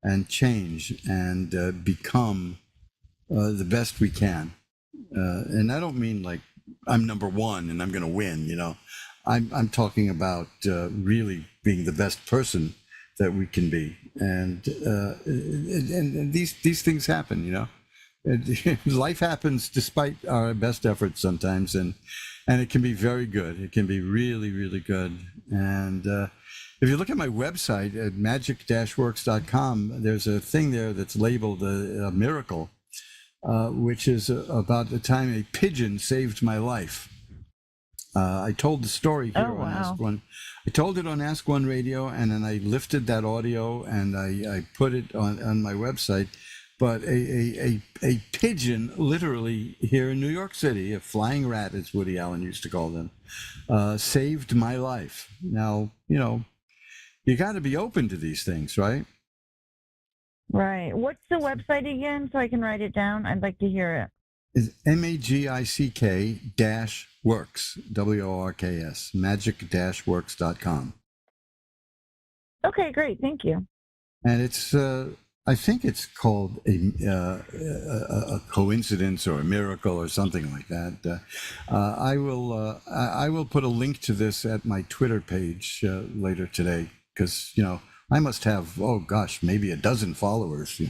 and change and become the best we can. And I don't mean like I'm number one and I'm going to win. I'm talking about really being the best person that we can be, and these things happen. Life happens despite our best efforts sometimes, and it can be very good. It can be really, really good. And if you look at my website at magic-works.com, there's a thing there that's labeled a miracle, which is about the time a pigeon saved my life. I told the story here on Ask One. I told it on Ask One Radio, and then I lifted that audio and I put it on my website. But a pigeon, literally here in New York City, a flying rat, as Woody Allen used to call them, saved my life. Now, you got to be open to these things, right? Right. What's the website again, so I can write it down? I'd like to hear it. Is magic-works, WORKS, magic-works.com. Okay, great. Thank you. And it's, I think it's called a coincidence or a miracle or something like that. I will put a link to this at my Twitter page later today, because, I must have, oh gosh, maybe a dozen followers.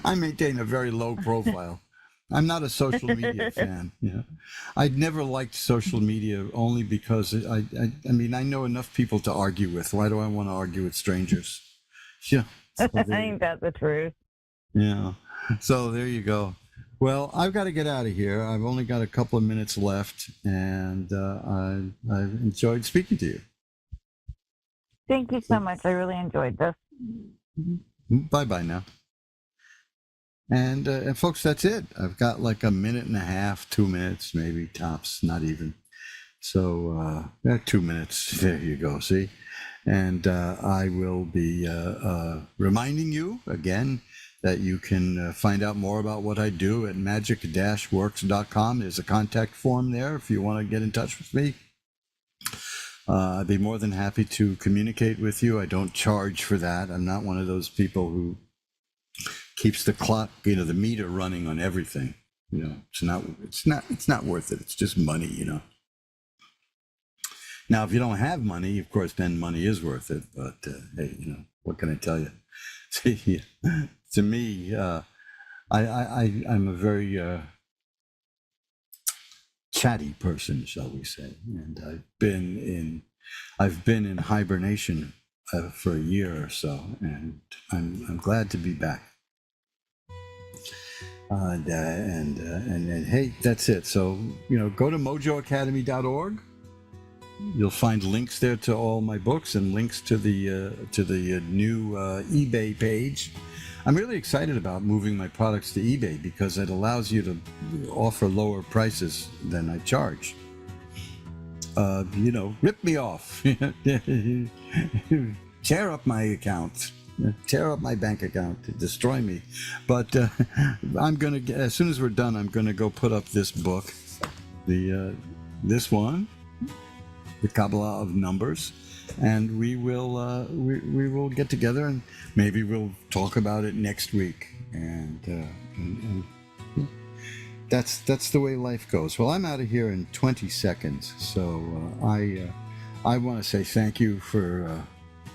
I maintain a very low profile. I'm not a social media fan. I'd never liked social media, only because I mean, I know enough people to argue with. Why do I want to argue with strangers? So I think that's the truth. Yeah. So there you go. Well, I've got to get out of here. I've only got a couple of minutes left, and I've enjoyed speaking to you. Thank you so much. I really enjoyed this. Bye-bye now. And folks, that's it. I've got like a minute and a half, 2 minutes, maybe tops, not even. So 2 minutes. There you go. See? And I will be reminding you again that you can find out more about what I do at magic-works.com. There's a contact form there if you want to get in touch with me. I'd be more than happy to communicate with you. I don't charge for that. I'm not one of those people who keeps the clock, the meter running on everything. It's not worth it. It's just money, Now, if you don't have money, of course, then money is worth it. But hey, what can I tell you? See, to me, I'm a very chatty person, shall we say, and I've been in hibernation for a year or so, and I'm glad to be back. And hey, that's it. So go to mojoacademy.org. You'll find links there to all my books and links to the new eBay page. I'm really excited about moving my products to eBay because it allows you to offer lower prices than I charge. Rip me off, tear up my account, tear up my bank account, destroy me. But I'm gonna, as soon as we're done, I'm gonna go put up this book, this one, the Kabbalah of Numbers, and we will get together and maybe we'll talk about it next week. And that's the way life goes. Well, I'm out of here in 20 seconds, so I want to say thank you for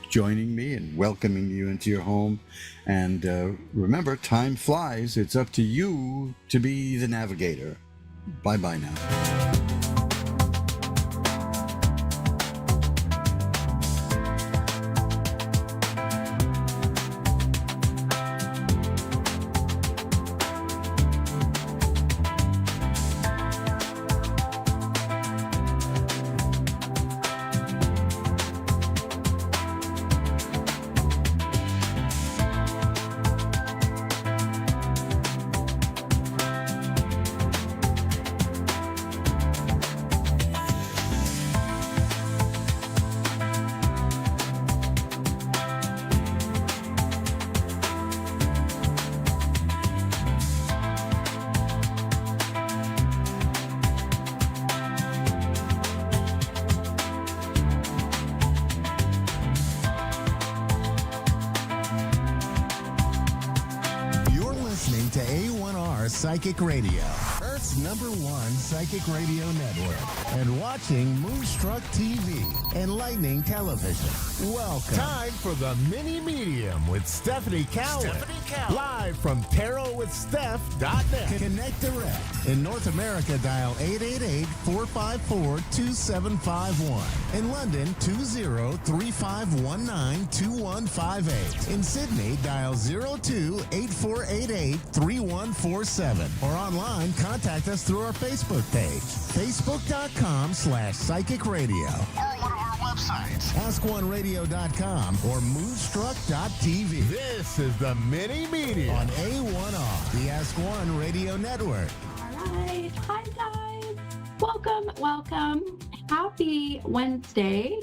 joining me and welcoming you into your home. And remember, time flies. It's up to you to be the navigator. Bye-bye now. To A1R Psychic Radio, Earth's #1 psychic radio network, and watching Moonstruck TV, Enlightening Television. Welcome. Time for the Mini Medium with Stephanie Cowan. Live from tarotwithsteph.net. Connect direct. In North America, dial 888-454-2751. In London, 20-3519-2158. In Sydney, dial 02-8488-3147. Or online, contact us through our Facebook page, facebook.com/psychic radio. Or one of our websites, askoneradio.com or moonstruck.tv. This is the Mini Media on A1R, the Ask One Radio Network. All right. Hi, guys. Welcome. Happy Wednesday.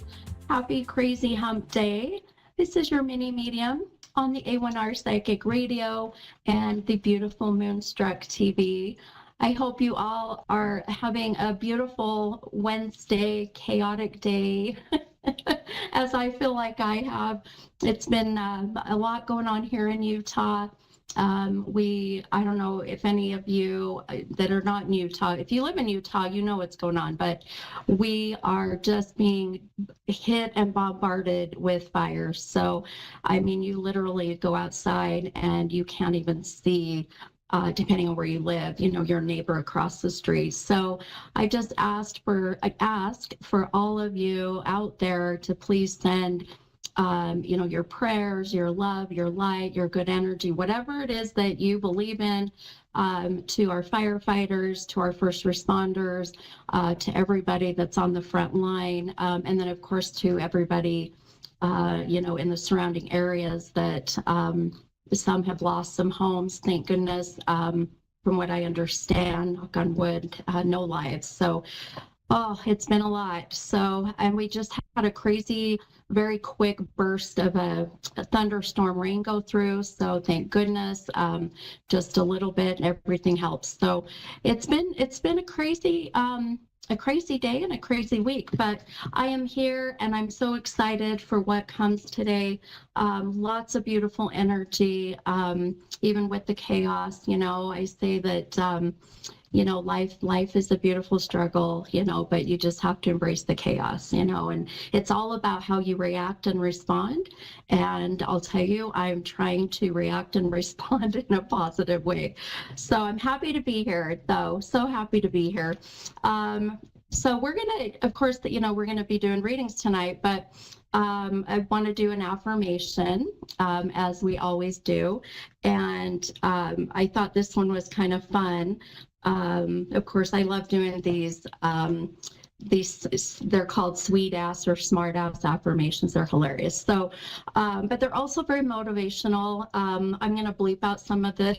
Happy Crazy Hump Day. This is your Mini Medium on the A1R Psychic Radio and the beautiful Moonstruck TV. I hope you all are having a beautiful Wednesday, chaotic day, as I feel like I have. It's been a lot going on here in Utah. I don't know if any of you that are not in Utah, if you live in Utah, you know what's going on, but we are just being hit and bombarded with fires. So, I mean, you literally go outside and you can't even see, depending on where you live, your neighbor across the street. So I just ask for all of you out there to please send your prayers, your love, your light, your good energy, whatever it is that you believe in, to our firefighters, to our first responders, to everybody that's on the front line, and then of course to everybody, in the surrounding areas that some have lost some homes, thank goodness. From what I understand, knock on wood, no lives. So, it's been a lot. So, and we just had a crazy, very quick burst of a thunderstorm rain go through. So thank goodness, just a little bit, everything helps. So it's been a crazy day and a crazy week, but I am here and I'm so excited for what comes today. Lots of beautiful energy, even with the chaos. I say that, life is a beautiful struggle, but you just have to embrace the chaos, and it's all about how you react and respond. And I'll tell you, I'm trying to react and respond in a positive way. So I'm happy to be here, though. So happy to be here. So we're going to, of course, we're going to be doing readings tonight, but I want to do an affirmation, as we always do. And I thought this one was kind of fun. Of course, I love doing these, they're called sweet ass or smart ass affirmations. They're hilarious. So, but they're also very motivational. I'm going to bleep out some of the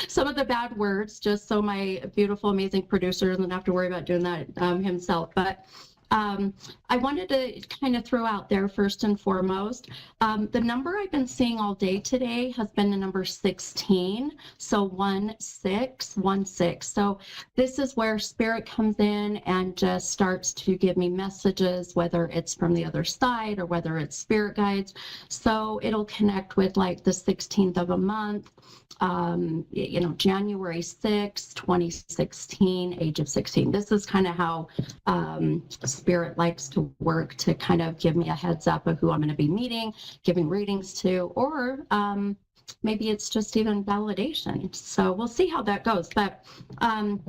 some of the bad words, just so my beautiful, amazing producer doesn't have to worry about doing that himself. But I wanted to kind of throw out there first and foremost, the number I've been seeing all day today has been the number 16. So 1616. So this is where spirit comes in and just starts to give me messages, whether it's from the other side or whether it's spirit guides. So it'll connect with like the 16th of a month, January 6, 2016, age of 16. This is kind of how spirit likes to work, to kind of give me a heads up of who I'm going to be meeting, giving readings to, or maybe it's just even validation. So we'll see how that goes. But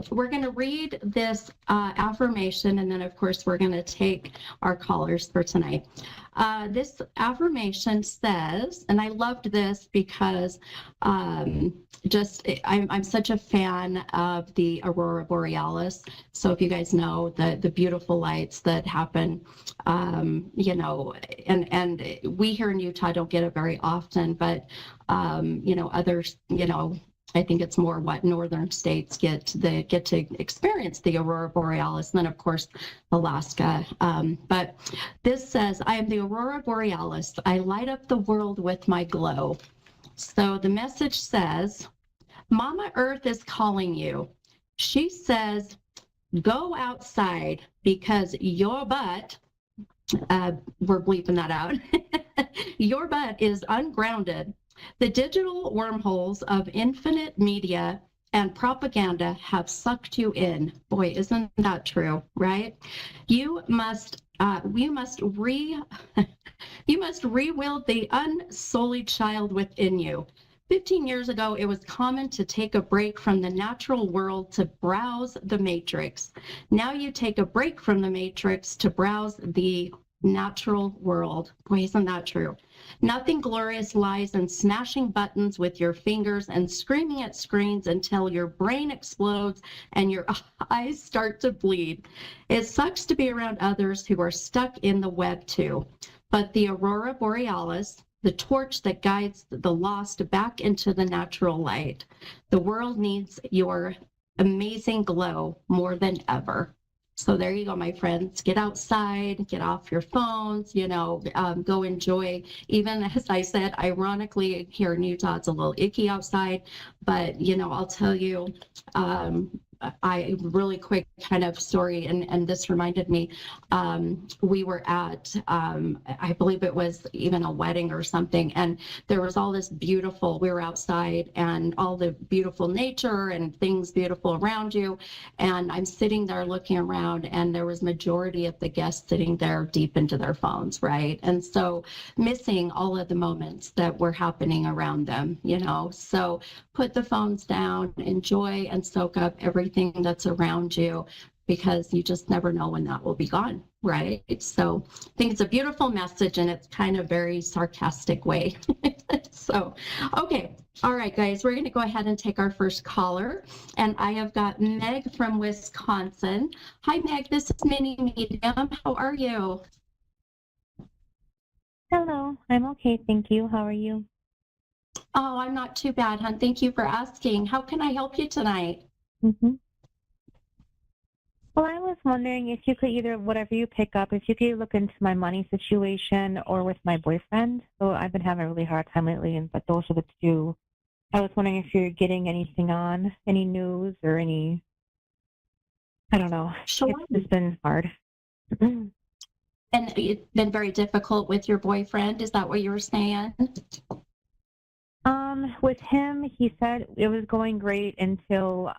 we're going to read this affirmation, and then of course we're going to take our callers for tonight. This affirmation says, and I loved this because I'm such a fan of the Aurora Borealis. So if you guys know the beautiful lights that happen, and we here in Utah don't get it very often, but others, I think it's more what northern states get to experience the Aurora Borealis, and then of course Alaska. But this says, I am the Aurora Borealis. I light up the world with my glow. So the message says, Mama Earth is calling you. She says, go outside because your butt, we're bleeping that out, your butt is ungrounded. The digital wormholes of infinite media and propaganda have sucked you in. Boy, isn't that true, right? You must rewield the unsullied child within you. 15 years ago, it was common to take a break from the natural world to browse the matrix. Now you take a break from the matrix to browse the natural world. Boy, isn't that true? Nothing glorious lies in smashing buttons with your fingers and screaming at screens until your brain explodes and your eyes start to bleed. It sucks to be around others who are stuck in the web too. But the Aurora Borealis, the torch that guides the lost back into the natural light. The world needs your amazing glow more than ever. So there you go, my friends. Get outside, get off your phones, go enjoy. Even as I said, ironically, here in Utah, it's a little icky outside, but, I'll tell you, I really quick kind of story, and this reminded me, we were at, I believe it was even a wedding or something, and there was all this beautiful, we were outside and all the beautiful nature and things beautiful around you. And I'm sitting there looking around, and there was majority of the guests sitting there deep into their phones, right? And so missing all of the moments that were happening around them, so put the phones down, enjoy and soak up everything that's around you, because you just never know when that will be gone, right? So I think it's a beautiful message, and it's kind of very sarcastic way. So, okay. All right, guys, we're going to go ahead and take our first caller, and I have got Meg from Wisconsin. Hi, Meg, this is Mini Medium. How are you? Hello, I'm okay, thank you. How are you? Oh, I'm not too bad, hon. Thank you for asking. How can I help you tonight? Mm-hmm. Well, I was wondering if you could either, whatever you pick up, if you could look into my money situation or with my boyfriend. So I've been having a really hard time lately, but those are the two. I was wondering if you're getting anything on, any news or any, I don't know. Sure. It's been hard. And it's been very difficult with your boyfriend. Is that what you were saying? With him, he said it was going great until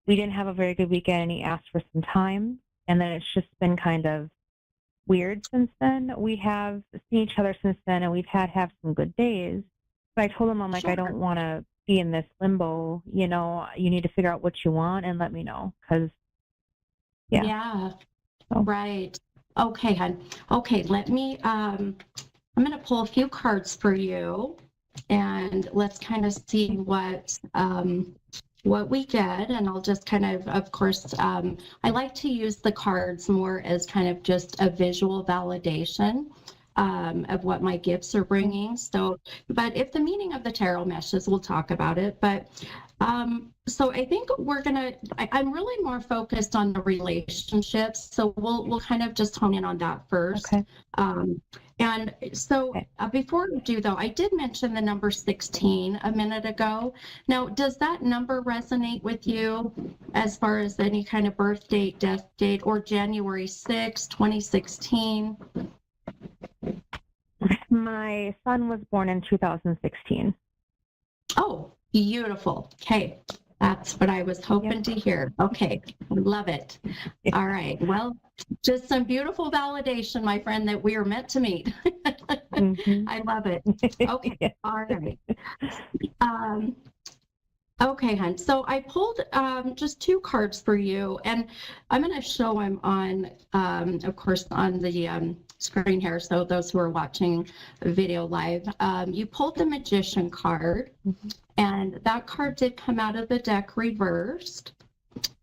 we didn't have a very good weekend, and he asked for some time, and then it's just been kind of weird since then. We have seen each other since then, and we've have some good days. But I told him, I'm like, I don't want to be in this limbo. You know, you need to figure out what you want and let me know, because Yeah. Right. Okay, hon. Okay, let me I'm going to pull a few cards for you, and let's kind of see what we get. And I'll just kind of course, I like to use the cards more as kind of just a visual validation of what my gifts are bringing. So, but if the meaning of the tarot meshes, we'll talk about it. But so I think I'm really more focused on the relationships. So we'll kind of just hone in on that first. Okay. And so before we do, though, I did mention the number 16 a minute ago. Now, does that number resonate with you as far as any kind of birth date, death date, or January 6, 2016? My son was born in 2016. Oh, beautiful. Okay. That's what I was hoping to hear. Okay. Love it. All right. Well, just some beautiful validation, my friend, that we are meant to meet. I love it. Okay. All right. Okay, hon. So I pulled just two cards for you, and I'm going to show them on, of course, on the screen here. So those who are watching the video live, you pulled the Magician card, and that card did come out of the deck reversed.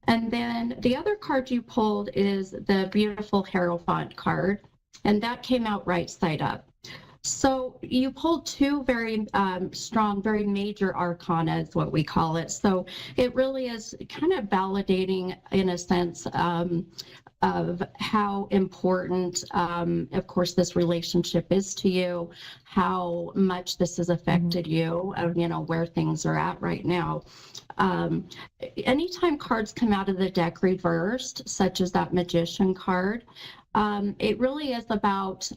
And then the other card you pulled is the beautiful Hierophant card, and that came out right side up. So you pulled two very strong, very major arcana is what we call it. So it really is kind of validating, in a sense, of how important, of course, this relationship is to you, how much this has affected you, you know, where things are at right now. Anytime cards come out of the deck reversed, such as that Magician card, it really is about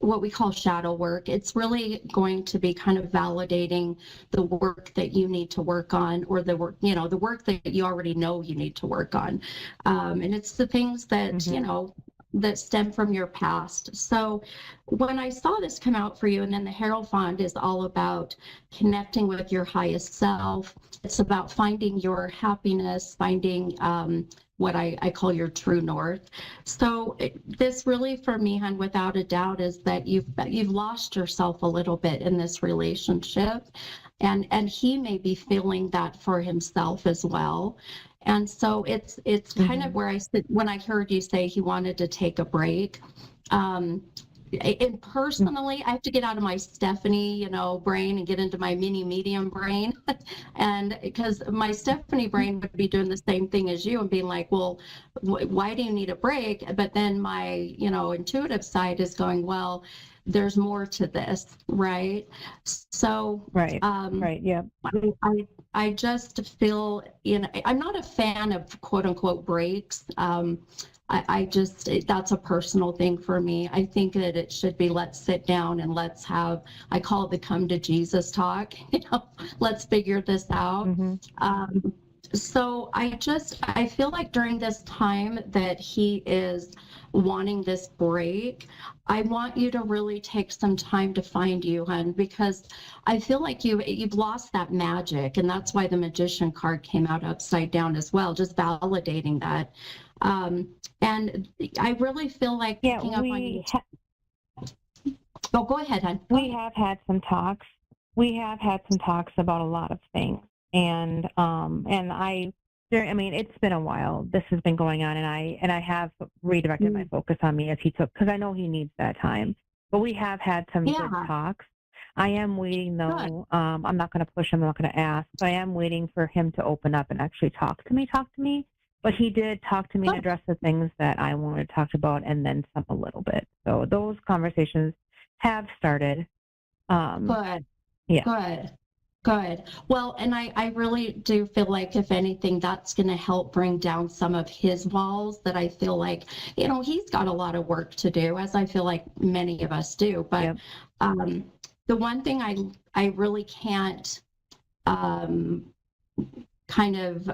what we call shadow work. It's really going to be kind of validating the work that you need to work on, or the work, you know, the work that you already know you need to work on. And it's the things that, you know, that stem from your past. So when I saw this come out for you, and then the Hierophant is all about connecting with your highest self. It's about finding your happiness, finding what I call your true north. So this really, for me, hon, without a doubt, is that you've lost yourself a little bit in this relationship, and he may be feeling that for himself as well. And so it's kind of where I said, when I heard you say he wanted to take a break, and personally, I have to get out of my Stephanie, you know, brain and get into my mini medium brain. And because my Stephanie brain would be doing the same thing as you and being like, well, why do you need a break? But then my, you know, intuitive side is going, well, there's more to this, right? So right, yeah. I just feel, you know, I'm not a fan of quote unquote breaks. I just, that's a personal thing for me. I think that it should be, let's sit down and let's have, I call it the come to Jesus talk, you know, let's figure this out. So I feel like during this time that he is wanting this break, I want you to really take some time to find you, hon, because I feel like you've lost that magic, and that's why the Magician card came out upside down as well, just validating that. And I really feel like picking up on you. Oh, go ahead, hon. We have had some talks. We have had some talks about a lot of things, and I mean, it's been a while. This has been going on, and I have redirected my focus on me as he took, because I know he needs that time. But we have had some good talks. I am waiting, though. I'm not going to push him. I'm not going to ask. But I am waiting for him to open up and actually talk to me. But he did talk to me and address the things that I wanted to talk about, and then some a little bit. So those conversations have started. Good. Yeah. Good. Well, and I really do feel like, if anything, that's going to help bring down some of his walls that I feel like, you know, he's got a lot of work to do, as I feel like many of us do. But the one thing I really can't kind of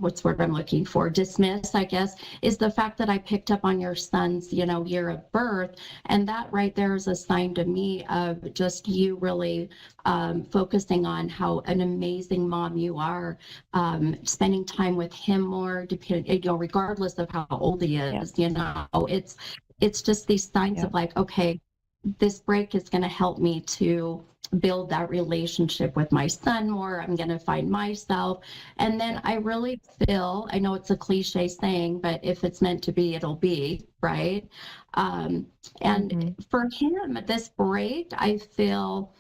what's the word I'm looking for, dismiss, I guess, is the fact that I picked up on your son's, year of birth. And that right there is a sign to me of just you really focusing on how an amazing mom you are, spending time with him more, regardless of how old he is, it's just these signs of like, okay, this break is going to help me to build that relationship with my son more. I'm going to find myself. And then I really feel, I know it's a cliche saying, but if it's meant to be, it'll be, right? And for him, this break, I feel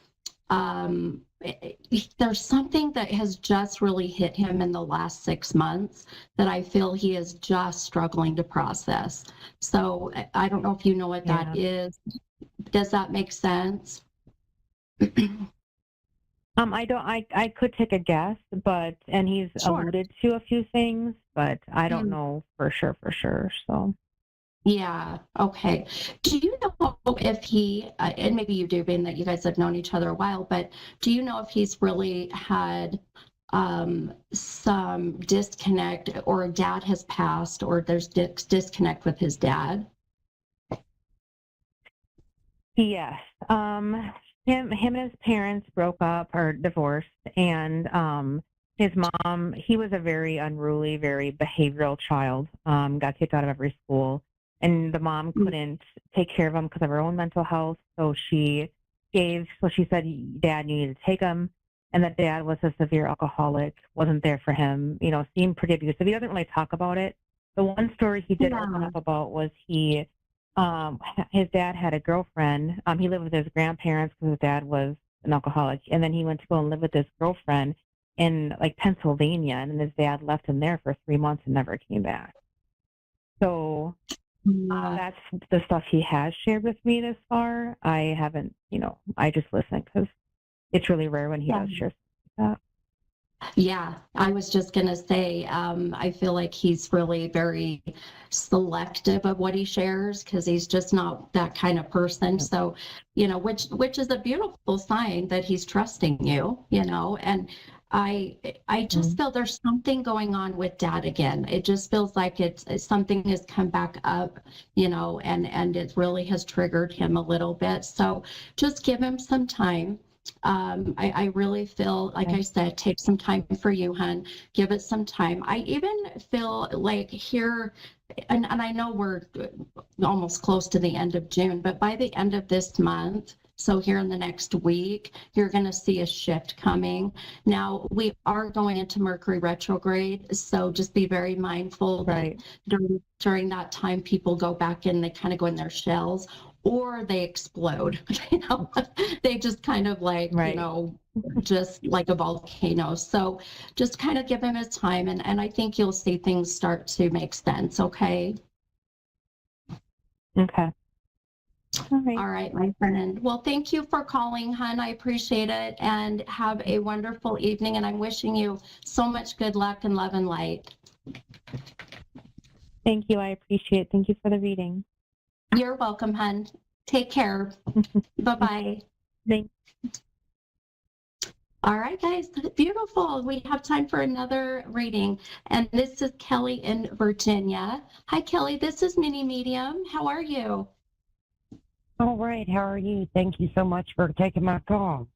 there's something that has just really hit him in the last 6 months that I feel he is just struggling to process. So I don't know if you know what that is. Does that make sense? I could take a guess, and he's alluded to a few things, but I don't know for sure. So. Yeah. Okay. Do you know if he, and maybe you do, being that you guys have known each other a while, but do you know if he's really had some disconnect, or dad has passed, or there's disconnect with his dad? Yes. Him and his parents broke up or divorced, and his mom, he was a very unruly, very behavioral child, got kicked out of every school, and the mom couldn't take care of him because of her own mental health, so she said, Dad, you need to take him, and that dad was a severe alcoholic, wasn't there for him, seemed pretty abusive. He doesn't really talk about it. The one story he did open up about was his dad had a girlfriend. He lived with his grandparents because his dad was an alcoholic. And then he went to go and live with his girlfriend in Pennsylvania. And then his dad left him there for 3 months and never came back. So that's the stuff he has shared with me this far. I haven't, I just listen because it's really rare when he does share stuff like that. Yeah, I was just going to say, I feel like he's really very selective of what he shares because he's just not that kind of person. So, which is a beautiful sign that he's trusting you, and I just feel there's something going on with dad again. It just feels like it's something has come back up, and it really has triggered him a little bit. So just give him some time. I really feel, like I said, take some time for you, hon. Give it some time. I even feel like here, and I know we're almost close to the end of June, but by the end of this month, so here in the next week, you're going to see a shift coming. Now, we are going into Mercury retrograde, so just be very mindful that during that time, people go back in, they kind of go in their shells, or they explode, they just kind of just like a volcano. So just kind of give him his time, and I think you'll see things start to make sense. Okay. Okay. All right, my friend. Well, thank you for calling, hon. I appreciate it, and have a wonderful evening. And I'm wishing you so much good luck and love and light. Thank you. I appreciate it. Thank you for the reading. You're welcome, hon. Take care. Bye-bye. Thanks. All right, guys. Beautiful. We have time for another reading. And this is Kelly in Virginia. Hi, Kelly. This is Mini Medium. How are you? All right. How are you? Thank you so much for taking my call.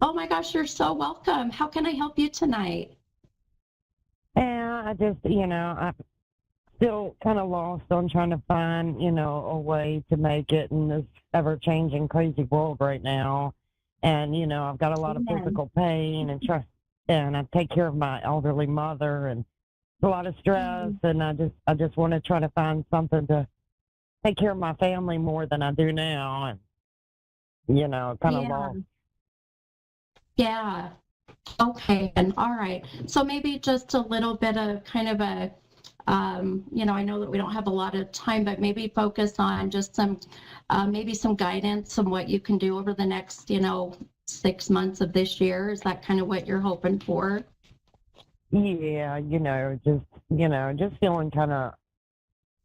Oh, my gosh. You're so welcome. How can I help you tonight? Yeah, I just, I'm still kind of lost on trying to find, a way to make it in this ever-changing, crazy world right now. And, I've got a lot of physical pain and I take care of my elderly mother, and it's a lot of stress. And I just want to try to find something to take care of my family more than I do now. And, kind of lost. Yeah. Okay. And all right. So maybe just a little bit of kind of a, I know that we don't have a lot of time, but maybe focus on just some, maybe some guidance on what you can do over the next, 6 months of this year. Is that kind of what you're hoping for? Yeah, just feeling kind of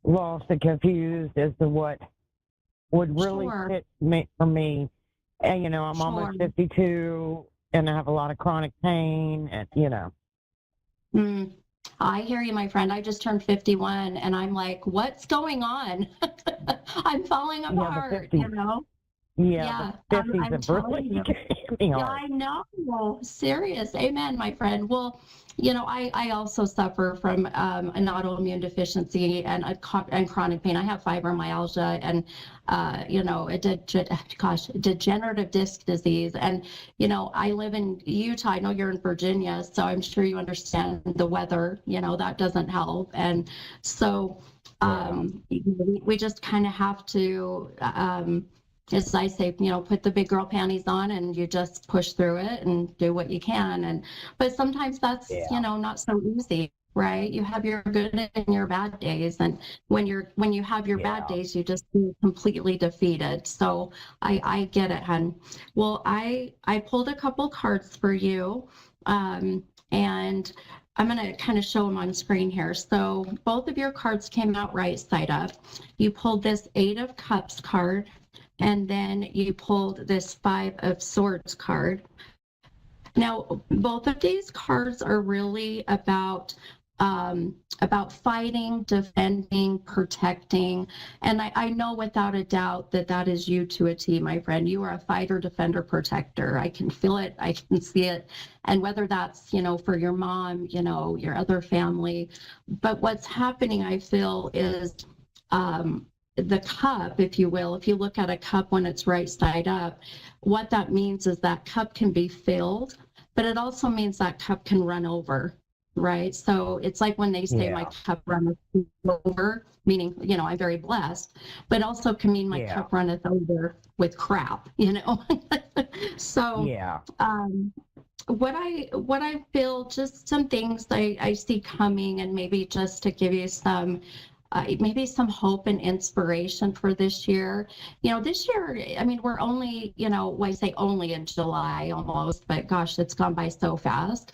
lost and confused as to what would really fit for me. And, I'm almost 52 and I have a lot of chronic pain and. I hear you, my friend. I just turned 51 and I'm like, what's going on? I'm falling apart, Yeah, the 50s have really hit me hard. I know. Serious. Amen, my friend. Well, I also suffer from an autoimmune deficiency and chronic pain. I have fibromyalgia and, degenerative disc disease. And, I live in Utah. I know you're in Virginia, so I'm sure you understand the weather, that doesn't help. And so we just kind of have to, as I say, put the big girl panties on and you just push through it and do what you can. But sometimes that's, not so easy, right? You have your good and your bad days. And when you have your bad days, you just feel completely defeated. So I get it, hon. Well, I pulled a couple cards for you. And I'm going to kind of show them on screen here. So both of your cards came out right side up. You pulled this 8 of Cups card. And then you pulled this 5 of Swords card. Now, both of these cards are really about fighting, defending, protecting. And I know without a doubt that is you to a T, my friend. You are a fighter, defender, protector. I can feel it. I can see it. And whether that's, for your mom, your other family. But what's happening, I feel, is the cup, if you will, if you look at a cup when it's right side up, what that means is that cup can be filled, but it also means that cup can run over, right? So it's like when they say my cup runneth over, meaning, I'm very blessed, but also can mean my cup runneth over with crap, So what I feel, just some things I see coming, and maybe just to give you some maybe some hope and inspiration for this year. This year, I mean, we're only, I say only in July almost, but gosh, it's gone by so fast.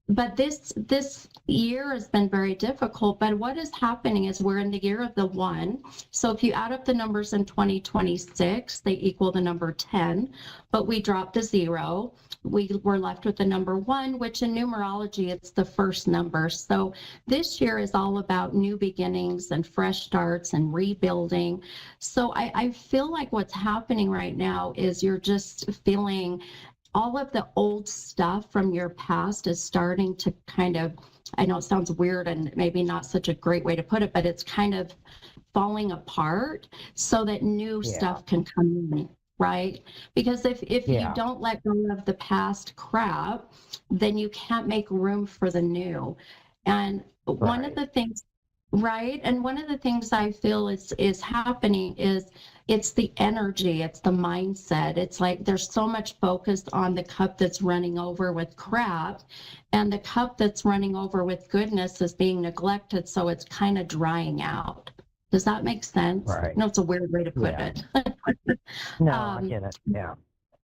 But this year has been very difficult. But what is happening is we're in the year of the 1. So if you add up the numbers in 2026, they equal the number 10, but we dropped the 0. We're left with the number 1, which in numerology, it's the first number. So this year is all about new beginnings and fresh starts and rebuilding. So I feel like what's happening right now is you're just feeling all of the old stuff from your past is starting to kind of, I know it sounds weird and maybe not such a great way to put it, but it's kind of falling apart so that new stuff can come in, right? Because if you don't let go of the past crap, then you can't make room for the new. And one of the things, right? And one of the things I feel is happening is it's the energy, it's the mindset. It's like there's so much focus on the cup that's running over with crap, and the cup that's running over with goodness is being neglected, so it's kind of drying out. Does that make sense? Right. No, it's a weird way to put it. No, I get it. Yeah.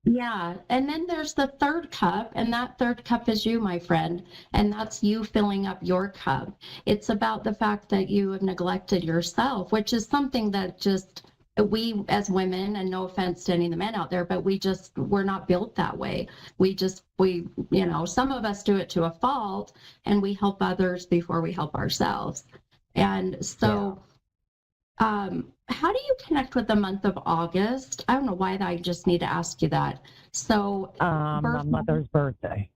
Yeah. And then there's the 3rd cup, and that 3rd cup is you, my friend. And that's you filling up your cup. It's about the fact that you have neglected yourself, which is something that just we as women, and no offense to any of the men out there, but we're not built that way. We some of us do it to a fault, and we help others before we help ourselves. And so how do you connect with the month of August? I don't know why I just need to ask you that. So my mother's birthday.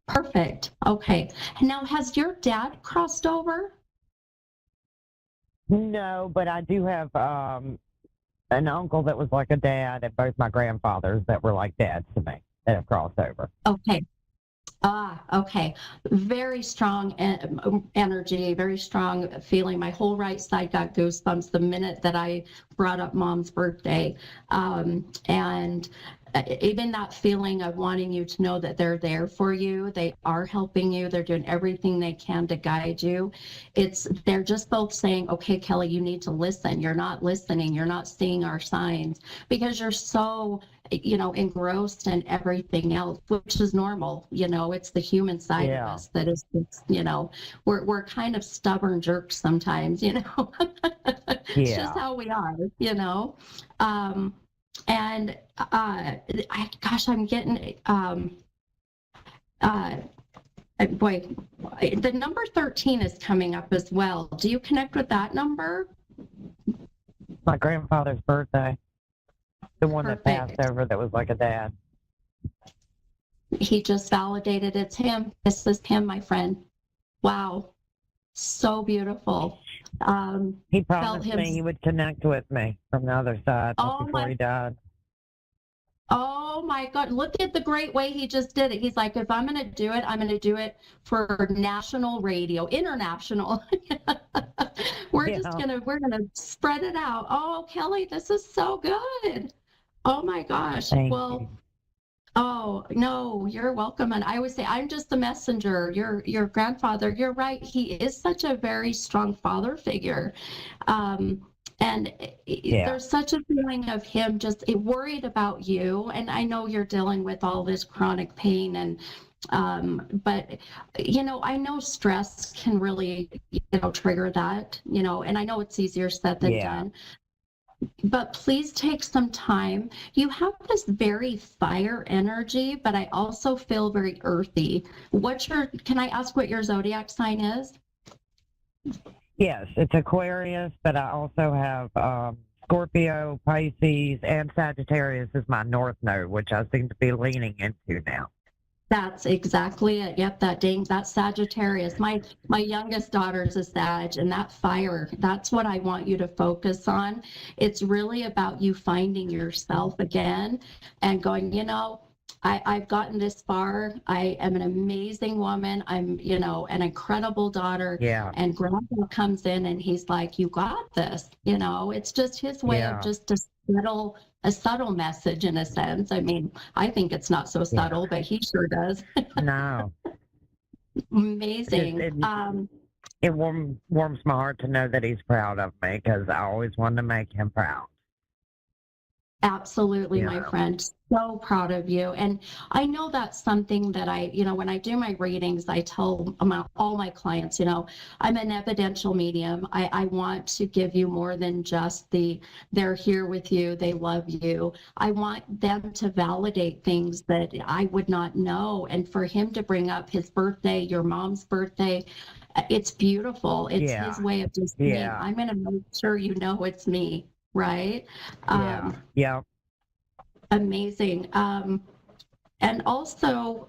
Perfect. Okay. Now, has your dad crossed over? No, but I do have an uncle that was like a dad, and both my grandfathers that were like dads to me that have crossed over. Okay. Okay. Very strong energy, very strong feeling. My whole right side got goosebumps the minute that I brought up Mom's birthday. And even that feeling of wanting you to know that they're there for you, they are helping you, they're doing everything they can to guide you. They're just both saying, okay, Kelly, you need to listen. You're not listening. You're not seeing our signs because you're so, engrossed in everything else, which is normal. It's the human side of us that is, we're kind of stubborn jerks sometimes, It's just how we are, and I'm getting boy, the number 13 is coming up as well. Do you connect with that number? My grandfather's birthday. The one that Perfect. passed over that was like a dad. He just validated it's him. This is him, my friend. Wow. So beautiful. He promised me he would connect with me from the other side before he died. Oh my God. Look at the great way he just did it. He's like, if I'm going to do it, I'm going to do it for national radio, international. We're going to spread it out. Oh, Kelly, this is so good. Oh my gosh. Thank you. Oh, no, you're welcome. And I always say, I'm just the messenger. Your grandfather, you're right. He is such a very strong father figure. And there's such a feeling of him just worried about you. And I know you're dealing with all this chronic pain but I know stress can really, trigger that, and I know it's easier said than done. But please take some time. You have this very fire energy, but I also feel very earthy. Can I ask what your zodiac sign is? Yes, it's Aquarius, but I also have Scorpio, Pisces, and Sagittarius is my north node, which I seem to be leaning into now. That's exactly it. Yep, that Sagittarius. My youngest daughter's a Sag, and that fire, that's what I want you to focus on. It's really about you finding yourself again and going, I've gotten this far. I am an amazing woman. I'm, an incredible daughter. Yeah. And Grandpa comes in and he's like, you got this. It's just his way of just a subtle message in a sense. I mean, I think it's not so subtle, but he sure does. No. Amazing. It warms my heart to know that he's proud of me because I always wanted to make him proud. Absolutely, my friend. So proud of you. And I know that's something that when I do my readings, I tell all my clients, I'm an evidential medium. I want to give you more than just they're here with you, they love you. I want them to validate things that I would not know. And for him to bring up his birthday, your mom's birthday, it's beautiful. It's his way of just saying, I'm going to make sure it's me. Right? Yeah. Amazing. And also,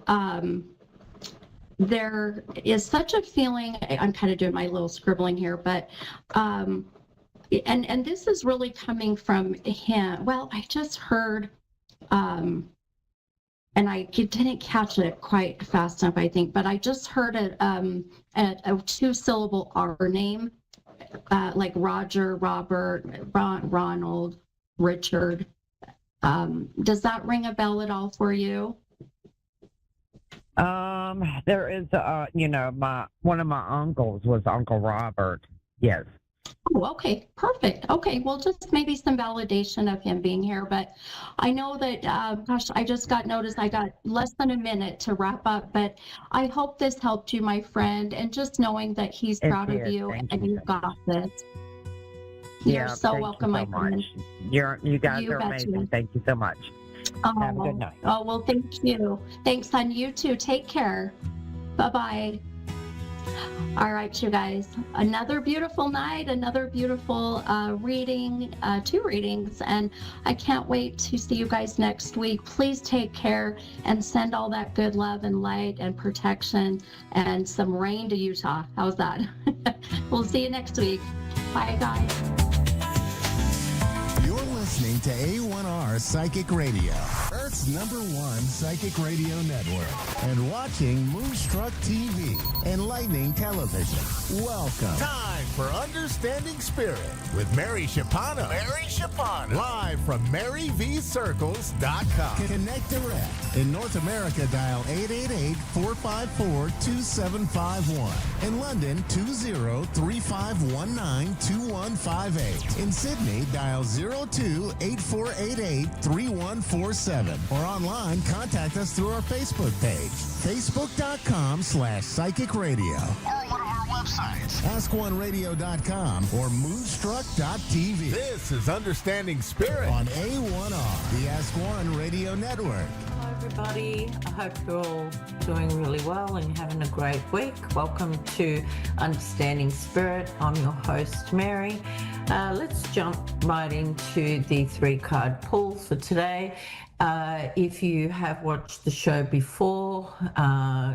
there is such a feeling, I'm kind of doing my little scribbling here, but, and this is really coming from him. Well, I just heard, and I didn't catch it quite fast enough, I think, but I just heard a 2-syllable R name. Like Roger, Robert, Ronald, Richard. Does that ring a bell at all for you? There is, one of my uncles was Uncle Robert. Yes. Oh, okay, perfect. Okay, well, just maybe some validation of him being here. But I know that, I just got notice I got less than a minute to wrap up. But I hope this helped you, my friend. And just knowing that he's proud of you and you got this. You're so welcome, my friend. You guys are amazing. Thank you so much. Have a good night. Oh, well, thank you. Thanks, hon. You too. Take care. Bye-bye. All right, you guys, another beautiful night, another beautiful reading, 2 readings, and I can't wait to see you guys next week. Please take care and send all that good love and light and protection and some rain to Utah. How's that? We'll see you next week. Bye, guys. You're listening listening to A1R Psychic Radio, Earth's #1 psychic radio network, and watching Moonstruck TV, enlightening television. Welcome. Time for Understanding Spirit with Mary Shapano. Live from MaryVCircles.com. Connect direct. In North America, dial 888-454-2751. In London, 20-3519-2158. In Sydney, dial 02-8488-3147. Or online, contact us through our Facebook page, facebook.com/psychic radio. Or one of our websites, askoneradio.com or moonstruck.tv. This is Understanding Spirit on A1R, the Ask One Radio Network. Hello, everybody. I hope you're all doing really well and having a great week. Welcome to Understanding Spirit. I'm your host, Mary. Let's jump right into the 3-card pull for today. If you have watched the show before,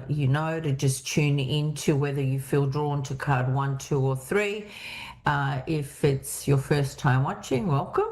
you know to just tune into whether you feel drawn to card 1, 2, or 3. If it's your first time watching, welcome.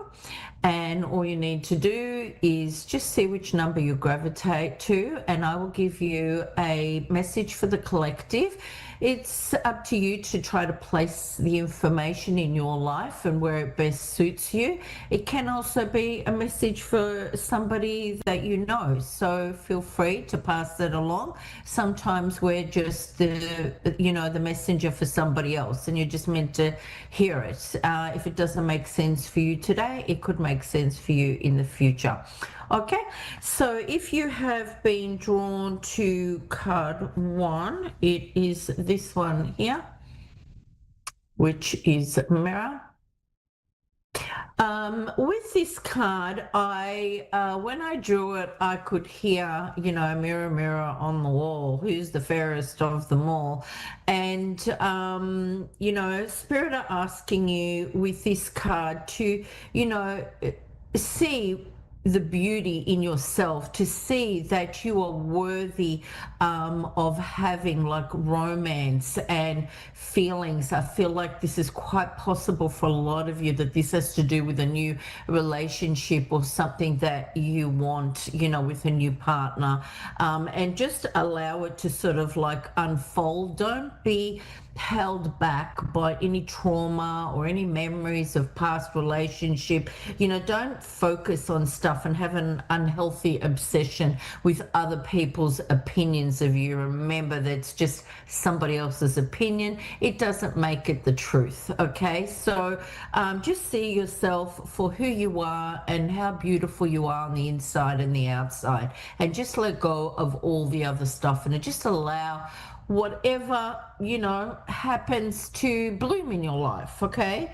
And all you need to do is just see which number you gravitate to, and I will give you a message for the collective. It's up to you to try to place the information in your life and where it best suits you. It can also be a message for somebody that you know, so feel free to pass that along. Sometimes we're just the messenger for somebody else, and you're just meant to hear it. If it doesn't make sense for you today, it could make sense for you in the future. Okay, so if you have been drawn to card 1, it is this one here, which is Mirror. With this card, when I drew it, I could hear, mirror, mirror on the wall, who's the fairest of them all? And, Spirit are asking you with this card to, see the beauty in yourself, to see that you are worthy of having like romance and feelings. I feel like this is quite possible for a lot of you, that this has to do with a new relationship or something that you want, with a new partner, and just allow it to sort of like unfold. Don't be held back by any trauma or any memories of past relationship. Don't focus on stuff and have an unhealthy obsession with other people's opinions of you. Remember, that's just somebody else's opinion. It doesn't make it the truth, okay? So just see yourself for who you are and how beautiful you are on the inside and the outside, and just let go of all the other stuff, and just allow whatever happens to bloom in your life. Okay,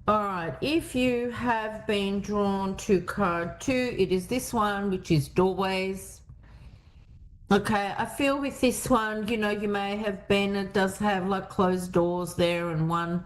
all right, if you have been drawn to card 2, it is this one, which is Doorways. Okay, I feel with this one, you may have been, it does have like closed doors there and one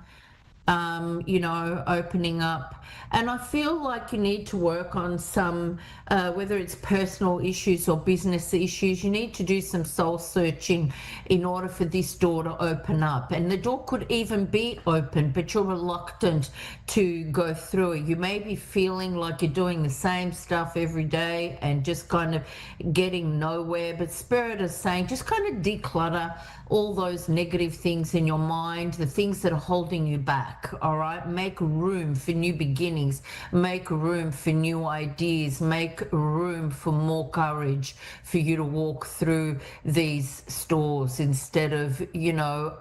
opening up, and I feel like you need to work on some whether it's personal issues or business issues. You need to do some soul searching in order for this door to open up, and the door could even be open, but you're reluctant to go through it. You may be feeling like you're doing the same stuff every day and just kind of getting nowhere, but Spirit is saying just kind of declutter all those negative things in your mind, the things that are holding you back. All right, make room for new beginnings, make room for new ideas, make room for more courage for you to walk through these stores instead of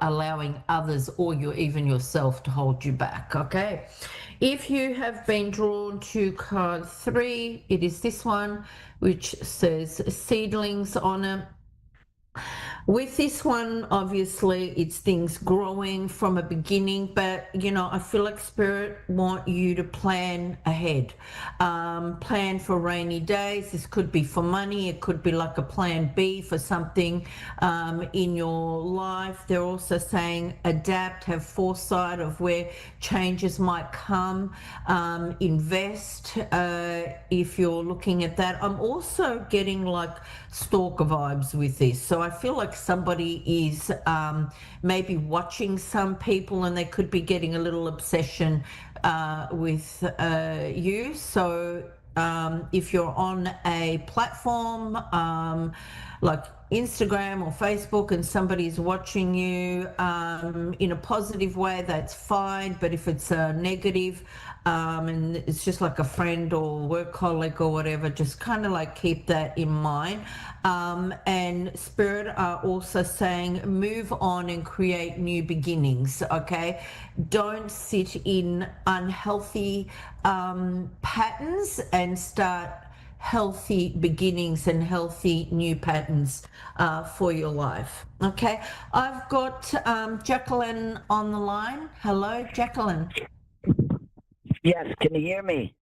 allowing others or even yourself to hold you back. Okay, if you have been drawn to card 3, it is this one, which says Seedlings on it. With this one, obviously, it's things growing from a beginning, but, I feel like Spirit want you to plan ahead. Plan for rainy days. This could be for money. It could be like a plan B for something in your life. They're also saying adapt, have foresight of where changes might come. Invest if you're looking at that. I'm also getting like stalker vibes with this. So I feel like like somebody is maybe watching some people and they could be getting a little obsession with you. So if you're on a platform like Instagram or Facebook and somebody's watching you in a positive way, that's fine. But if it's a negative and it's just like a friend or work colleague or whatever, just kind of like keep that in mind. And Spirit are also saying move on and create new beginnings, okay? Don't sit in unhealthy patterns and start healthy beginnings and healthy new patterns for your life. Okay, I've got Jacqueline on the line. Hello, Jacqueline. Yes, can you hear me?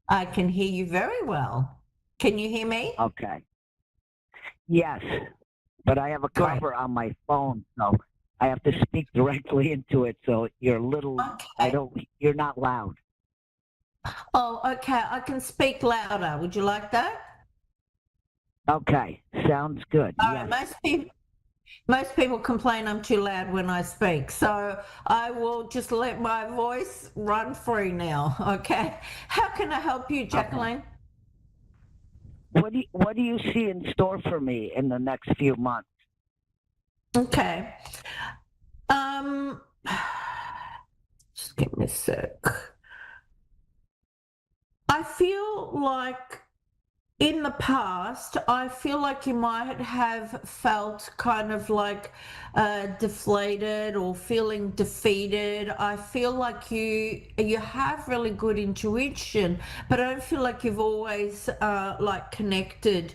I can hear you very well. Can you hear me? Okay. Yes, but I have a cover on my phone, so I have to speak directly into it. So you're a little. Okay. You're not loud. Oh, okay. I can speak louder. Would you like that? Okay, sounds good. Yes. Most people complain I'm too loud when I speak, so I will just let my voice run free now. Okay. How can I help you, Jacqueline? Okay. What do you see in store for me in the next few months? Okay. Just give me a sec. I feel like in the past, I feel like you might have felt kind of like deflated or feeling defeated. I feel like you have really good intuition, but I don't feel like you've always like connected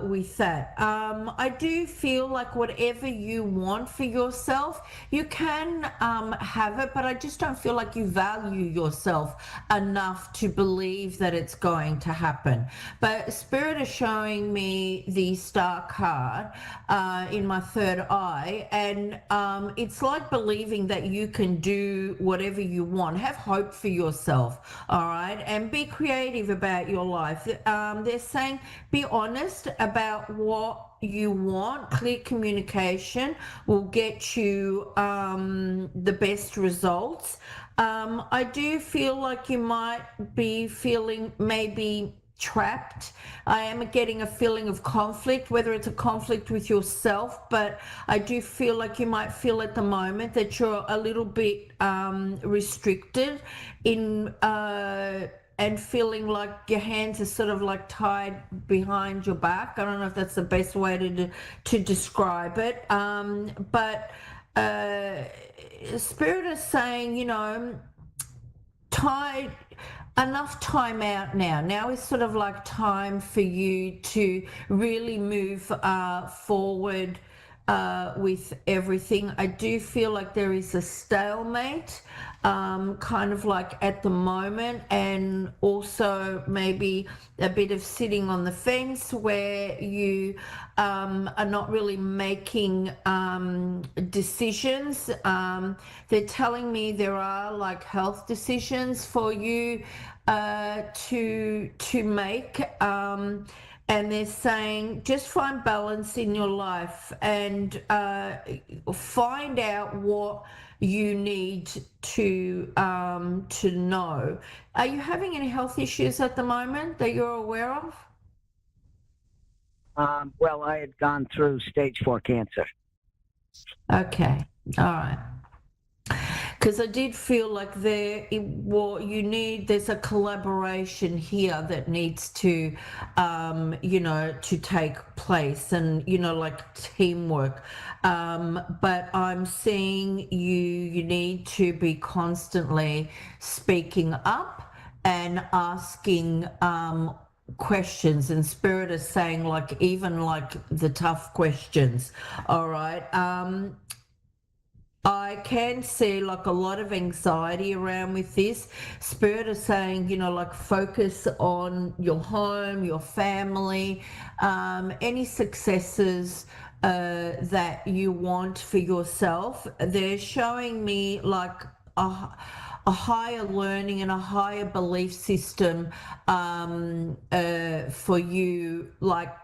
with that. I do feel like whatever you want for yourself, you can have it, but I just don't feel like you value yourself enough to believe that it's going to happen. But Spirit is showing me the Star card in my third eye, and it's like believing that you can do whatever you want. Have hope for yourself, all right, and be creative about your life. They're saying be honest about what you want. Clear communication will get you the best results. I do feel like you might be feeling maybe trapped. I am getting a feeling of conflict, whether it's a conflict with yourself, but I do feel like you might feel at the moment that you're a little bit restricted in and feeling like your hands are sort of like tied behind your back. I don't know if that's the best way to describe it, but Spirit is saying, you know, enough time out now. Now is sort of like time for you to really move forward with everything. I do feel like there is a stalemate kind of like at the moment, and also maybe a bit of sitting on the fence where you are not really making decisions. They're telling me there are like health decisions for you to make, and they're saying just find balance in your life and find out what you need to know. Are you having any health issues at the moment that you're aware of? Well, I had gone through stage 4 cancer. Okay, all right. Because I did feel like there's a collaboration here that needs to, to take place, and, like teamwork. But I'm seeing you need to be constantly speaking up and asking questions, and Spirit is saying like even like the tough questions. All right. I can see like a lot of anxiety around with this. Spirit is saying, like focus on your home, your family, any successes that you want for yourself. They're showing me like a higher learning and a higher belief system for you, like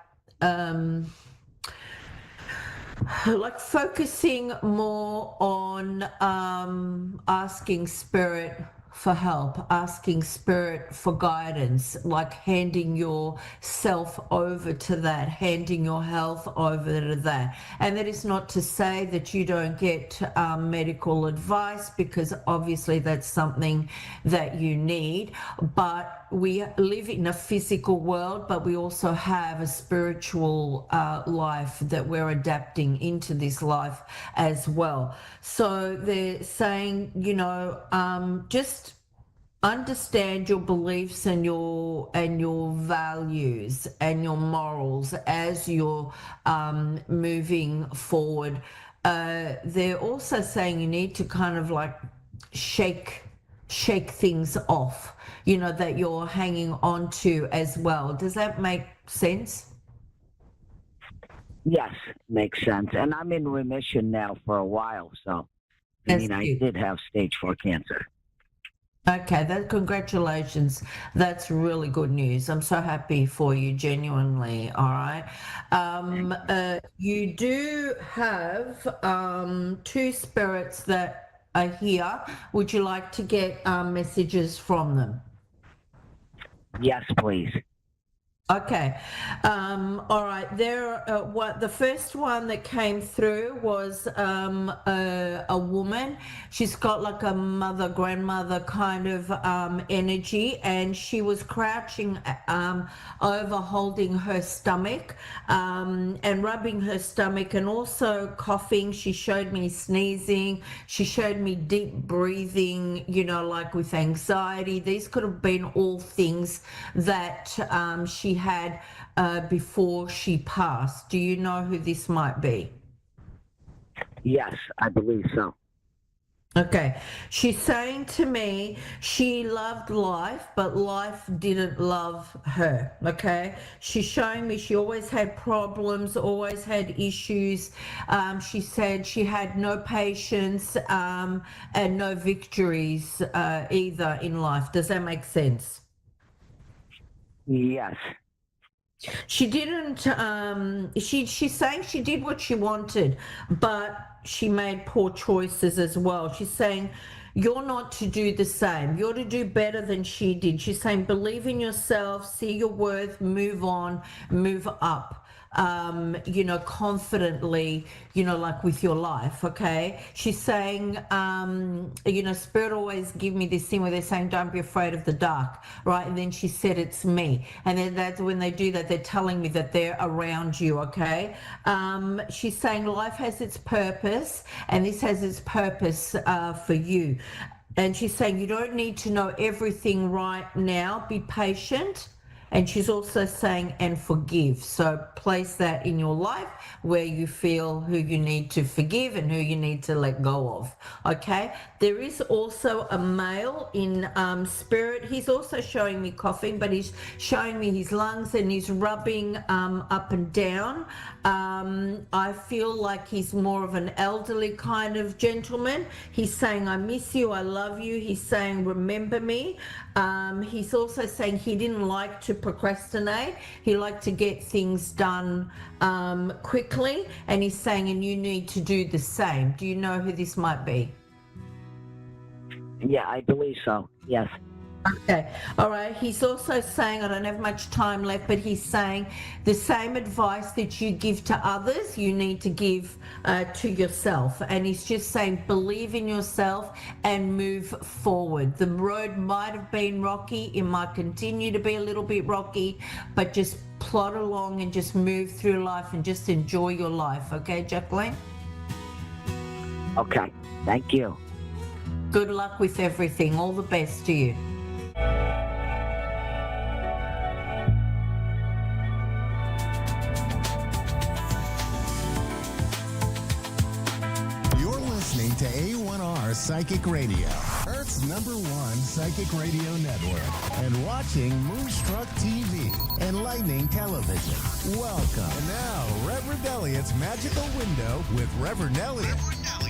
like focusing more on asking spirit for help, asking spirit for guidance, like handing yourself over to that, handing your health over to that. And that is not to say that you don't get medical advice, because obviously that's something that you need, but we live in a physical world, but we also have a spiritual life that we're adapting into this life as well. So they're saying, just understand your beliefs and your values and your morals as you're moving forward. They're also saying you need to kind of like shake things off, that you're hanging on to as well. Does that make sense? Yes, makes sense. And I'm in remission now for a while, so I did have stage 4 cancer. Okay, congratulations. That's really good news. I'm so happy for you, genuinely. All right. You do have 2 spirits that are here. Would you like to get messages from them? Yes, please. Okay. All right. The first one that came through was a woman. She's got like a grandmother kind of energy, and she was crouching over, holding her stomach and rubbing her stomach, and also coughing. She showed me sneezing. She showed me deep breathing, like with anxiety. These could have been all things that she had before she passed. Do you know who this might be? Yes, I believe so. Okay. She's saying to me she loved life, but life didn't love her. Okay. She's showing me she always had problems, always had issues. She said she had no patience and no victories either in life. Does that make sense? Yes. She didn't, she's saying she did what she wanted, but she made poor choices as well. She's saying you're not to do the same. You're to do better than she did. She's saying believe in yourself, see your worth, move on, move up. Confidently, like with your life, okay? She's saying, Spirit always give me this thing where they're saying, don't be afraid of the dark, right? And then she said, it's me. And then that's when they do that, they're telling me that they're around you, okay? She's saying life has its purpose, and this has its purpose for you. And she's saying you don't need to know everything right now. Be patient. And she's also saying, and forgive. So place that in your life where you feel who you need to forgive and who you need to let go of. Okay. There is also a male in spirit. He's also showing me coughing, but he's showing me his lungs and he's rubbing up and down. I feel like he's more of an elderly kind of gentleman. He's saying, I miss you, I love you. He's saying, remember me. He's also saying he didn't like to procrastinate. He liked to get things done quickly. And he's saying, and you need to do the same. Do you know who this might be? Yeah, I believe so. Yes. Okay. All right. He's also saying, I don't have much time left, but he's saying the same advice that you give to others, you need to give to yourself. And he's just saying, believe in yourself and move forward. The road might have been rocky. It might continue to be a little bit rocky, but just plod along and just move through life and just enjoy your life. Okay, Jacqueline? Okay. Thank you. Good luck with everything. All the best to you. You're listening to A1R Psychic Radio, Earth's #1 psychic radio network, and watching Moonstruck TV and Lightning Television. Welcome. And now, Reverend Elliot's Magical Window with Reverend Elliot.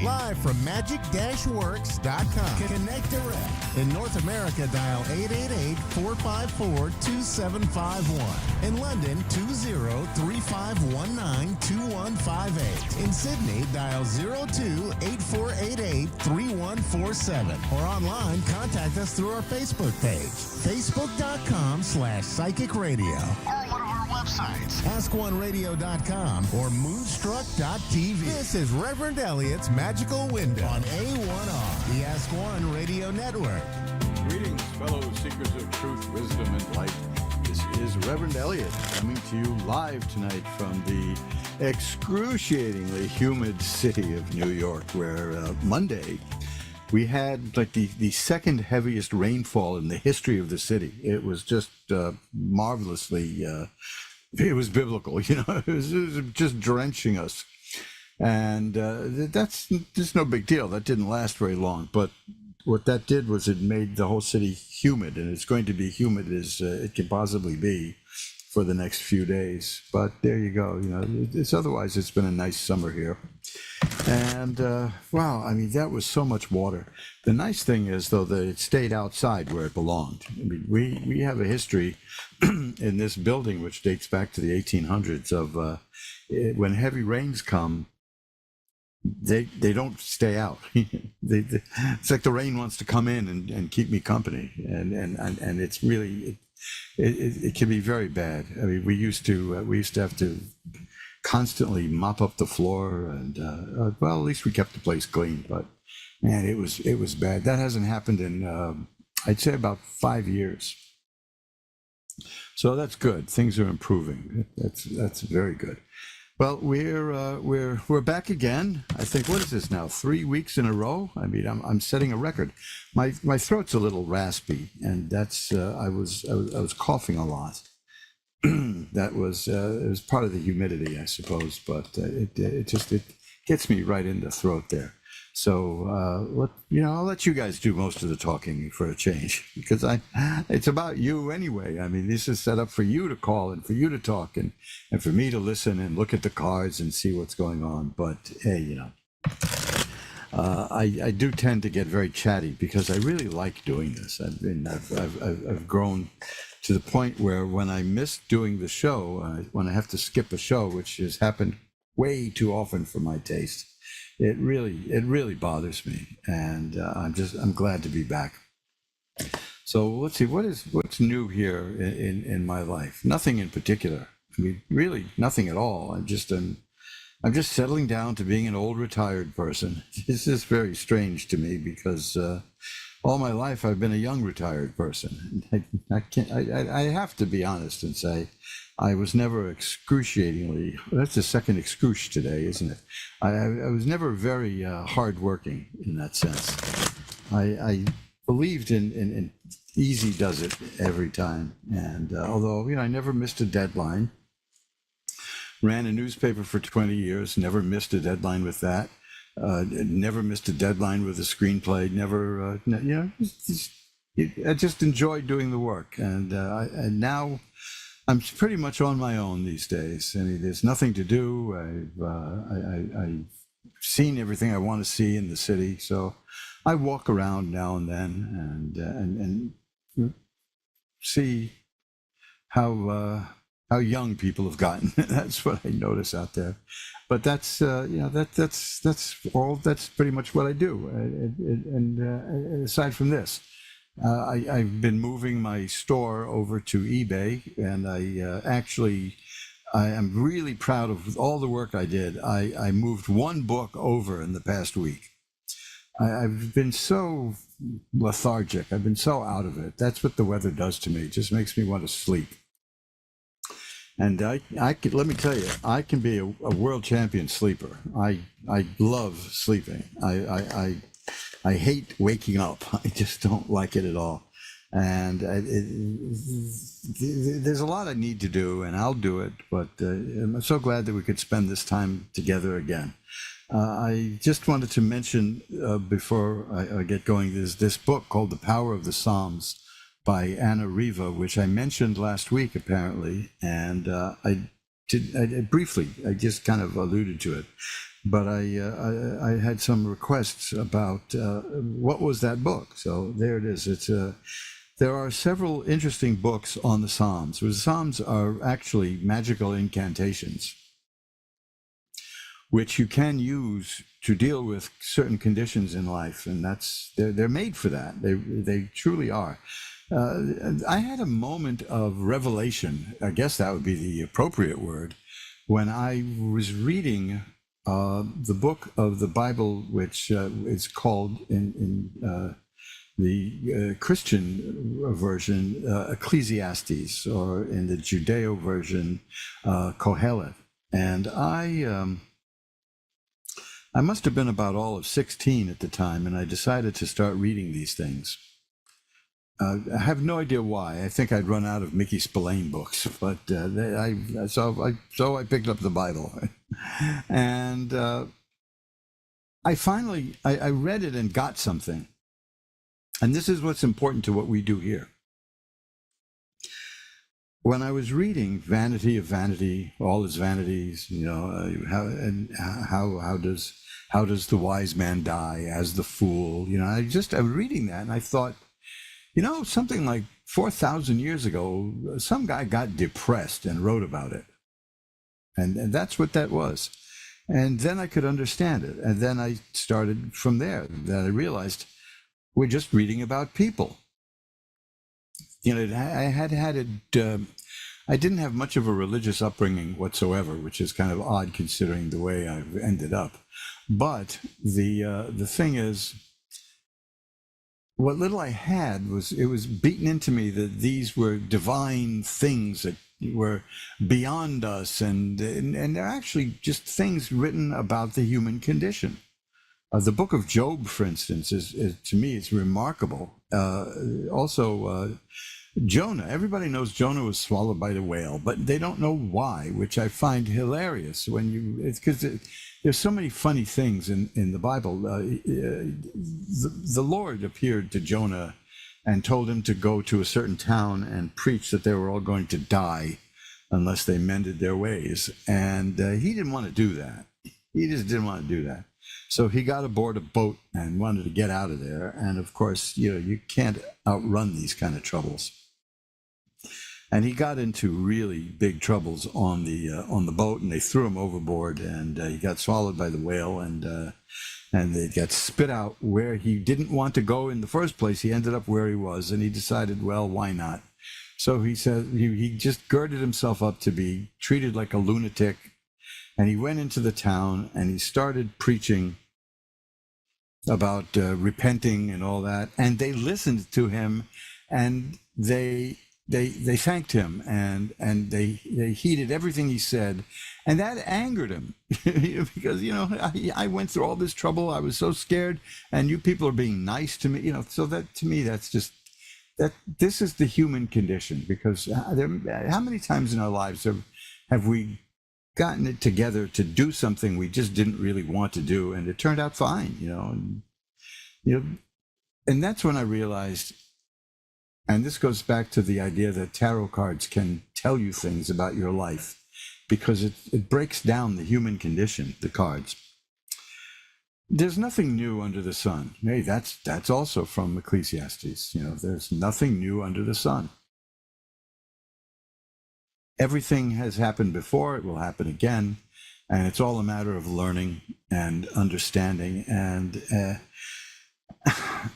Live from magic-works.com. Connect direct. In North America, dial 888-454-2751. In London, 20-3519-2158. In Sydney, dial 02-8488-3147. Or online, contact us through our Facebook page, facebook.com/psychic radio. Or one of our websites, askoneradio.com or moonstruck.tv. This is Reverend Elliot's Magical Window on A1R, the Ask One Radio Network. Greetings, fellow seekers of truth, wisdom, and light. This is Reverend Elliot coming to you live tonight from the excruciatingly humid city of New York, where Monday we had like the second heaviest rainfall in the history of the city. It was just marvelously, it was biblical, you know, it was just drenching us. And that's just no big deal. That didn't last very long. But what that did was it made the whole city humid, and it's going to be humid as it can possibly be for the next few days. But there you go. You know, otherwise it's been a nice summer here. And wow, I mean, that was so much water. The nice thing is, though, that it stayed outside where it belonged. I mean, we have a history in this building which dates back to the 1800s of when heavy rains come, they don't stay out. It's like the rain wants to come in and keep me company, and it's really it can be very bad. I mean, we used to have to constantly mop up the floor, and well, at least we kept the place clean. But man, it was bad. That hasn't happened in I'd say about 5 years. So that's good. Things are improving. That's very good. Well, we're back again. I think, what is this now? 3 weeks in a row. I mean, I'm setting a record. My throat's a little raspy, and that's I was coughing a lot. That was it was part of the humidity, I suppose, but it gets me right in the throat there. So I'll let you guys do most of the talking for a change, because it's about you anyway. I mean, this is set up for you to call and for you to talk and for me to listen and look at the cards and see what's going on. But hey, you know, I do tend to get very chatty because I really like doing this. I've grown to the point where when I miss doing the show, when I have to skip a show, which has happened way too often for my taste, it really bothers me, and I'm glad to be back. So let's see, what's new here in my life? Nothing in particular. I mean, really nothing at all. I'm just settling down to being an old retired person. This is very strange to me because all my life I've been a young retired person. I have to be honest and say I was never excruciatingly, that's the second excruci today, isn't it? I was never very hardworking in that sense. I believed in easy does it every time. And although, I never missed a deadline, ran a newspaper for 20 years, never missed a deadline with that. Never missed a deadline with a screenplay. Never, I just enjoyed doing the work, and now I'm pretty much on my own these days. I mean, there's nothing to do. I've seen everything I want to see in the city, so I walk around now and then and see how young people have gotten. That's what I notice out there. But that's that's pretty much what I do. And aside from this, I've been moving my store over to eBay, and I am really proud of all the work I did. I moved one book over in the past week. I've been so lethargic. I've been so out of it. That's what the weather does to me. It just makes me want to sleep. And let me tell you, I can be a world champion sleeper. I love sleeping. I hate waking up. I just don't like it at all. And there's a lot I need to do, and I'll do it. But I'm so glad that we could spend this time together again. I just wanted to mention before I get going, there's this book called The Power of the Psalms by Anna Riva, which I mentioned last week, apparently. And briefly, I just kind of alluded to it, but I had some requests about what was that book. So there it is. There are several interesting books on the Psalms. The Psalms are actually magical incantations, which you can use to deal with certain conditions in life, and they're made for that. They truly are. I had a moment of revelation, I guess that would be the appropriate word, when I was reading the book of the Bible, which is called in the Christian version Ecclesiastes, or in the Judeo version Kohelet. And I must have been about all of 16 at the time, and I decided to start reading these things. I have no idea why. I think I'd run out of Mickey Spillane books, but so I picked up the Bible, and I finally read it and got something. And this is what's important to what we do here. When I was reading "Vanity of Vanity, All is Vanities," how does the wise man die as the fool? I was reading that, and I thought, something like 4,000 years ago, some guy got depressed and wrote about it. And that's what that was. And then I could understand it. And then I started from there. Then I realized we're just reading about people. I didn't have much of a religious upbringing whatsoever, which is kind of odd considering the way I've ended up. But the thing is, what little I had it was beaten into me that these were divine things that were beyond us, and they're actually just things written about the human condition. The book of Job, for instance, is to me, it's remarkable. Also, Jonah. Everybody knows Jonah was swallowed by the whale, but they don't know why, which I find hilarious. It's because there's so many funny things in the Bible. The Lord appeared to Jonah and told him to go to a certain town and preach that they were all going to die unless they mended their ways. And he didn't want to do that. He just didn't want to do that. So he got aboard a boat and wanted to get out of there. And of course, you can't outrun these kind of troubles. And he got into really big troubles on the boat, and they threw him overboard, and he got swallowed by the whale, and they got spit out where he didn't want to go in the first place. He ended up where he was, and he decided, well, why not? So he said he just girded himself up to be treated like a lunatic, and he went into the town and he started preaching about repenting and all that, and they listened to him, and they thanked him, and they heeded everything he said, and that angered him because I went through all this trouble. I was so scared, and you people are being nice to me. So that, to me, that's just that. This is the human condition, because how many times in our lives have we gotten it together to do something we just didn't really want to do, and it turned out fine, and that's when I realized. And this goes back to the idea that tarot cards can tell you things about your life, because it breaks down the human condition, the cards. There's nothing new under the sun. Hey, that's also from Ecclesiastes. There's nothing new under the sun. Everything has happened before, it will happen again, and it's all a matter of learning and understanding, and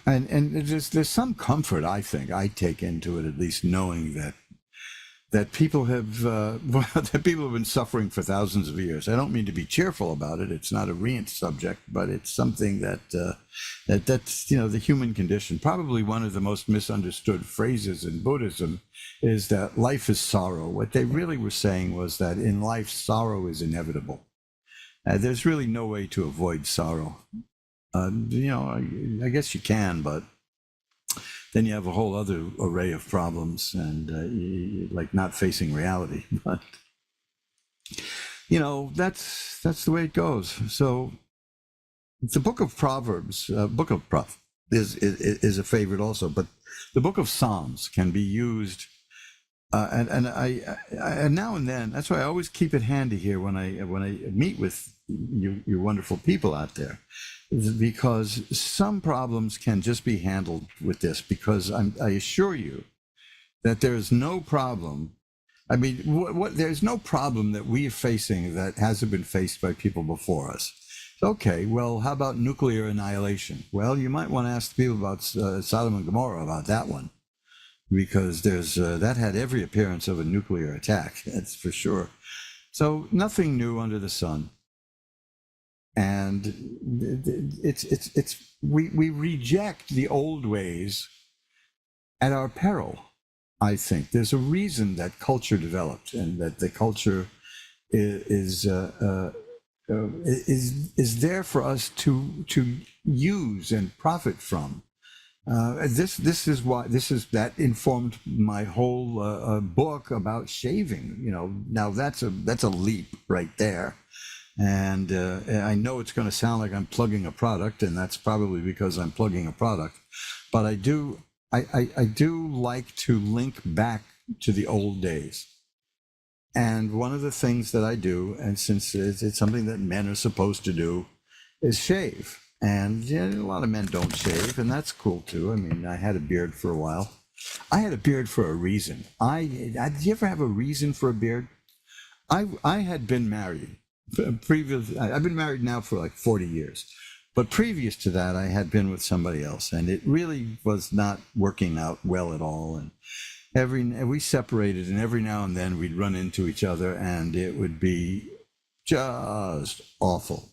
there's some comfort, I think, I take into it, at least, knowing that people have that people have been suffering for thousands of years. I don't mean to be cheerful about it. It's not a rant subject, but it's something that's the human condition. Probably one of the most misunderstood phrases in Buddhism is that life is sorrow. What they really were saying was that in life, sorrow is inevitable. There's really no way to avoid sorrow. I guess you can, but then you have a whole other array of problems, and like not facing reality. But that's the way it goes. So the book of Proverbs, is a favorite also, but the book of Psalms can be used And I now and then, that's why I always keep it handy here when I meet with you wonderful people out there, because some problems can just be handled with this. Because I assure you that there is no problem. I mean, there's no problem that we are facing that hasn't been faced by people before us. Okay, well, how about nuclear annihilation? Well, you might want to ask the people about Sodom and Gomorrah about that one, because there's that had every appearance of a nuclear attack, that's for sure. So nothing new under the sun, and we reject the old ways at our peril. I think there's a reason that culture developed, and that the culture is there for us to use and profit from. That informed my whole book about shaving. Now that's a leap right there, and I know it's going to sound like I'm plugging a product, and that's probably because I'm plugging a product, but I do like to link back to the old days. And one of the things that I do, and since it's something that men are supposed to do, is shave. And a lot of men don't shave, and that's cool too. I mean, I had a beard for a while. I had a beard for a reason. Did you ever have a reason for a beard? I had been married. I've been married now for like 40 years. But previous to that, I had been with somebody else, and it really was not working out well at all. And we separated, and every now and then we'd run into each other, and it would be just awful.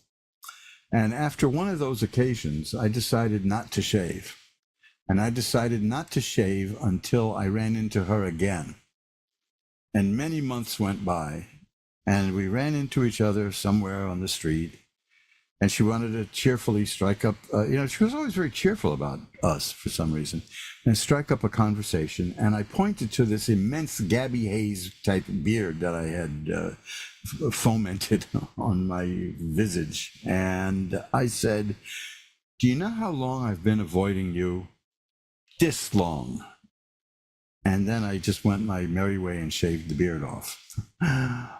And after one of those occasions, I decided not to shave. And I decided not to shave until I ran into her again. And many months went by, and we ran into each other somewhere on the street. And she wanted to cheerfully strike up, she was always very cheerful about us for some reason, and strike up a conversation. And I pointed to this immense Gabby Hayes type beard that I had fomented on my visage. And I said, "Do you know how long I've been avoiding you?" "This long." And then I just went my merry way and shaved the beard off.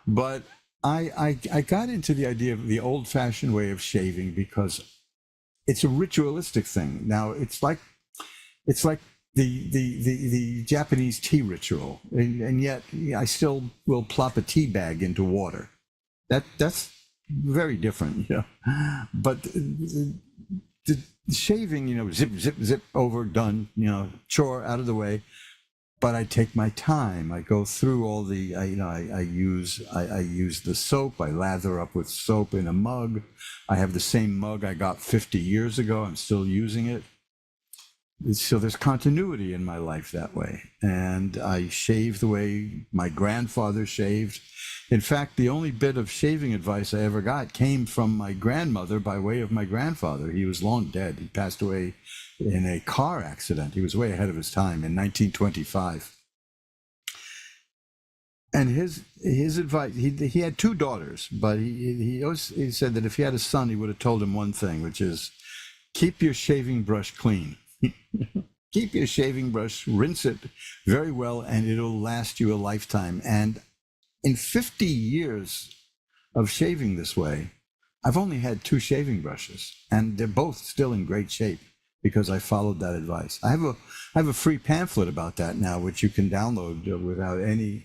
But I got into the idea of the old-fashioned way of shaving because it's a ritualistic thing. Now it's like the Japanese tea ritual, and yet I still will plop a tea bag into water. That's very different, But the shaving, zip, zip, zip, over, done, chore out of the way. But I take my time. I go through all the, I use the soap. I lather up with soap in a mug. I have the same mug I got 50 years ago. I'm still using it. So there's continuity in my life that way. And I shave the way my grandfather shaved. In fact, the only bit of shaving advice I ever got came from my grandmother by way of my grandfather. He was long dead. He passed away in a car accident. He was way ahead of his time in 1925. And his advice, he had two daughters, but he said that if he had a son, he would have told him one thing, which is keep your shaving brush clean. Keep your shaving brush, rinse it very well, and it'll last you a lifetime. And in 50 years of shaving this way, I've only had 2 shaving brushes, and they're both still in great shape because I followed that advice. I have a free pamphlet about that now, which you can download without any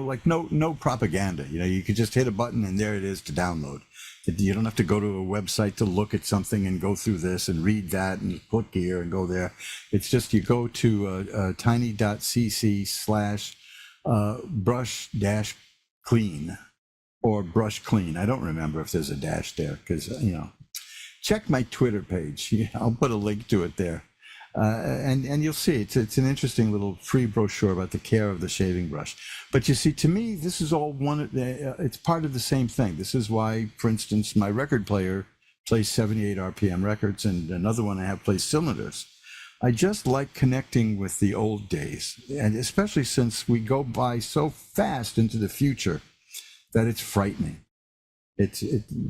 like no propaganda. You could just hit a button and there it is to download. You don't have to go to a website to look at something and go through this and read that and click here and go there. It's just you go to tiny.cc/brush-clean or brush clean. I don't remember if there's a dash there because, check my Twitter page. I'll put a link to it there. And you'll see it's an interesting little free brochure about the care of the shaving brush. But you see, to me, this is all one. It's part of the same thing. This is why, for instance, my record player plays 78 RPM records, and another one I have plays cylinders. I just like connecting with the old days, and especially since we go by so fast into the future that it's frightening. It's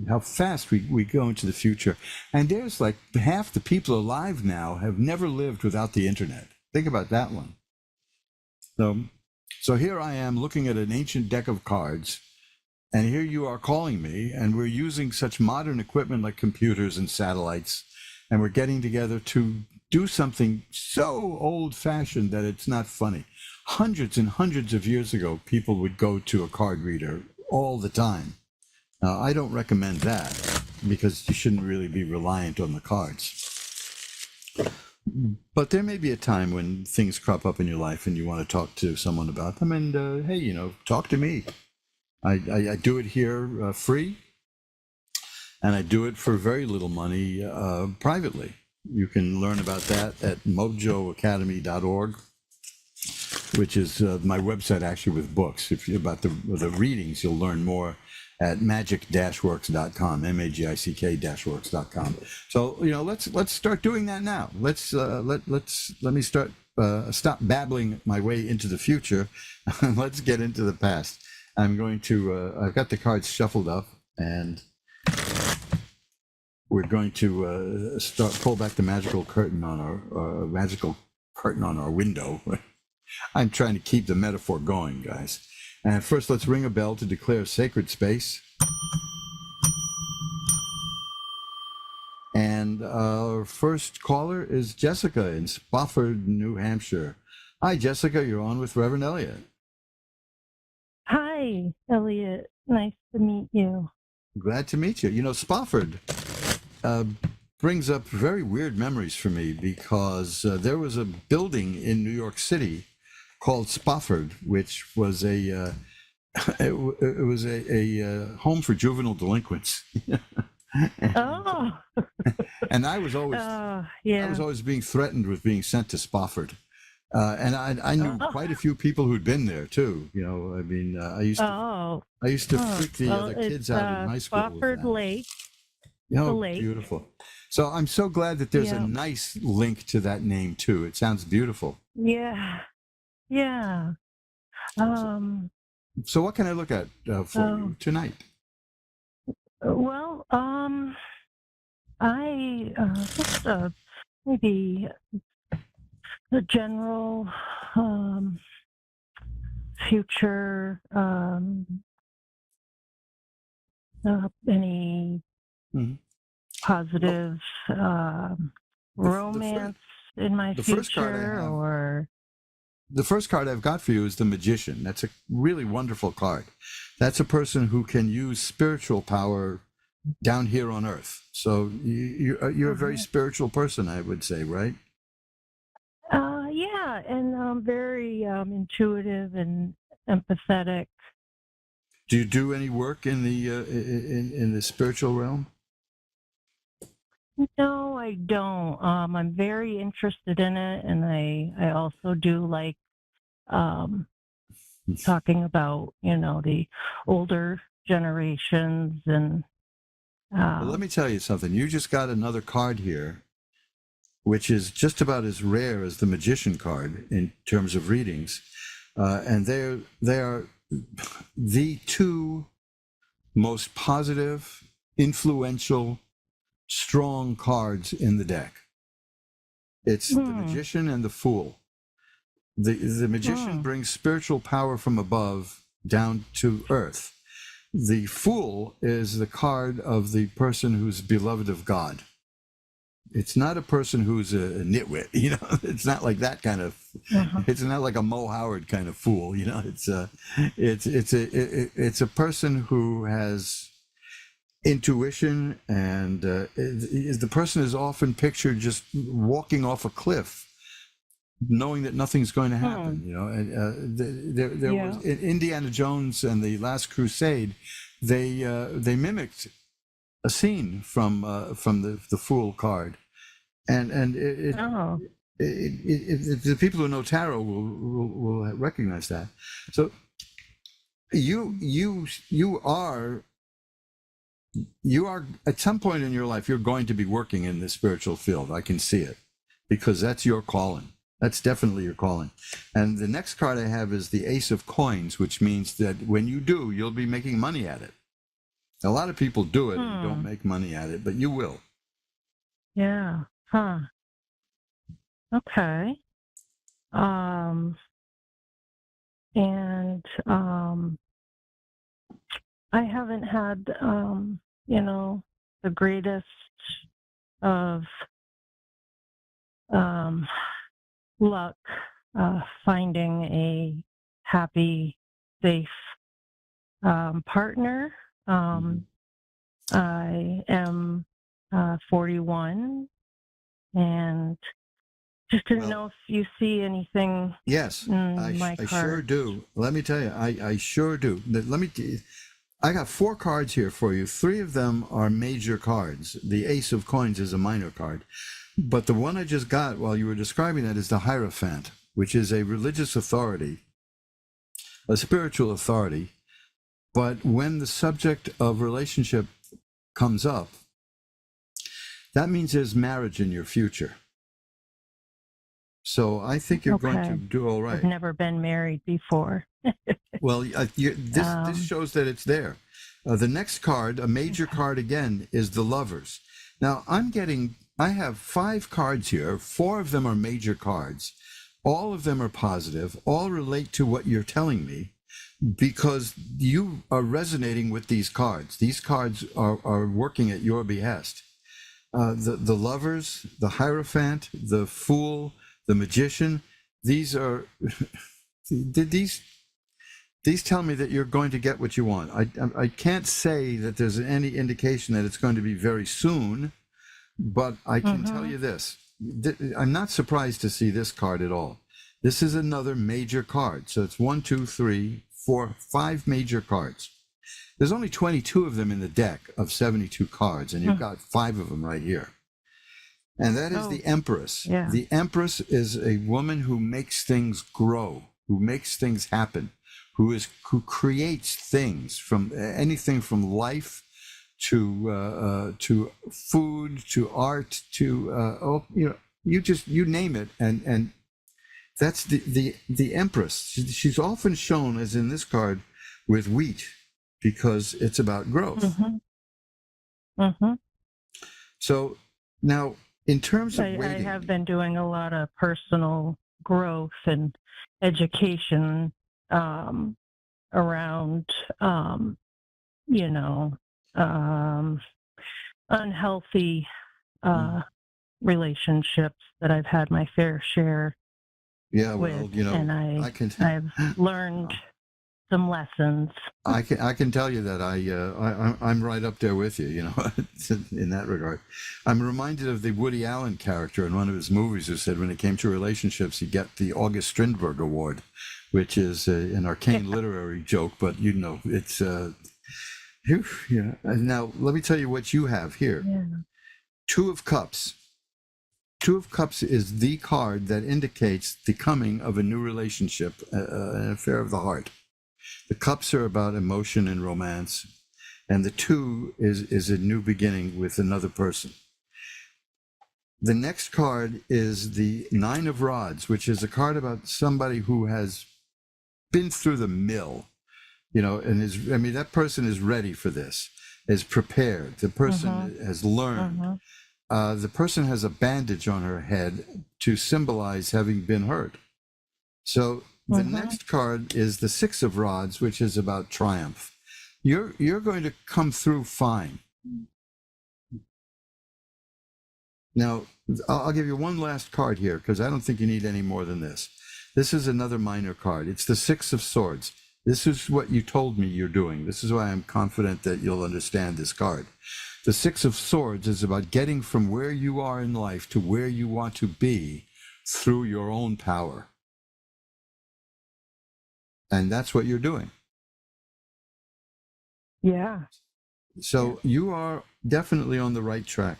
how fast we go into the future. And there's like half the people alive now have never lived without the internet. Think about that one. So here I am looking at an ancient deck of cards, and here you are calling me, and we're using such modern equipment like computers and satellites, and we're getting together to do something so old-fashioned that it's not funny. Hundreds and hundreds of years ago, people would go to a card reader all the time. Now, I don't recommend that because you shouldn't really be reliant on the cards. But there may be a time when things crop up in your life and you want to talk to someone about them, and hey, talk to me. I do it here free, and I do it for very little money privately. You can learn about that at mojoacademy.org, which is my website actually with books. If you're about the readings, you'll learn more at magic-works.com, magick-works.com. So let's start doing that now. Let me start stop babbling my way into the future. Let's get into the past. I'm going to I've got the cards shuffled up, and we're going to pull back the magical curtain on our window. I'm trying to keep the metaphor going, guys. And first, let's ring a bell to declare sacred space. And our first caller is Jessica in Spofford, New Hampshire. Hi, Jessica. You're on with Reverend Elliot. Hi, Elliot. Nice to meet you. Glad to meet you. Spofford brings up very weird memories for me because there was a building in New York City called Spofford, which was a home for juvenile delinquents. And I was always being threatened with being sent to Spofford. And I knew quite a few people who'd been there too. I used to freak the other kids out in high school. Spofford Lake. Oh, the lake. Beautiful. So I'm so glad that there's a nice link to that name too. It sounds beautiful. Yeah. Yeah. So what can I look at for you tonight? Well, I just maybe the general future, any positive romance in my future, or the first card I've got for you is the Magician. That's a really wonderful card. That's a person who can use spiritual power down here on Earth. So you're a very spiritual person, I would say, right? Yeah, and very intuitive and empathetic. Do you do any work in the in the spiritual realm? No, I don't. I'm very interested in it, and I also do like talking about the older generations and. Well, let me tell you something. You just got another card here, which is just about as rare as the Magician card in terms of readings, and they are the two most positive, influential, strong cards in the deck. It's the Magician and the Fool. The Magician brings spiritual power from above down to Earth. The Fool is the card of the person who's beloved of God. It's not a person who's a nitwit, It's not like that kind of. It's not like a Mo Howard kind of fool, It's a person who has intuition, and the person is often pictured just walking off a cliff, knowing that nothing's going to happen. There was in Indiana Jones and the Last Crusade, they mimicked a scene from the Fool card, and the people who know tarot will recognize that. So you are at some point in your life, you're going to be working in the spiritual field. I can see it, because that's your calling. That's definitely your calling. And the next card I have is the Ace of Coins, which means that when you do, you'll be making money at it. A lot of people do it and don't make money at it, but you will. Yeah. Huh. Okay. And I haven't had, the greatest of luck finding a happy, safe partner. I am 41 and just didn't know if you see anything. Yes, I sure do. Let me tell you, I sure do. I got 4 cards here for you. 3 of them are major cards. The Ace of Coins is a minor card. But the one I just got while you were describing that is the Hierophant, which is a religious authority, a spiritual authority. But when the subject of relationship comes up, that means there's marriage in your future. So I think you're going to do all right. I've never been married before. Well, this shows that it's there. The next card, a major card again, is the Lovers. Now, I have 5 cards here. 4 of them are major cards. All of them are positive. All relate to what you're telling me because you are resonating with these cards. These cards are working at your behest. The Lovers, the Hierophant, the Fool, the Magician, these are these tell me that you're going to get what you want. I can't say that there's any indication that it's going to be very soon, but I can tell you this. I'm not surprised to see this card at all. This is another major card. So it's 1, 2, 3, 4, 5 major cards. There's only 22 of them in the deck of 72 cards, and you've got 5 of them right here. And that is the Empress. Yeah. The Empress is a woman who makes things grow, who makes things happen, who creates things from anything from life to food to art to you name it, and that's the Empress. She's often shown, as in this card, with wheat because it's about growth. So now, in terms of I have been doing a lot of personal growth and education around, unhealthy relationships that I've had my fair share with, and I've learned some lessons. I can tell you that I'm right up there with you, in that regard. I'm reminded of the Woody Allen character in one of his movies who said when it came to relationships, he'd get the August Strindberg Award, which is an arcane literary joke, but it's Now, let me tell you what you have here. Yeah. 2 of Cups. 2 of Cups is the card that indicates the coming of a new relationship, an affair of the heart. The Cups are about emotion and romance, and the 2 is a new beginning with another person. The next card is the 9 of Rods, which is a card about somebody who has been through the mill, and that person is ready for this, is prepared. The person has learned. The person has a bandage on her head to symbolize having been hurt. So the next card is the 6 of Rods, which is about triumph. You're going to come through fine. Now, I'll give you one last card here because I don't think you need any more than this. This is another minor card. It's the 6 of Swords. This is what you told me you're doing. This is why I'm confident that you'll understand this card. The 6 of Swords is about getting from where you are in life to where you want to be through your own power. And that's what you're doing. Yeah. So you are definitely on the right track,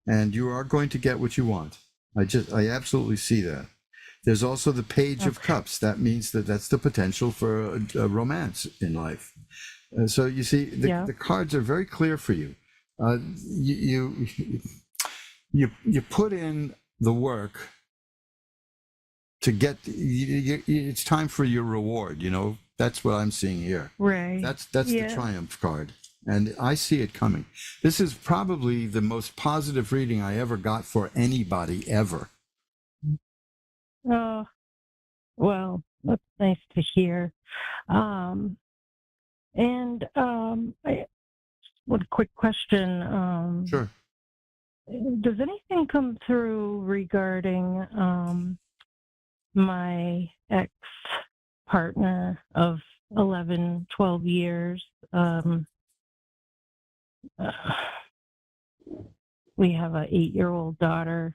and you are going to get what you want. I absolutely see that. There's also the Page of Cups. That means that's the potential for a romance in life. So you see, the cards are very clear for you. You put in the work to get. It's time for your reward. That's what I'm seeing here. Right. That's the Triumph card, and I see it coming. This is probably the most positive reading I ever got for anybody ever. Oh, Well, that's nice to hear. One quick question. Sure. Does anything come through regarding my ex-partner of 11, 12 years? We have an 8-year-old daughter.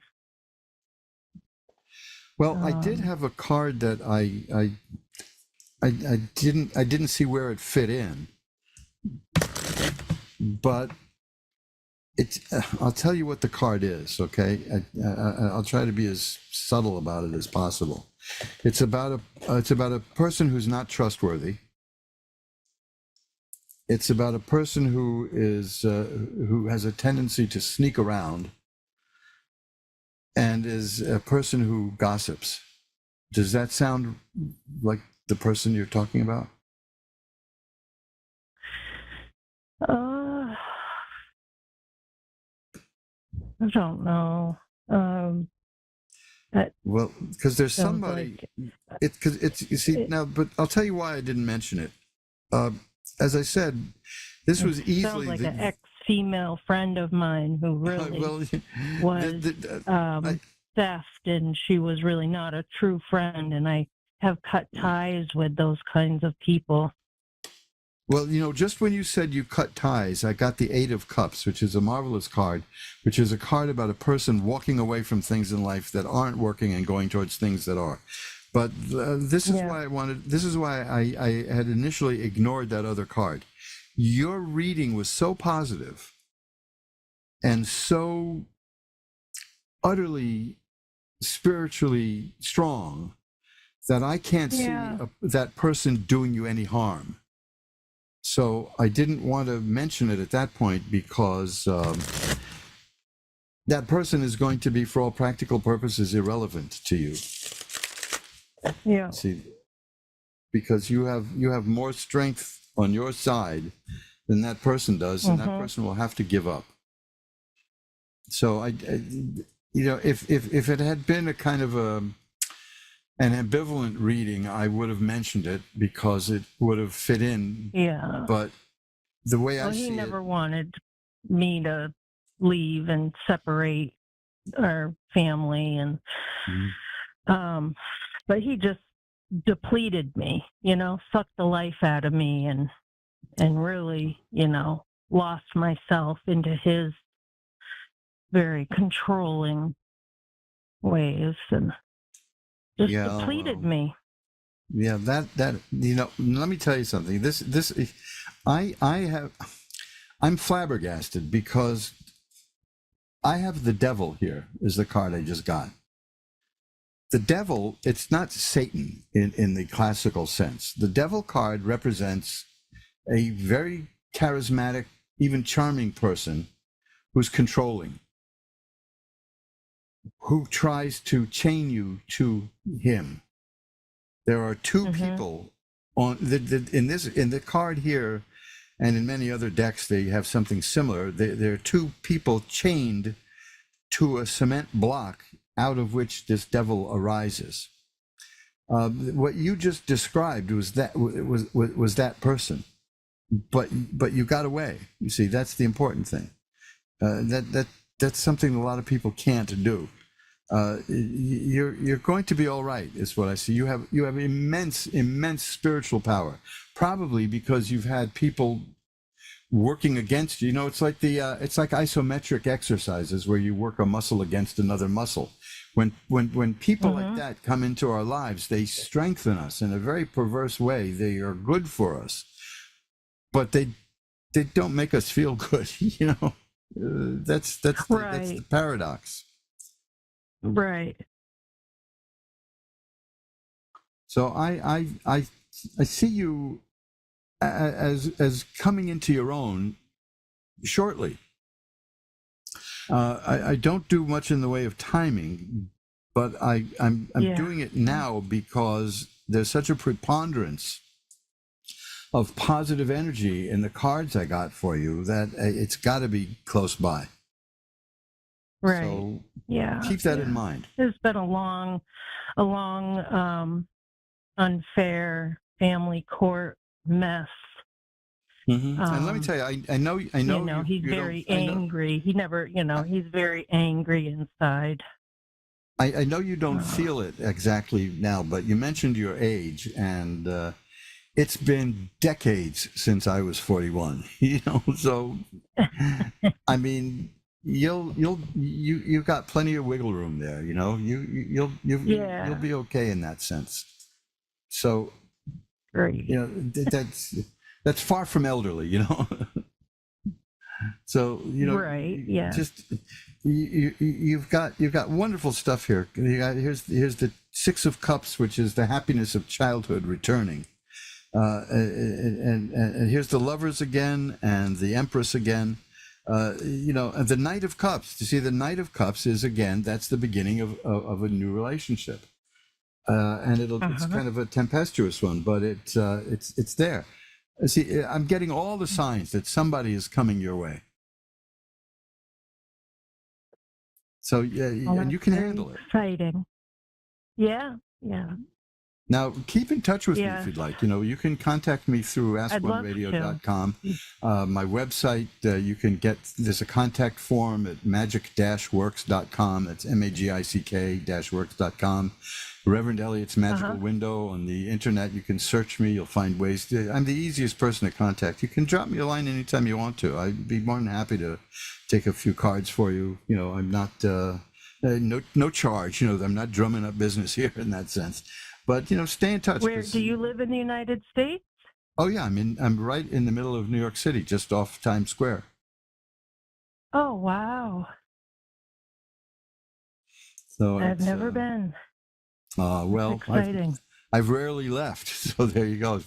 Well, I did have a card that I didn't see where it fit in, but it's. I'll tell you what the card is, okay? I'll try to be as subtle about it as possible. It's about a person who's not trustworthy. It's about a person who has a tendency to sneak around, and is a person who gossips. Does that sound like the person you're talking about? I don't know. Well, because there's somebody. You see now, but I'll tell you why I didn't mention it. As I said, this was easily sounds like an ex-female friend of mine who really was theft, and she was really not a true friend. And I have cut ties with those kinds of people. Well, just when you said you cut ties, I got the 8 of Cups, which is a marvelous card, which is a card about a person walking away from things in life that aren't working and going towards things that are. But this is why I had initially ignored that other card. Your reading was so positive and so utterly spiritually strong that I can't see that person doing you any harm. So I didn't want to mention it at that point because that person is going to be, for all practical purposes, irrelevant to you. Yeah. See, because you have more strength on your side than that person does, and that person will have to give up. So if it had been a kind of an ambivalent reading, I would have mentioned it because it would have fit in. Yeah. But the way I see he never wanted me to leave and separate our family, and but he just depleted me, sucked the life out of me, and really, lost myself into his very controlling ways, and just depleted me. Yeah, that let me tell you something. I'm flabbergasted because I have the devil here is the card I just got. The devil, it's not Satan in the classical sense. The devil card represents a very charismatic, even charming person who's controlling, who tries to chain you to him. There are two people in the card here, and in many other decks they have something similar. There are two people chained to a cement block out of which this devil arises. What you just described was that person, but you got away. You see, that's the important thing. That's something a lot of people can't do. You're going to be all right, is what I see. You have immense spiritual power, probably because you've had people working against you. It's like it's like isometric exercises where you work a muscle against another muscle. When people like that come into our lives, they strengthen us in a very perverse way. They are good for us, but they don't make us feel good. That's the paradox. Right. So I see you as coming into your own shortly. I don't do much in the way of timing, but I'm doing it now because there's such a preponderance of positive energy in the cards I got for you that it's got to be close by. Right. So yeah. keep that in mind. It's been a long unfair family court mess. And let me tell you, I know He's very angry. He never, he's very angry inside. I know you don't feel it exactly now, but you mentioned your age, and it's been decades since I was 41. So I mean, you've got plenty of wiggle room there. You'll be okay in that sense. So, great. That's far from elderly. So right, yeah. Just you've got wonderful stuff here. Here's the Six of Cups, which is the happiness of childhood returning, and here's the Lovers again, and the Empress again. And the Knight of Cups. You see, the Knight of Cups is again, that's the beginning of a new relationship, and it's kind of a tempestuous one, but it's there. See, I'm getting all the signs that somebody is coming your way. So yeah, and you can handle it. Exciting. Yeah. Now, keep in touch with me if you'd like. You can contact me through ask1radio.com. My website, you can there's a contact form at magic-works.com. That's magick-works.com. Reverend Elliot's Magical Window on the internet. You can search me. You'll find ways. I'm the easiest person to contact. You can drop me a line anytime you want to. I'd be more than happy to take a few cards for you. I'm not no charge. I'm not drumming up business here in that sense. But stay in touch. Where do you live in the United States? Oh yeah, I'm right in the middle of New York City, just off Times Square. Oh wow! So I've never been. Well, exciting. I've rarely left, so there you go.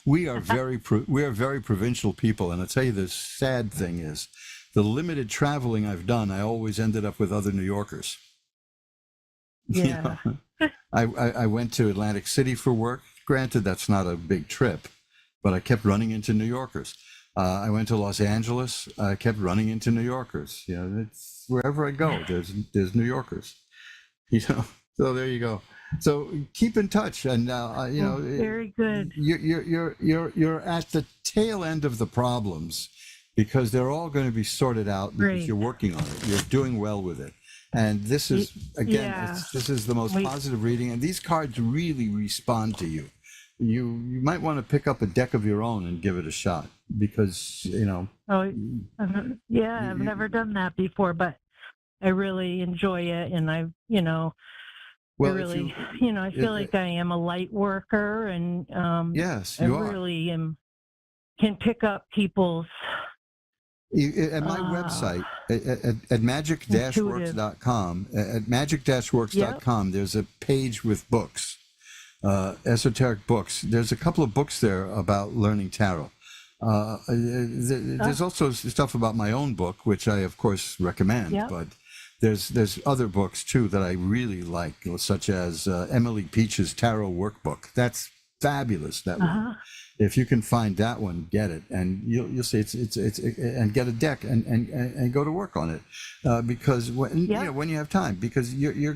We are very provincial people, and I'll tell you the sad thing is, the limited traveling I've done, I always ended up with other New Yorkers. Yeah. I went to Atlantic City for work. Granted, that's not a big trip, but I kept running into New Yorkers. I went to Los Angeles. I kept running into New Yorkers. It's wherever I go, there's New Yorkers. So there you go. So keep in touch, and very good. You're at the tail end of the problems, because they're all going to be sorted out because you're working on it. You're doing well with it. And this is, again, this is the most positive reading. And these cards really respond to you. You might want to pick up a deck of your own and give it a shot, because, Oh, I've never done that before, but I really enjoy it. And I feel like I am a light worker, and yes, I you are. really can pick up people's. At my website, at magic-works.com, there's a page with books, esoteric books. There's a couple of books there about learning tarot. There's also stuff about my own book, which I, of course, recommend, but there's other books, too, that I really like, such as Emily Peach's Tarot Workbook. That's fabulous, that one. If you can find that one, get it, and you'll see it's and get a deck and go to work on it, because when you have time, because you're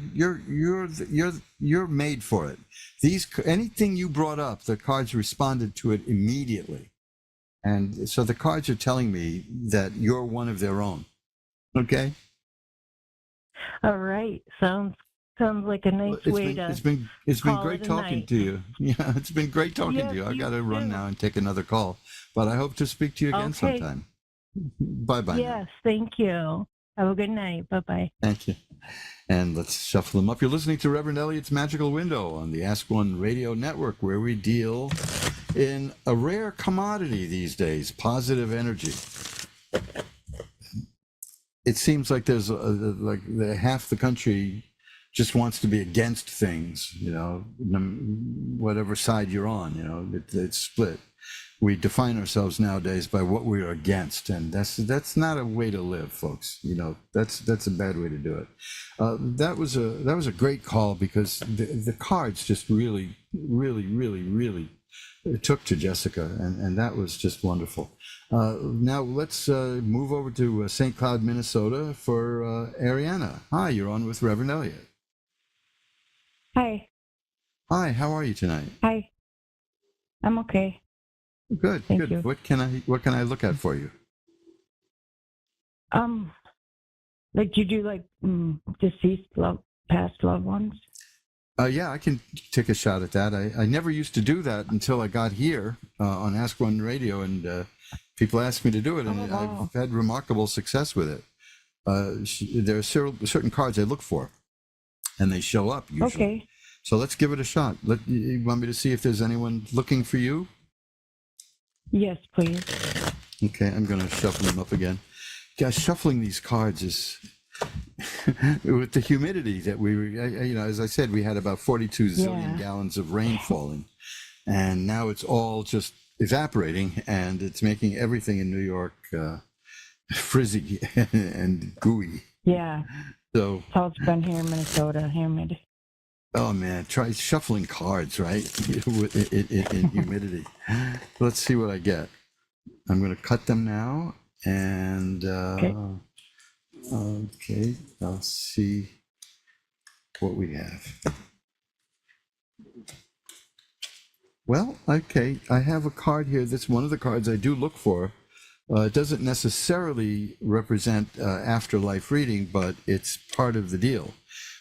made for it. Anything you brought up, the cards responded to it immediately, and so the cards are telling me that you're one of their own. Okay. All right. Sounds like a nice way to. It's been great talking to you. Yeah, it's been great talking to you. I got to run now and take another call, but I hope to speak to you again sometime. Bye bye. Yes, thank you. Have a good night. Bye bye. Thank you. And let's shuffle them up. You're listening to Reverend Elliot's Magical Window on the Ask One Radio Network, where we deal in a rare commodity these days: positive energy. It seems like there's half the country just wants to be against things, whatever side you're on, it's split. We define ourselves nowadays by what we are against, and that's not a way to live, folks. That's a bad way to do it. That was a great call, because the cards just really, really, really, really took to Jessica, and that was just wonderful. Now let's move over to St. Cloud, Minnesota for Ariana. Hi, you're on with Reverend Elliot. Hi. Hi, how are you tonight? Hi. I'm okay. Good, Thank good. you. What can I look at for you? Like you do like deceased past loved ones? Yeah, I can take a shot at that. I never used to do that until I got here on Ask One Radio, and people asked me to do it, and I've had remarkable success with it. There are certain cards I look for, and they show up usually. Okay. So let's give it a shot. You want me to see if there's anyone looking for you? Yes, please. Okay, I'm going to shuffle them up again. Guys, shuffling these cards is with the humidity that as I said, we had about 42 zillion gallons of rain falling, and now it's all just evaporating, and it's making everything in New York frizzy and gooey. Yeah. So That's how it's been here in Minnesota, humid. Oh man, try shuffling cards, right? in humidity. Let's see what I get. I'm going to cut them now, and okay, I'll see what we have. Well, okay, I have a card here. That's one of the cards I do look for. It doesn't necessarily represent afterlife reading, but it's part of the deal,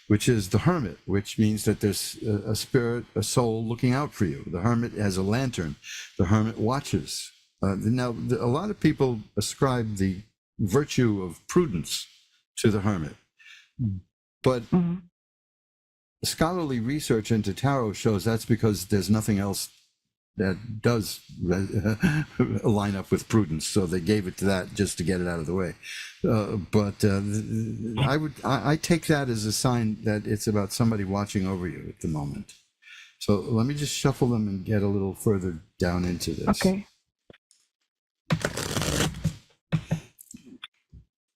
which is the Hermit, which means that there's a spirit, a soul looking out for you. The Hermit has a lantern. The Hermit watches. Now, a lot of people ascribe the virtue of prudence to the Hermit, but scholarly research into tarot shows that's because there's nothing else that does line up with prudence, so they gave it to that just to get it out of the way. But I take that as a sign that it's about somebody watching over you at the moment. So let me just shuffle them and get a little further down into this. Okay.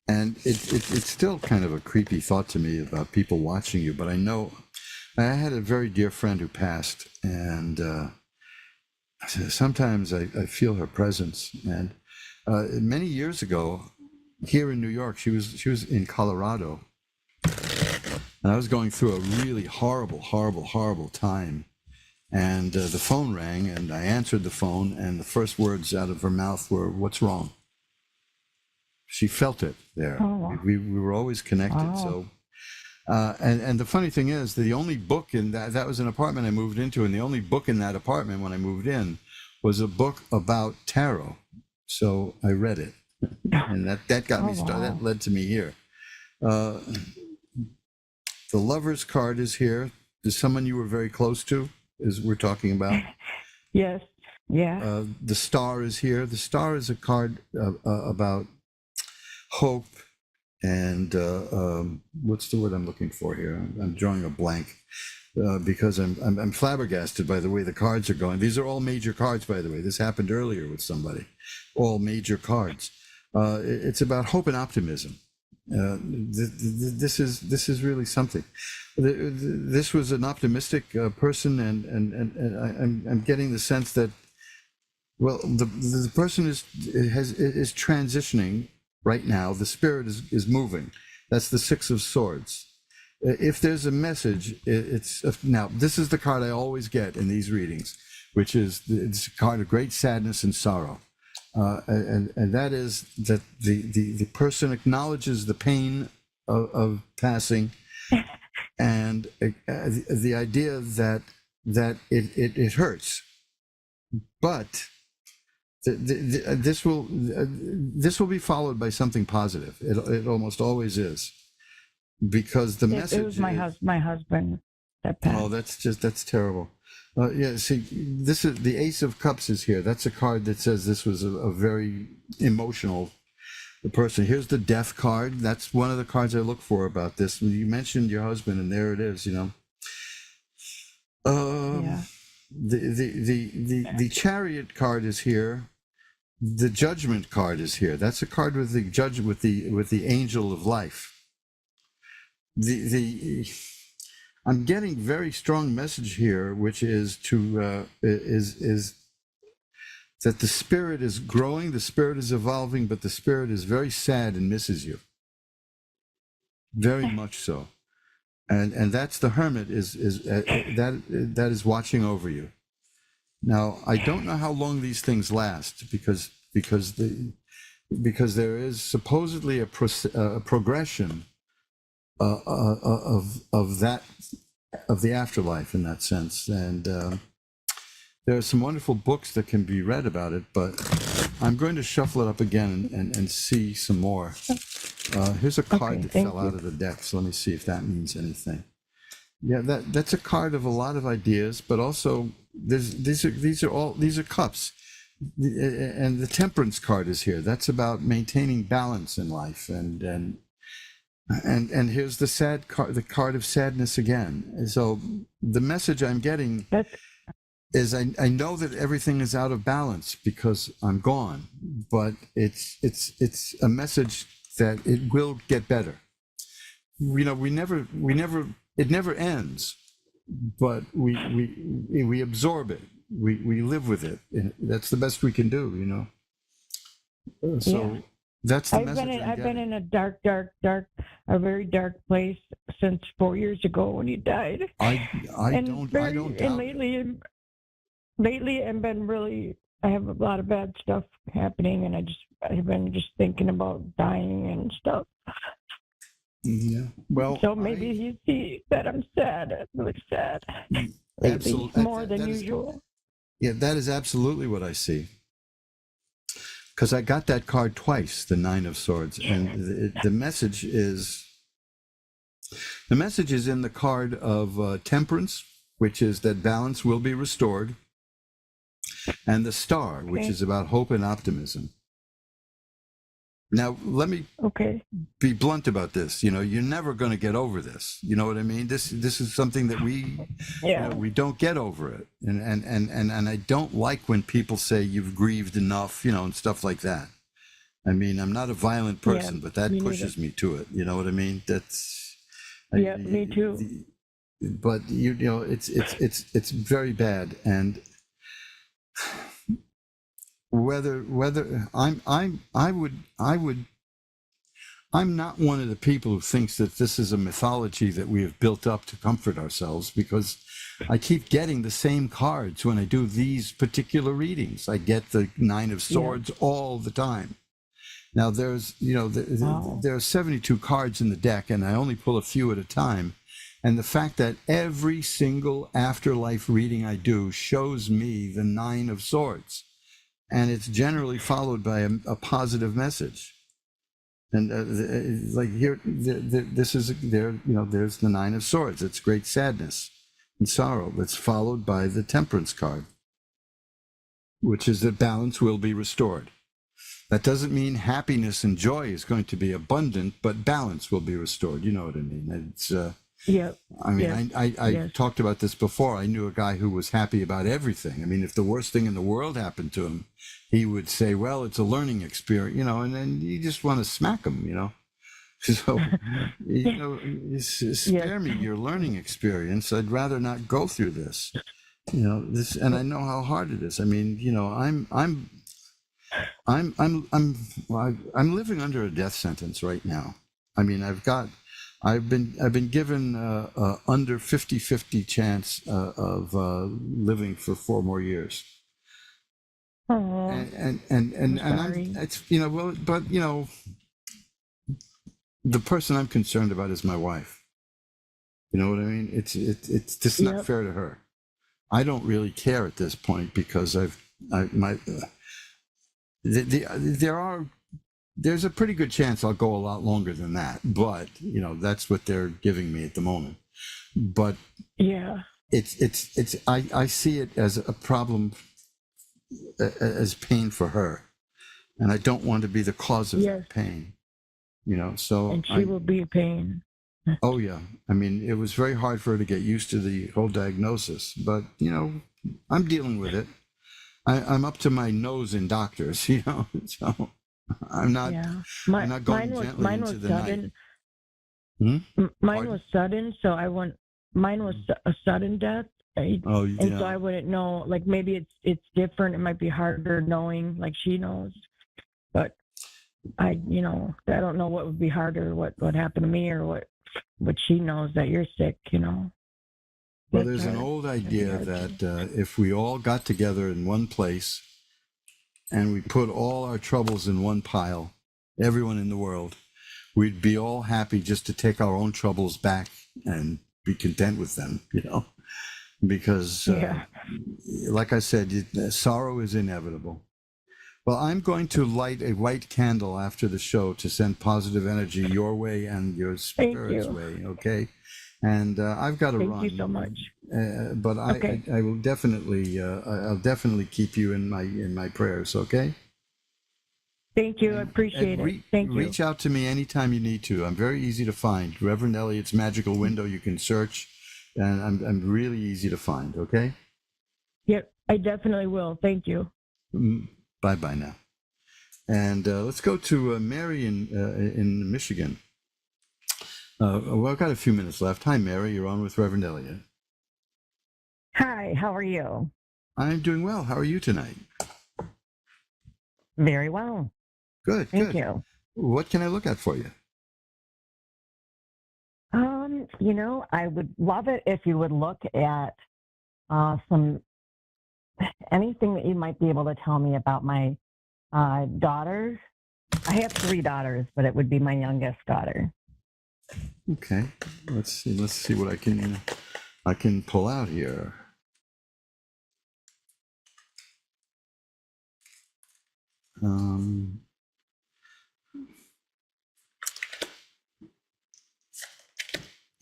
And it's still kind of a creepy thought to me about people watching you, but I know I had a very dear friend who passed, and sometimes I feel her presence. And many years ago, here in New York, she was in Colorado, and I was going through a really horrible time. And the phone rang, and I answered the phone, and the first words out of her mouth were, "What's wrong?" She felt it there. Oh. We were always connected. So, and the funny thing is, the only book in that was an apartment I moved into, and the only book in that apartment when I moved in was a book about tarot. So I read it, and that got me started. That led to me here. The Lover's card is here. Is someone you were very close to? Is we're talking about? Yes. Yeah. The Star is here. The Star is a card about hope and what's the word I'm looking for here? I'm drawing a blank because I'm flabbergasted by the way the cards are going. These are all major cards, by the way. This happened earlier with somebody. All major cards. It's about hope and optimism. This is really something. This was an optimistic person, and I'm getting the sense that, well, the person is transitioning right now. The spirit is moving. That's the Six of Swords. If there's a message, it's now. This is the card I always get in these readings, which is it's a card of great sadness and sorrow. And that is that the person acknowledges the pain of passing, and the idea that it hurts, but this will be followed by something positive. It almost always is, because the message. It was my husband that passed. Oh, that's terrible. Yeah, see, this is the Ace of Cups is here. That's a card that says this was a very emotional person. Here's the Death card. That's one of the cards I look for about this. You mentioned your husband, and there it is. Yeah. The Chariot card is here. The Judgment card is here. That's a card with the judge with the Angel of Life. I'm getting very strong message here, which is is that the spirit is growing, the spirit is evolving, but the spirit is very sad and misses you. Very much so. and that's the hermit is that is watching over you. Now, I don't know how long these things last because there is supposedly a progression of the afterlife in that sense, and there are some wonderful books that can be read about it, but I'm going to shuffle it up again and see some more. Here's a card that fell out of the deck, so let me see if that means anything. Yeah, that's a card of a lot of ideas, but also these are cups, and the Temperance card is here. That's about maintaining balance in life, and here's the sad card, the card of sadness again. So the message I'm getting is I know that everything is out of balance because I'm gone, but it's a message that it will get better. You know, it never ends, but we absorb it. We live with it. That's the best we can do, you know. So that's the message. I've been in a dark, a very dark place since 4 years ago when you died. I don't doubt. And lately I've been really, I have a lot of bad stuff happening, and I've been just thinking about dying and stuff. Yeah. Well, so maybe you see that I'm sad. I'm really sad. Absolutely. More than usual. Yeah, that is absolutely what I see. Because I got that card twice, the Nine of Swords, and the message is in the card of Temperance, which is that balance will be restored, and the Star, which is about hope and optimism. Now, let me be blunt about this. You know, you're never going to get over this. You know what I mean? This is something that we don't get over it. And I don't like when people say you've grieved enough, you know, and stuff like that. I mean, I'm not a violent person, but that pushes me to it. You know what I mean? That's me too. But you know, it's very bad, and whether I'm not one of the people who thinks that this is a mythology that we have built up to comfort ourselves, because I keep getting the same cards when I do these particular readings. I get the Nine of Swords all the time. Now there's, you know, there are 72 cards in the deck, and I only pull a few at a time. And the fact that every single afterlife reading I do shows me the Nine of Swords, and it's generally followed by a positive message. And like here, this is there. You know, there's the Nine of Swords. It's great sadness and sorrow. That's followed by the Temperance card, which is that balance will be restored. That doesn't mean happiness and joy is going to be abundant, but balance will be restored. You know what I mean? It's I mean, I talked about this before. I knew a guy who was happy about everything. I mean, if the worst thing in the world happened to him, he would say, well, it's a learning experience, you know, and then you just want to smack him, you know. So, you know, spare me your learning experience. I'd rather not go through this, you know, this, and I know how hard it is. I mean, you know, I'm living under a death sentence right now. I mean, I've been given under 50-50 chance of living for 4 more years. And it's, you know, well, but you know, the person I'm concerned about is my wife. You know what I mean? It's just not fair to her. I don't really care at this point because there's a pretty good chance I'll go a lot longer than that, but you know, that's what they're giving me at the moment. But I see it as a problem, as pain for her, and I don't want to be the cause of that pain, you know. So and she will be a pain. Oh yeah, I mean, it was very hard for her to get used to the whole diagnosis, but you know, I'm dealing with it. I'm up to my nose in doctors, you know, so I'm not. I'm not going gently into the night. Mine was sudden, so I went. Mine was a sudden death, and so I wouldn't know. Like maybe it's different. It might be harder knowing, like she knows, but I don't know what would be harder, what happened to me or what but she knows that you're sick, you know. Well, That's there's an hard. old idea that if we all got together in one place and we put all our troubles in one pile, everyone in the world, we'd be all happy just to take our own troubles back and be content with them, you know, because like I said, sorrow is inevitable. Well, I'm going to light a white candle after the show to send positive energy your way and your spirit's way, okay? And I've got to run. Thank you so much. But Okay. I will definitely, I'll definitely keep you in my prayers, okay? Thank you. I appreciate it. Thank you. Reach out to me anytime you need to. I'm very easy to find. Reverend Elliott's Magical Window, you can search, and I'm really easy to find, okay? Yep, I definitely will. Thank you. Bye-bye now. And let's go to Mary in Michigan. Well, I've got a few minutes left. Hi, Mary. You're on with Reverend Elliott. Hi, how are you? I'm doing well. How are you tonight? Very well. Good. Thank good. you. What can I look at for you? You know, I would love it if you would look at anything that you might be able to tell me about my daughters. I have 3 daughters, but it would be my youngest daughter. Okay. Let's see what I can pull out here.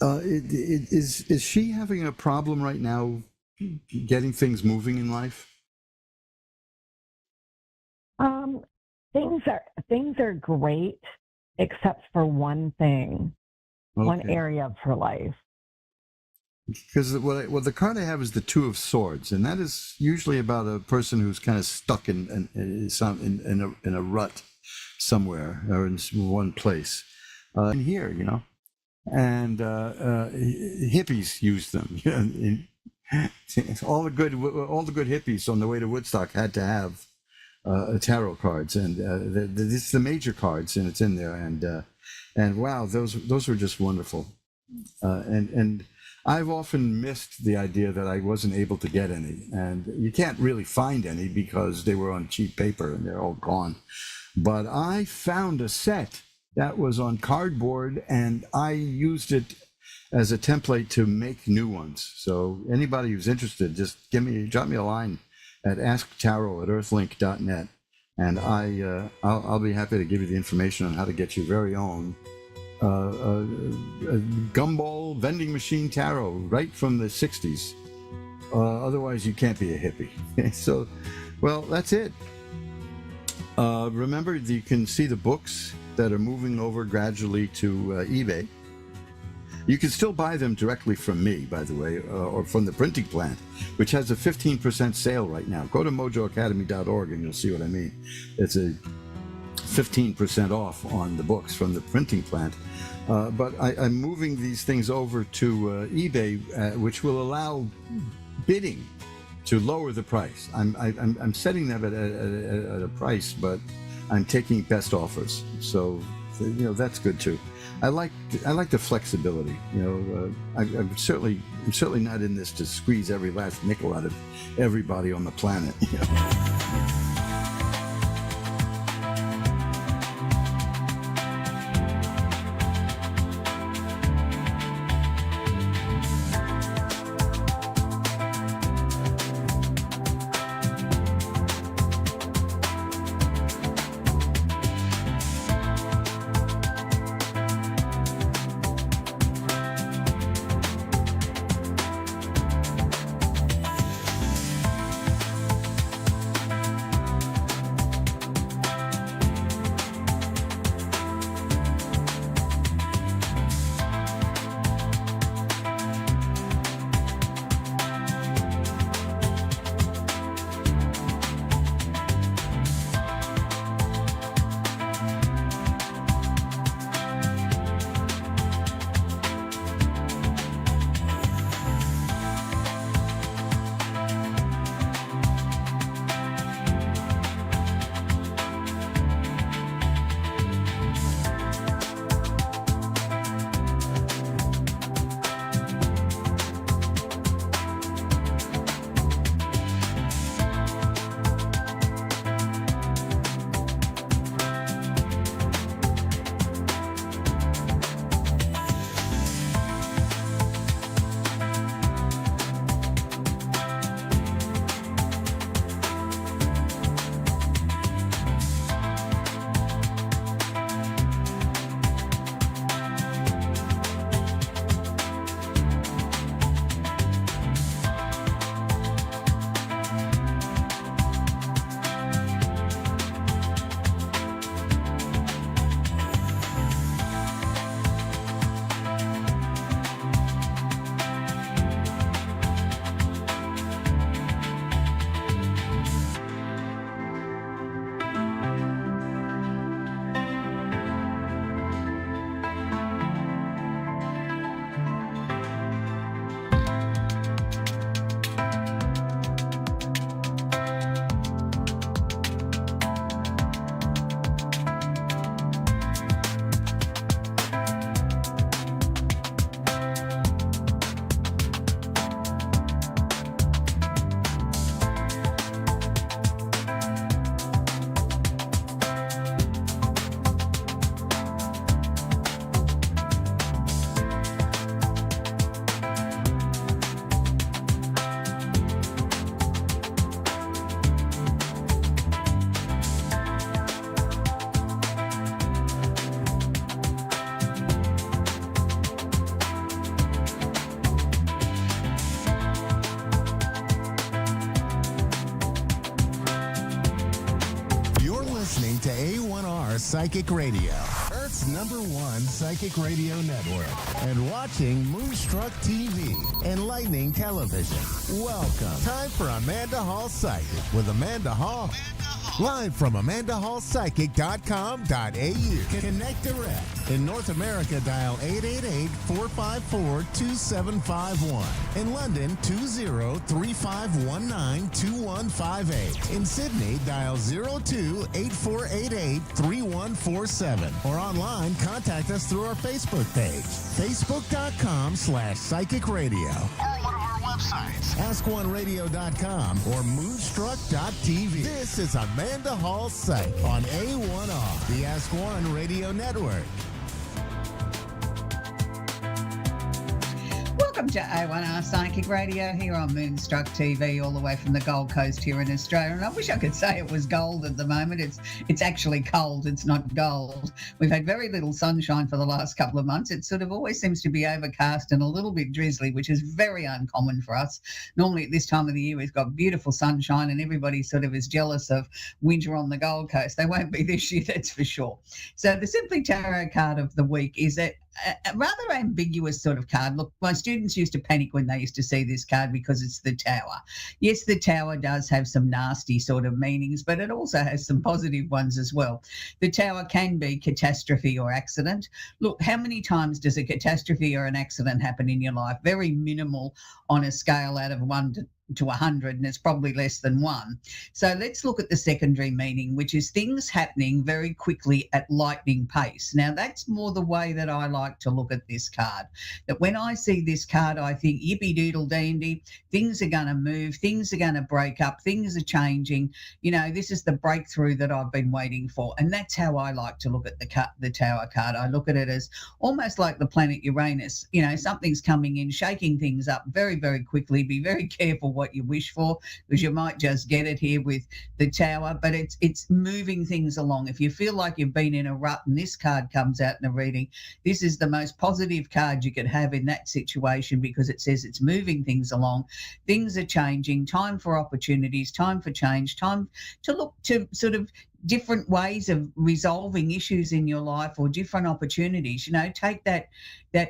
Is she having a problem right now getting things moving in life? Things are great, except for one thing, one Okay. area of her life. Because the card I have is the Two of Swords, and that is usually about a person who's kind of stuck in a rut somewhere or in one place. In here, you know, and hippies use them. All the good hippies on the way to Woodstock had to have tarot cards, and it's the major cards, and it's in there, and wow, those were just wonderful, and I've often missed the idea that I wasn't able to get any, and you can't really find any because they were on cheap paper and they're all gone. But I found a set that was on cardboard, and I used it as a template to make new ones. So anybody who's interested, just drop me a line at asktarot@earthlink.net, and I'll be happy to give you the information on how to get your very own gumball vending machine tarot right from the 60s. Otherwise, you can't be a hippie. So, well, that's it. Remember, you can see the books that are moving over gradually to eBay. You can still buy them directly from me, by the way, or from the printing plant, which has a 15% sale right now. Go to mojoacademy.org and you'll see what I mean. It's a 15% off on the books from the printing plant. But I'm moving these things over to eBay, which will allow bidding to lower the price. I'm setting them at a price, but I'm taking best offers. So, you know, that's good too. I like the flexibility. You know, I'm certainly not in this to squeeze every last nickel out of everybody on the planet. You know? Psychic Radio, Earth's #1 psychic radio network, and watching Moonstruck TV, enlightening television. Welcome. Time for Amanda Hall Psychic with Amanda Hall. Live from AmandaHallPsychic.com.au. Connect direct. In North America, dial 888-454-2751. In London, 20-3519-2158. In Sydney, dial 02-8488-3147. Or online, contact us through our Facebook page, facebook.com/psychic radio. Or one of our websites, askoneradio.com or moonstruck.tv. This is Amanda Hall Psych on A1R, the Ask One Radio Network. Welcome to A1R Psychic Radio here on Moonstruck TV, all the way from the Gold Coast here in Australia. And I wish I could say it was gold at the moment. It's actually cold. It's not gold. We've had very little sunshine for the last couple of months. It sort of always seems to be overcast and a little bit drizzly, which is very uncommon for us. Normally at this time of the year, we've got beautiful sunshine and everybody sort of is jealous of winter on the Gold Coast. They won't be this year, that's for sure. So the Simply Tarot card of the week is a rather ambiguous sort of card. Look, my students used to panic when they used to see this card because it's the Tower. Yes, the Tower does have some nasty sort of meanings, but it also has some positive ones as well. The Tower can be catastrophe or accident. Look, how many times does a catastrophe or an accident happen in your life? Very minimal on a scale out of 1 to 100, and it's probably less than 1. So let's look at the secondary meaning, which is things happening very quickly at lightning pace. Now, that's more the way that I like to look at this card. That when I see this card, I think yippee doodle dandy, things are going to move, things are going to break up, things are changing. You know, this is the breakthrough that I've been waiting for. And that's how I like to look at the Tower card. I look at it as almost like the planet Uranus. You know, something's coming in, shaking things up very, very quickly. Be very careful what you wish for, because you might just get it here with the Tower, but it's moving things along. If you feel like you've been in a rut and this card comes out in a reading, this is the most positive card you could have in that situation, because it says it's moving things along. Things are changing, time for opportunities, time for change, time to look to sort of different ways of resolving issues in your life or different opportunities. You know, take that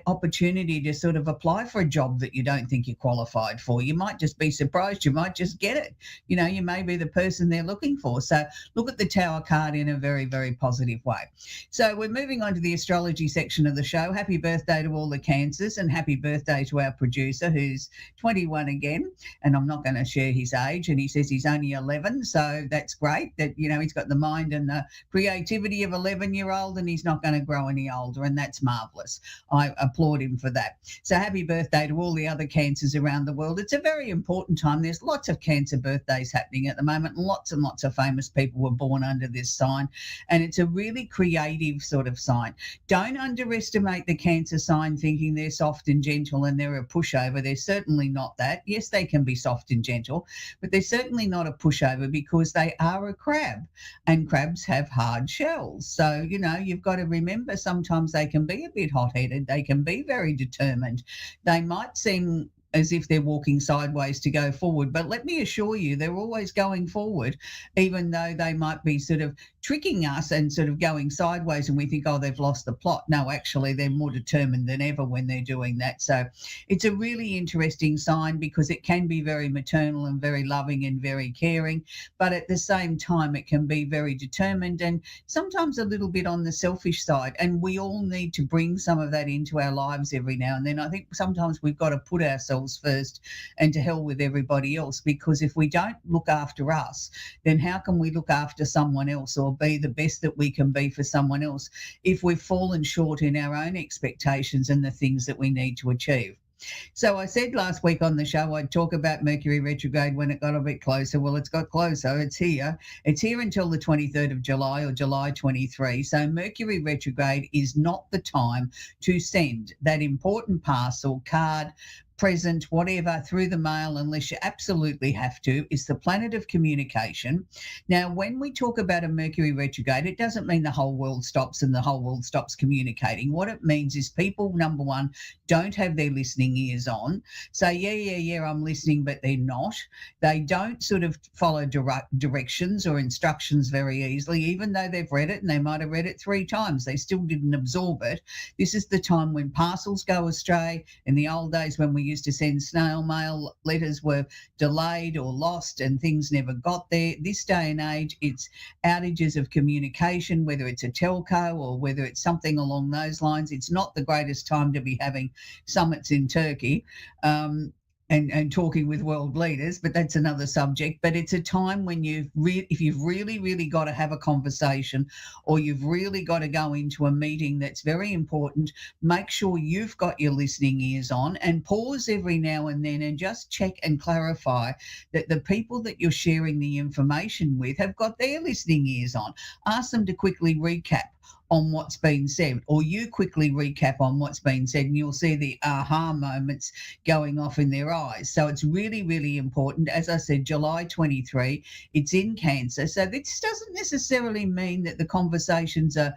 opportunity to sort of apply for a job that you don't think you're qualified for. You might just be surprised. You might just get it. You know, you may be the person they're looking for. So look at the Tower card in a very, very positive way. So we're moving on to the astrology section of the show. Happy birthday to all the Cancers, and happy birthday to our producer, who's 21 again. And I'm not going to share his age. And he says he's only 11. So that's great that, you know, he's got the mind and the creativity of 11-year-old, and he's not going to grow any older. And that's marvellous. I applaud him for that. So happy birthday to all the other Cancers around the world. It's a very important time. There's lots of Cancer birthdays happening at the moment. Lots and lots of famous people were born under this sign, and it's a really creative sort of sign. Don't underestimate the Cancer sign thinking they're soft and gentle and they're a pushover. They're certainly not that. Yes, they can be soft and gentle, but they're certainly not a pushover, because they are a crab, and crabs have hard shells. So, you know, you've got to remember sometimes they can be a bit hot-headed. They can be very determined. They might seem as if they're walking sideways to go forward, but let me assure you, they're always going forward, even though they might be sort of tricking us and sort of going sideways, and we think, oh, they've lost the plot. No, actually, they're more determined than ever when they're doing that. So it's a really interesting sign, because it can be very maternal and very loving and very caring, but at the same time, it can be very determined and sometimes a little bit on the selfish side. And we all need to bring some of that into our lives every now and then. I think sometimes we've got to put ourselves first and to hell with everybody else, because if we don't look after us, then how can we look after someone else or be the best that we can be for someone else if we've fallen short in our own expectations and the things that we need to achieve? So I said last week on the show I'd talk about Mercury retrograde when it got a bit closer. Well, it's got closer. It's here. It's here until the 23rd of July or July 23. So Mercury retrograde is not the time to send that important parcel, card, present, whatever, through the mail, unless you absolutely have to. It's the planet of communication. Now, when we talk about a Mercury retrograde, it doesn't mean the whole world stops and the whole world stops communicating. What it means is people, number one, don't have their listening ears on. Say, yeah, I'm listening, but they're not. They don't sort of follow directions or instructions very easily, even though they've read it and they might have read it 3 times. They still didn't absorb it. This is the time when parcels go astray. In the old days when we used to send snail mail, letters were delayed or lost and things never got there. This day and age, it's outages of communication, whether it's a telco or whether it's something along those lines. It's not the greatest time to be having summits in Turkey. And talking with world leaders, but that's another subject. But it's a time when if you've really got to have a conversation, or you've really got to go into a meeting that's very important, make sure you've got your listening ears on and pause every now and then and just check and clarify that the people that you're sharing the information with have got their listening ears on. Ask them to quickly recap on what's been said, or you quickly recap on what's been said, and you'll see the aha moments going off in their eyes. So it's really important. As I said, July 23, it's in Cancer. So this doesn't necessarily mean that the conversations are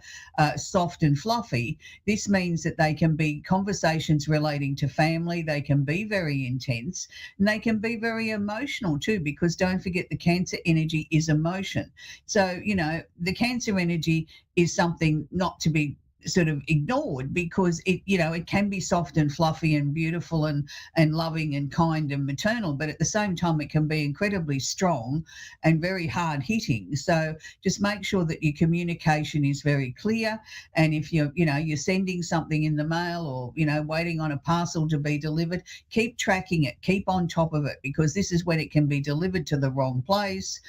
soft and fluffy. This means that they can be conversations relating to family. They can be very intense, and they can be very emotional too, because don't forget, the Cancer energy is emotion. So, the Cancer energy is something not to be sort of ignored, because it can be soft and fluffy and beautiful and loving and kind and maternal, but at the same time it can be incredibly strong and very hard hitting. So just make sure that your communication is very clear, and if you're sending something in the mail, or waiting on a parcel to be delivered, keep tracking it, keep on top of it, because this is when it can be delivered to the wrong place,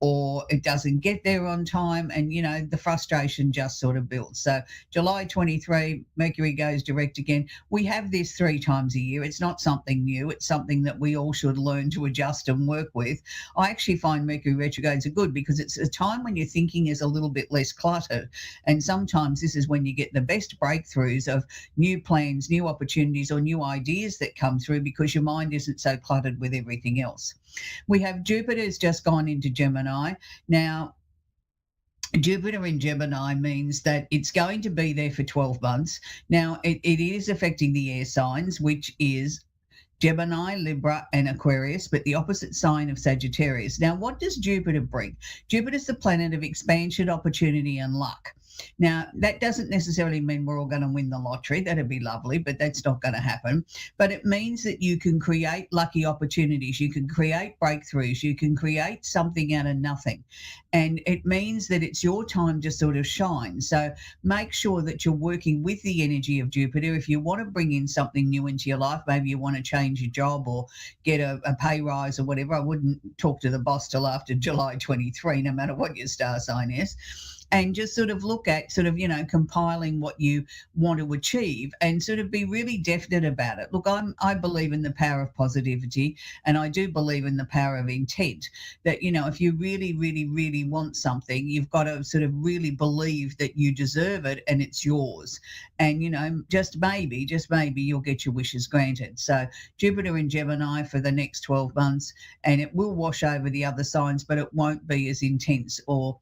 or it doesn't get there on time, and the frustration just sort of builds. So July 23, Mercury goes direct again. We have this 3 times a year. It's not something new. It's something that we all should learn to adjust and work with. I actually find Mercury retrogrades are good, because it's a time when your thinking is a little bit less cluttered, and sometimes this is when you get the best breakthroughs of new plans, new opportunities, or new ideas that come through, because your mind isn't so cluttered with everything else. We have Jupiter's just gone into Gemini. Now, Jupiter in Gemini means that it's going to be there for 12 months. Now, it is affecting the air signs, which is Gemini, Libra, and Aquarius, but the opposite sign of Sagittarius. Now, what does Jupiter bring? Jupiter's the planet of expansion, opportunity, and luck. Now, that doesn't necessarily mean we're all going to win the lottery. That'd be lovely, but that's not going to happen. But it means that you can create lucky opportunities. You can create breakthroughs. You can create something out of nothing. And it means that it's your time to sort of shine. So make sure that you're working with the energy of Jupiter. If you want to bring in something new into your life, maybe you want to change your job or get a pay rise or whatever, I wouldn't talk to the boss till after July 23, no matter what your star sign is. And just sort of look at compiling what you want to achieve and sort of be really definite about it. Look, I believe in the power of positivity, and I do believe in the power of intent, that, if you really want something, you've got to sort of really believe that you deserve it and it's yours. And, just maybe you'll get your wishes granted. So Jupiter in Gemini for the next 12 months, and it will wash over the other signs, but it won't be as intense or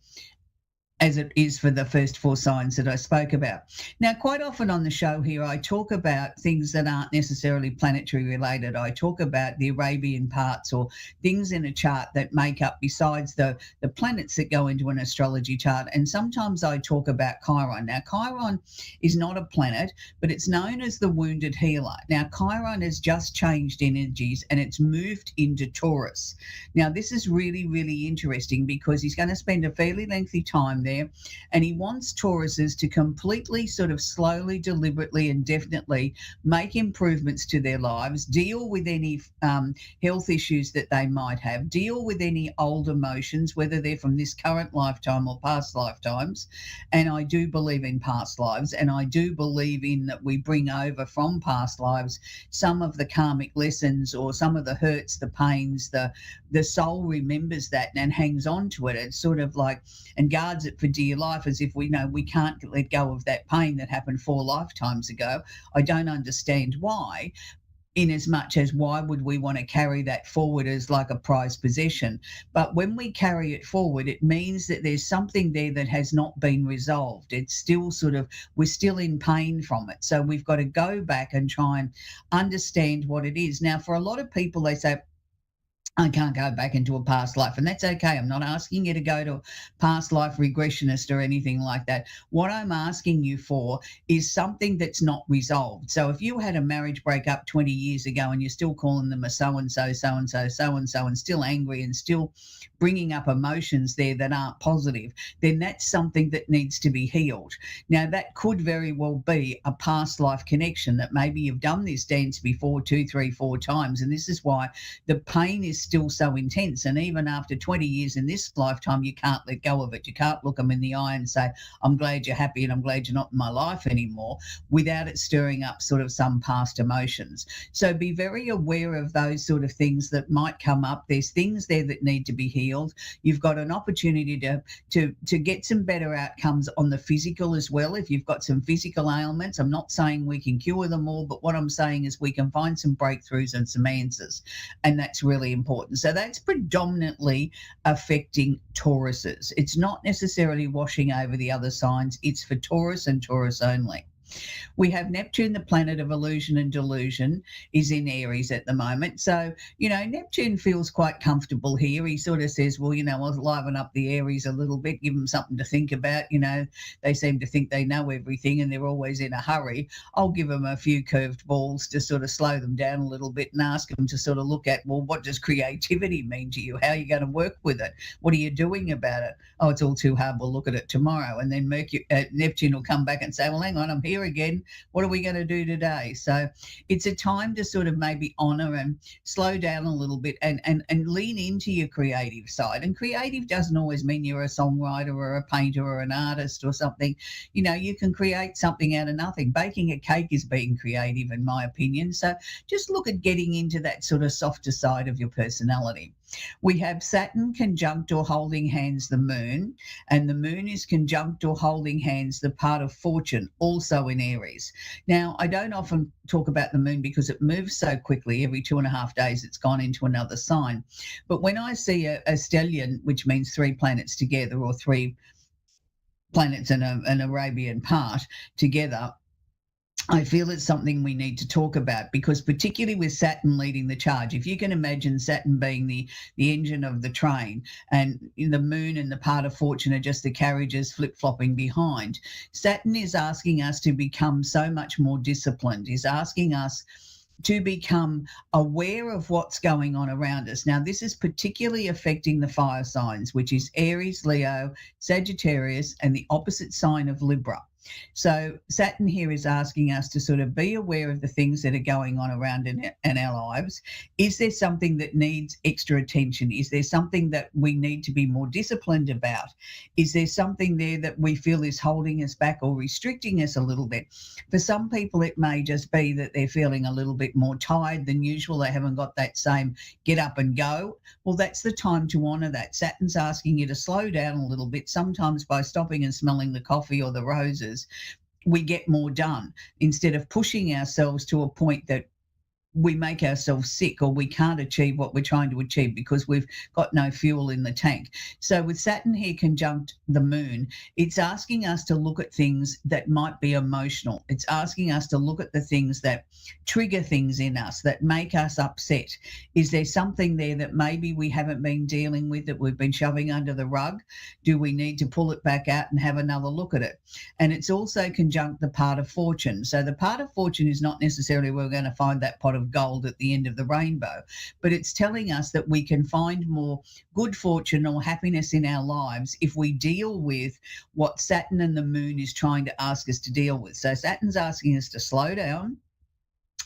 as it is for the first 4 signs that I spoke about. Now, quite often on the show here, I talk about things that aren't necessarily planetary related. I talk about the Arabian parts, or things in a chart that make up, besides the planets that go into an astrology chart. And sometimes I talk about Chiron. Now, Chiron is not a planet, but it's known as the wounded healer. Now, Chiron has just changed energies and it's moved into Taurus. Now, this is really interesting, because he's going to spend a fairly lengthy time there, and he wants Tauruses to completely, sort of slowly, deliberately, and definitely make improvements to their lives, deal with any health issues that they might have, deal with any old emotions, whether they're from this current lifetime or past lifetimes. And I do believe in past lives, and I do believe in that we bring over from past lives some of the karmic lessons, or some of the hurts, the pains. The soul remembers that and hangs on to it. It's sort of like, and guards it for dear life, as if we know we can't let go of that pain that happened 4 lifetimes ago. I don't understand why, in as much as why would we want to carry that forward as like a prized possession. But when we carry it forward, it means that there's something there that has not been resolved. It's still we're still in pain from it. So we've got to go back and try and understand what it is. Now, for a lot of people, they say, I can't go back into a past life. And that's okay. I'm not asking you to go to a past life regressionist or anything like that. What I'm asking you for is something that's not resolved. So if you had a marriage breakup 20 years ago and you're still calling them a so-and-so, so-and-so, so-and-so, and still angry and still bringing up emotions there that aren't positive, then that's something that needs to be healed. Now, that could very well be a past life connection that maybe you've done this dance before 2, 3, 4 times. And this is why the pain is still so intense. And even after 20 years in this lifetime, you can't let go of it. You can't look them in the eye and say, I'm glad you're happy and I'm glad you're not in my life anymore, without it stirring up sort of some past emotions. So be very aware of those sort of things that might come up. There's things there that need to be healed. You've got an opportunity to get some better outcomes on the physical as well. If you've got some physical ailments, I'm not saying we can cure them all, but what I'm saying is we can find some breakthroughs and some answers. And that's really important. So that's predominantly affecting Tauruses. It's not necessarily washing over the other signs. It's for Taurus and Taurus only. We have Neptune, the planet of illusion and delusion, is in Aries at the moment. So, Neptune feels quite comfortable here. He sort of says, well, I'll liven up the Aries a little bit, give them something to think about. They seem to think they know everything and they're always in a hurry. I'll give them a few curved balls to sort of slow them down a little bit and ask them to sort of look at, well, what does creativity mean to you? How are you going to work with it? What are you doing about it? Oh, it's all too hard. We'll look at it tomorrow. And then Neptune will come back and say, well, hang on, I'm here again. What are we going to do today? So it's a time to sort of maybe honour and slow down a little bit and lean into your creative side. And creative doesn't always mean you're a songwriter or a painter or an artist or something. You can create something out of nothing. Baking a cake is being creative, in my opinion. So just look at getting into that sort of softer side of your personality. We have Saturn conjunct or holding hands the moon, and the moon is conjunct or holding hands the part of fortune, also in Aries. Now, I don't often talk about the moon because it moves so quickly. Every 2.5 days, it's gone into another sign. But when I see a stellium, which means 3 planets together, or 3 planets and an Arabian part together, I feel it's something we need to talk about, because particularly with Saturn leading the charge, if you can imagine Saturn being the engine of the train and the moon and the part of fortune are just the carriages flip-flopping behind, Saturn is asking us to become so much more disciplined, is asking us to become aware of what's going on around us. Now, this is particularly affecting the fire signs, which is Aries, Leo, Sagittarius, and the opposite sign of Libra. So Saturn here is asking us to sort of be aware of the things that are going on around in our lives. Is there something that needs extra attention? Is there something that we need to be more disciplined about? Is there something there that we feel is holding us back or restricting us a little bit? For some people, it may just be that they're feeling a little bit more tired than usual. They haven't got that same get up and go. Well, that's the time to honour that. Saturn's asking you to slow down a little bit. Sometimes by stopping and smelling the coffee or the roses, we get more done, instead of pushing ourselves to a point that we make ourselves sick or we can't achieve what we're trying to achieve because we've got no fuel in the tank. So with Saturn here conjunct the moon, it's asking us to look at things that might be emotional. It's asking us to look at the things that trigger things in us, that make us upset. Is there something there that maybe we haven't been dealing with, that we've been shoving under the rug? Do we need to pull it back out and have another look at it? And it's also conjunct the part of fortune. So the part of fortune is not necessarily where we're going to find that pot of gold at the end of the rainbow, but it's telling us that we can find more good fortune or happiness in our lives if we deal with what Saturn and the moon is trying to ask us to deal with. So Saturn's asking us to slow down,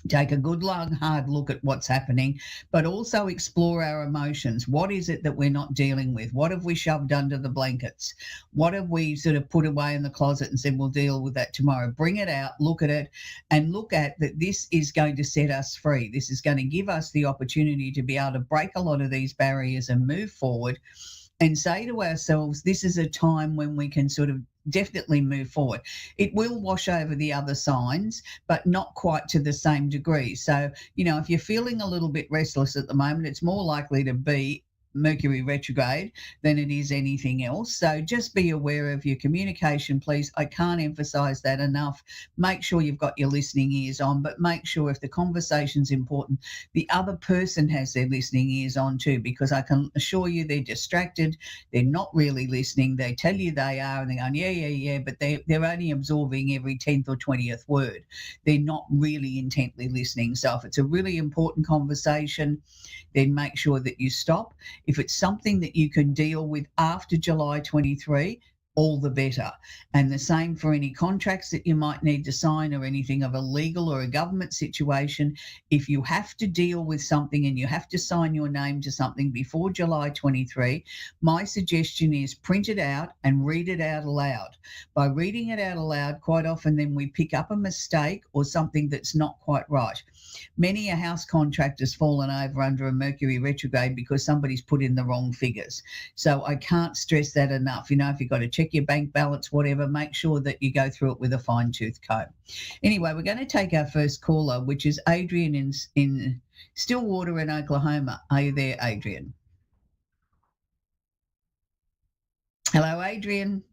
take a good, long, hard look at what's happening, but also explore our emotions. What is it that we're not dealing with? What have we shoved under the blankets? What have we sort of put away in the closet and said, we'll deal with that tomorrow? Bring it out, look at it, and look at that this is going to set us free. This is going to give us the opportunity to be able to break a lot of these barriers and move forward and say to ourselves, this is a time when we can sort of definitely move forward. It will wash over the other signs, but not quite to the same degree. So, if you're feeling a little bit restless at the moment, it's more likely to be Mercury retrograde than it is anything else. So just be aware of your communication, please. I can't emphasize that enough. Make sure you've got your listening ears on, but make sure if the conversation's important, the other person has their listening ears on too, because I can assure you they're distracted. They're not really listening. They tell you they are, and they're going, yeah, but they're only absorbing every 10th or 20th word. They're not really intently listening. So if it's a really important conversation, then make sure that you stop. If it's something that you can deal with after July 23, all the better. And the same for any contracts that you might need to sign or anything of a legal or a government situation. If you have to deal with something and you have to sign your name to something before July 23, my suggestion is print it out and read it out aloud. By reading it out aloud, quite often then we pick up a mistake or something that's not quite right. Many a house contractor's fallen over under a Mercury retrograde because somebody's put in the wrong figures. So I can't stress that enough. If you've got to check your bank balance, whatever, make sure that you go through it with a fine-tooth comb. Anyway, we're going to take our first caller, which is Adrian in Stillwater in Oklahoma. Are you there, Adrian? Hello, Adrian.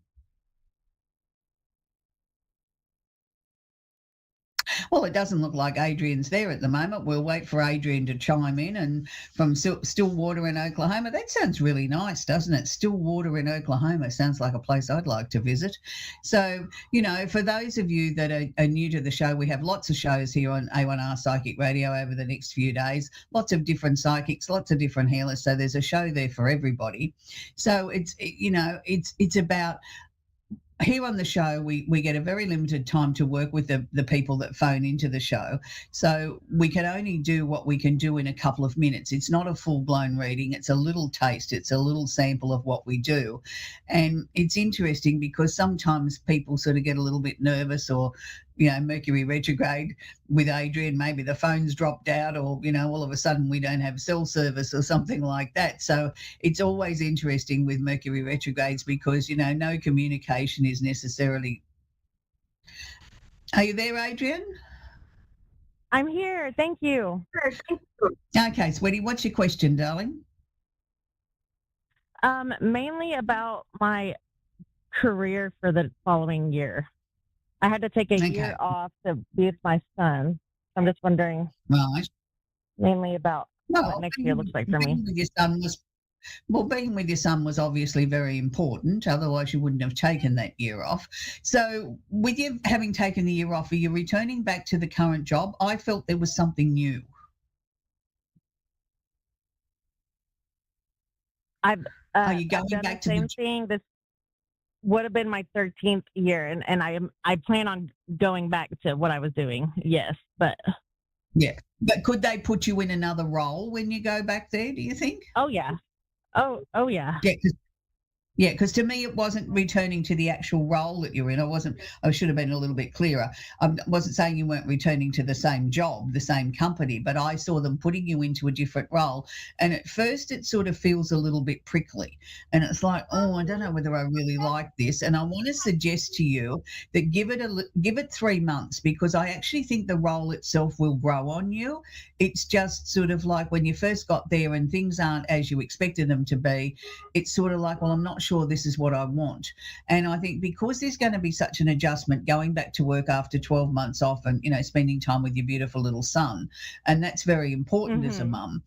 Well, it doesn't look like Adrian's there at the moment. We'll wait for Adrian to chime in. And from Stillwater in Oklahoma, that sounds really nice, doesn't it? Stillwater in Oklahoma sounds like a place I'd like to visit. So, for those of you that are new to the show, we have lots of shows here on A1R Psychic Radio over the next few days. Lots of different psychics, lots of different healers. So there's a show there for everybody. So it's about... Here on the show, we get a very limited time to work with the people that phone into the show. So we can only do what we can do in a couple of minutes. It's not a full-blown reading. It's a little taste. It's a little sample of what we do. And it's interesting because sometimes people sort of get a little bit nervous or, Mercury retrograde with Adrian, maybe the phone's dropped out or, all of a sudden we don't have cell service or something like that. So it's always interesting with Mercury retrogrades because, no communication is necessarily... Are you there, Adrian? I'm here. Thank you. Okay, sweetie, what's your question, darling? Mainly about my career for the following year. I had to take a year off to be with my son. I'm just wondering, mainly about what next year looks like for me. Being with your son was obviously very important. Otherwise, you wouldn't have taken that year off. So with you having taken the year off, are you returning back to the current job? I felt there was something new. Are you going back to the same thing? This would have been my 13th year, and I plan on going back to what I was doing. Yes, but but could they put you in another role when you go back there? Do you think? Oh yeah, oh yeah. Yeah, because to me it wasn't returning to the actual role that you're in. I should have been a little bit clearer. I wasn't saying you weren't returning to the same job, the same company, but I saw them putting you into a different role. And at first it sort of feels a little bit prickly. And it's like, I don't know whether I really like this. And I want to suggest to you that give it 3 months, because I actually think the role itself will grow on you. It's just sort of like when you first got there and things aren't as you expected them to be, it's sort of like, well, I'm not sure this is what I want. And I think because there's going to be such an adjustment going back to work after 12 months off and, spending time with your beautiful little son, and that's very important as a mum,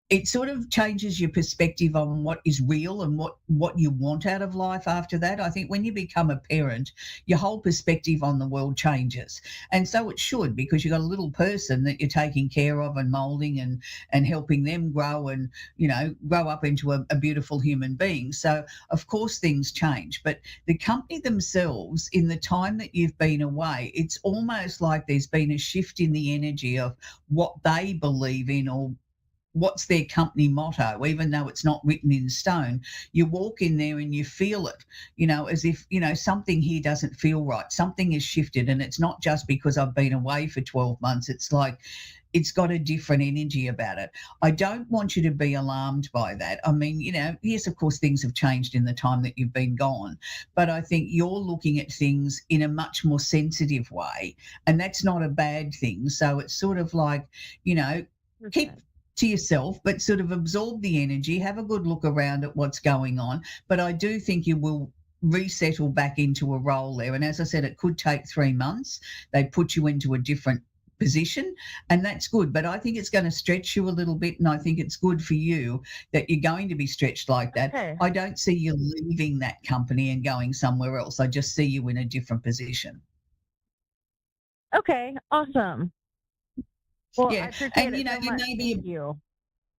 it sort of changes your perspective on what is real and what you want out of life after that. I think when you become a parent, your whole perspective on the world changes. And so it should, because you've got a little person that you're taking care of and moulding and helping them grow and, grow up into a beautiful human being. So, of course, things change. But the company themselves, in the time that you've been away, it's almost like there's been a shift in the energy of what they believe in or what's their company motto, even though it's not written in stone. You walk in there and you feel it, as if, something here doesn't feel right. Something has shifted, and it's not just because I've been away for 12 months. It's like it's got a different energy about it. I don't want you to be alarmed by that. I mean, yes, of course, things have changed in the time that you've been gone, but I think you're looking at things in a much more sensitive way, and that's not a bad thing. So it's sort of like, keep to yourself, but sort of absorb the energy, have a good look around at what's going on. But I do think you will resettle back into a role there. And as I said, it could take 3 months. They put you into a different position, and that's good, but I think it's going to stretch you a little bit, and I think it's good for you that you're going to be stretched like that. Okay. I don't see you leaving that company and going somewhere else. I just see you in a different position. Okay, awesome. Well, Yeah, I appreciate and it so you much. may be Thank you.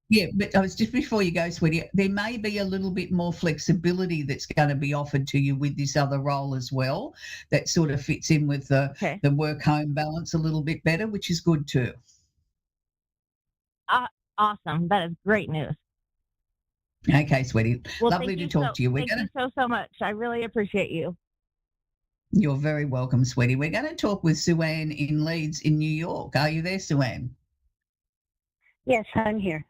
Yeah, but I was just before you go, sweetie, there may be a little bit more flexibility that's going to be offered to you with this other role as well, that sort of fits in with the work-home balance a little bit better, which is good too. Awesome. That is great news. Okay, sweetie. Well, Lovely to talk to you. Thank you so much. I really appreciate you. You're very welcome, sweetie. We're going to talk with Sue-Ann in Leeds in New York. Are you there, Sue-Ann? Yes, I'm here.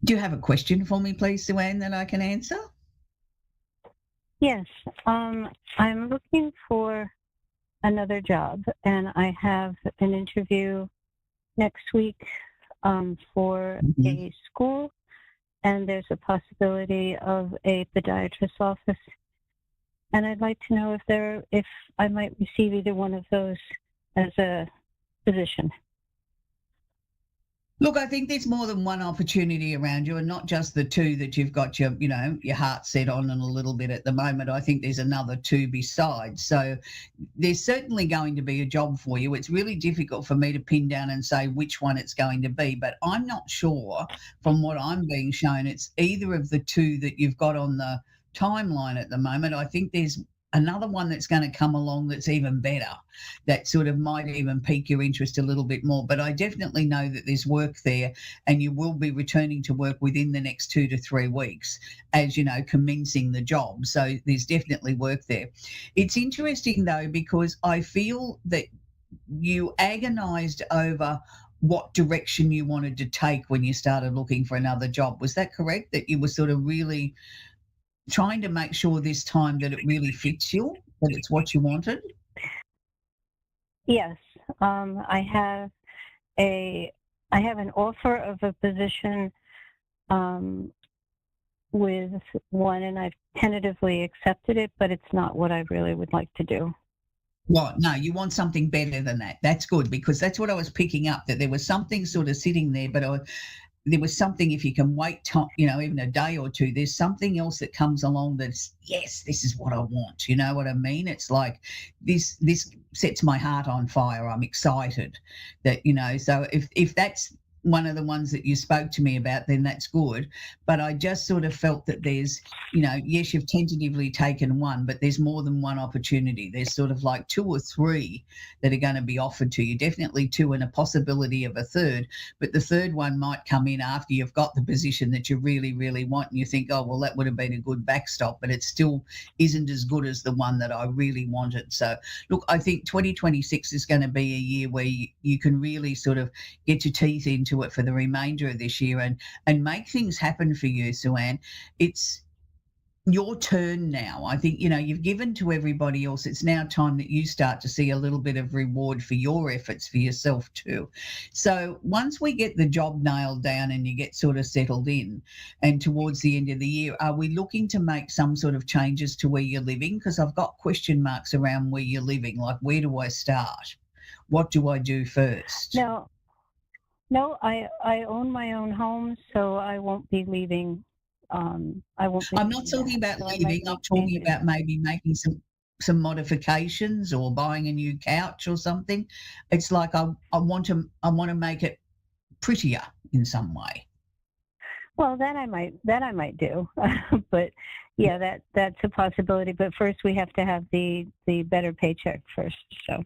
Do you have a question for me, please, Sue-Ann, that I can answer? Yes. I'm looking for another job, and I have an interview next week for a school, and there's a possibility of a podiatrist's office. And I'd like to know if I might receive either one of those as a position. Look, I think there's more than one opportunity around you, and not just the two that you've got your heart set on and a little bit at the moment. I think there's another two besides. So there's certainly going to be a job for you. It's really difficult for me to pin down and say which one it's going to be, but I'm not sure from what I'm being shown it's either of the two that you've got on the timeline at the moment. I think there's another one that's going to come along that's even better, that sort of might even pique your interest a little bit more. But I definitely know that there's work there, and you will be returning to work within the next 2 to 3 weeks, as commencing the job. So there's definitely work there. It's interesting though, because I feel that you agonized over what direction you wanted to take when you started looking for another job. Was that correct? That you were sort of really trying to make sure this time that it really fits you, that it's what you wanted? Yes. I have an offer of a position with one, and I've tentatively accepted it, but it's not what I really would like to do. Well, no, you want something better than that. That's good, because that's what I was picking up, that there was something sort of sitting there, but there was something, if you can wait, even a day or two, there's something else that comes along that's, yes, this is what I want. You know what I mean? It's like this sets my heart on fire. I'm excited that, so if that's one of the ones that you spoke to me about, then that's good. But I just sort of felt that there's, yes, you've tentatively taken one, but there's more than one opportunity. There's sort of like 2 or 3 that are going to be offered to you, definitely 2 and a possibility of a third. But the third one might come in after you've got the position that you really, really want, and you think, oh, well, that would have been a good backstop, but it still isn't as good as the one that I really wanted. So, look, I think 2026 is going to be a year where you can really sort of get your teeth into it for the remainder of this year and make things happen for you, Sue-Ann. It's your turn now. I think, you've given to everybody else. It's now time that you start to see a little bit of reward for your efforts for yourself too. So once we get the job nailed down and you get sort of settled in, and towards the end of the year, are we looking to make some sort of changes to where you're living? Because I've got question marks around where you're living, like where do I start? What do I do first? No, I own my own home, so I won't be leaving. I'm not talking about leaving. I'm talking about maybe making some modifications or buying a new couch or something. It's like I want to make it prettier in some way. Well, that I might do, but yeah, that's a possibility. But first, we have to have the better paycheck first. So.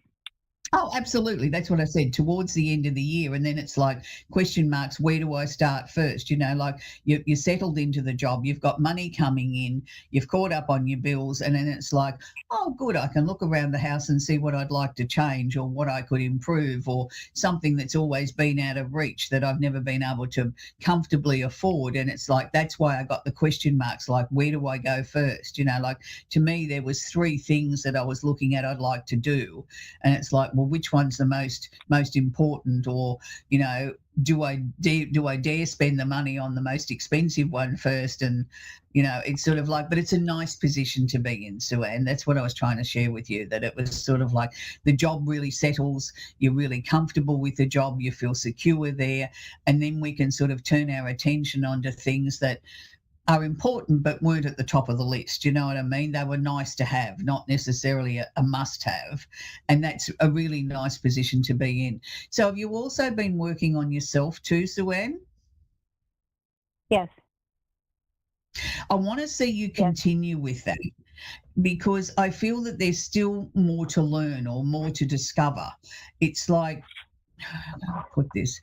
Oh, absolutely. That's what I said. Towards the end of the year, and then it's like question marks. Where do I start first? Like you're settled into the job. You've got money coming in. You've caught up on your bills, and then it's like, oh, good. I can look around the house and see what I'd like to change, or what I could improve, or something that's always been out of reach that I've never been able to comfortably afford. And it's like that's why I got the question marks. Like, where do I go first? Like to me, there was 3 things that I was looking at. I'd like to do, and it's like, well, which one's the most important, or do I dare spend the money on the most expensive one first? And it's sort of like, but it's a nice position to be in, Sue-Ann. That's what I was trying to share with you, that it was sort of like the job really settles, you're really comfortable with the job, you feel secure there, and then we can sort of turn our attention onto things that are important but weren't at the top of the list. You know what I mean? They were nice to have, not necessarily a must-have. And that's a really nice position to be in. So have you also been working on yourself too, Sue-Ann? Yes. I want to see you continue with that, because I feel that there's still more to learn or more to discover. It's like, how do I put this?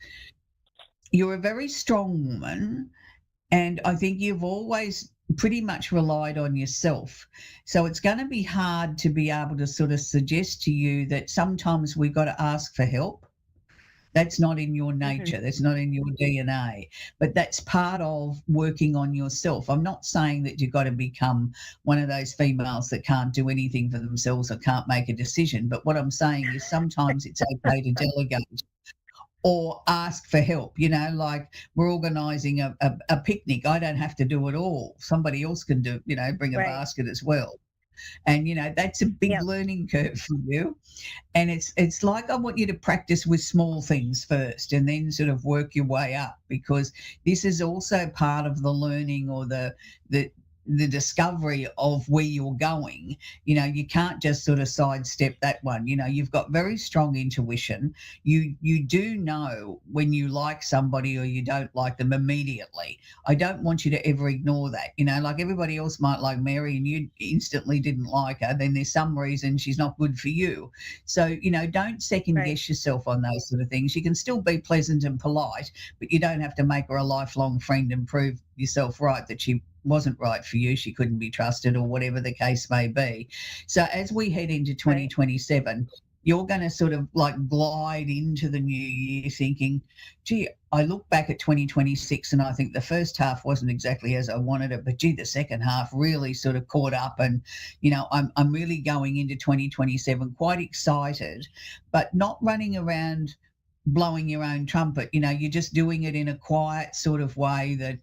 You're a very strong woman, and I think you've always pretty much relied on yourself. So it's going to be hard to be able to sort of suggest to you that sometimes we've got to ask for help. That's not in your nature. That's not in your DNA. But that's part of working on yourself. I'm not saying that you've got to become one of those females that can't do anything for themselves or can't make a decision. But what I'm saying is sometimes it's okay to delegate or ask for help. Like we're organising a picnic. I don't have to do it all. Somebody else can do, bring a basket as well. And, that's a big learning curve for you. And it's like I want you to practice with small things first and then sort of work your way up, because this is also part of the learning or the discovery of where you're going. You can't just sort of sidestep that one. You've got very strong intuition. You do know when you like somebody or you don't like them immediately. I don't want you to ever ignore that. Like everybody else might like Mary and you instantly didn't like her, then there's some reason she's not good for you. So, don't second guess yourself on those sort of things. You can still be pleasant and polite, but you don't have to make her a lifelong friend and prove yourself right that she wasn't right for you, she couldn't be trusted, or whatever the case may be. So as we head into 2027, you're going to sort of like glide into the new year thinking, gee, I look back at 2026 and I think the first half wasn't exactly as I wanted it, but gee, the second half really sort of caught up, and I'm really going into 2027 quite excited, but not running around blowing your own trumpet. You're just doing it in a quiet sort of way that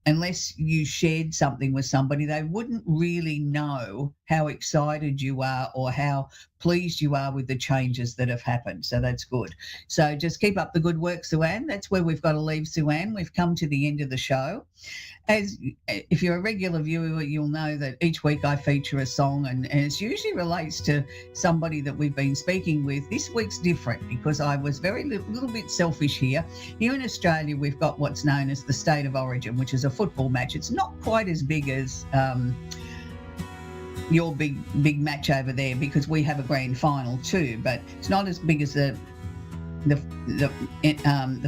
unless you shared something with somebody, they wouldn't really know how excited you are or how pleased you are with the changes that have happened. So that's good. So just keep up the good work, Sue-Ann. That's where we've got to leave Sue-Ann. We've come to the end of the show. If you're a regular viewer, you'll know that each week I feature a song, and it usually relates to somebody that we've been speaking with. This week's different because I was little bit selfish here. Here in Australia, we've got what's known as the State of Origin, which is a football match. It's not quite as big as your big match over there, because we have a grand final too, but it's not as big as the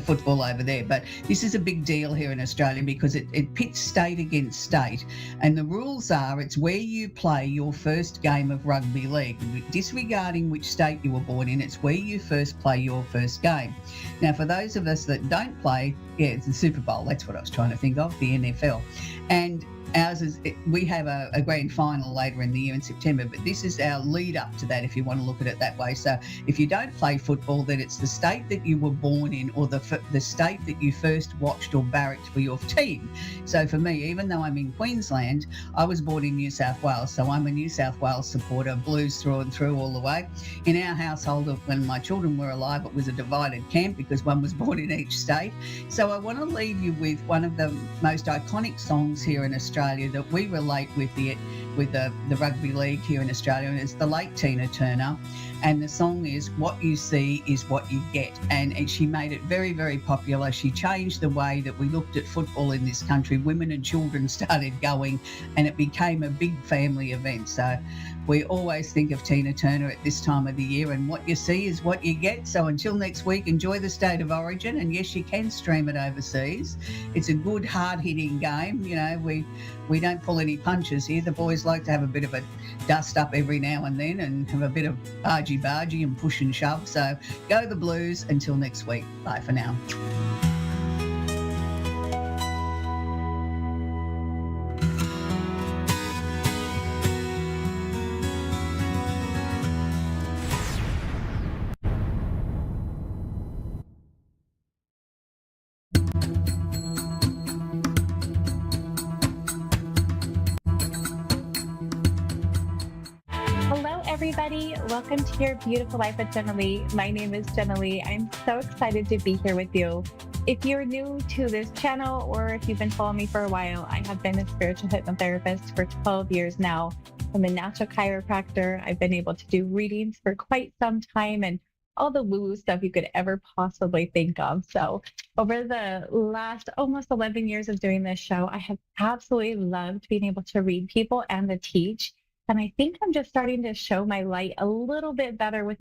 football over there. But this is a big deal here in Australia because it pits state against state, and the rules are it's where you play your first game of rugby league. Disregarding which state you were born in, it's where you first play your first game. Now, for those of us that don't play, it's the Super Bowl. That's what I was trying to think of, the NFL. And ours is, we have a grand final later in the year in September, but this is our lead up to that, if you want to look at it that way. So if you don't play football, then it's the state that you were born in, or the state that you first watched or barracked for your team. So for me, even though I'm in Queensland, I was born in New South Wales, so I'm a New South Wales supporter, Blues through and through all the way. In our household, when my children were alive, it was a divided camp because one was born in each state. So I want to leave you with one of the most iconic songs here in Australia that we relate with the rugby league here in Australia, and it's the late Tina Turner. And the song is "What You See Is What You Get." And she made it very, very popular. She changed the way that we looked at football in this country. Women and children started going, and it became a big family event. So we always think of Tina Turner at this time of the year, and what you see is what you get. So until next week, enjoy the State of Origin, and yes, you can stream it overseas. It's a good, hard-hitting game. You know, we don't pull any punches here. The boys like to have a bit of a dust up every now and then and have a bit of argy-bargy and push and shove. So go the Blues until next week. Bye for now. Hello, everybody. Welcome to Your Beautiful Life with Jenna Lee. My name is Jenna Lee. I'm so excited to be here with you. If you're new to this channel or if you've been following me for a while, I have been a spiritual hypnotherapist for 12 years now. I'm a natural chiropractor. I've been able to do readings for quite some time and all the woo stuff you could ever possibly think of. So over the last almost 11 years of doing this show, I have absolutely loved being able to read people and to teach. And I think I'm just starting to show my light a little bit better with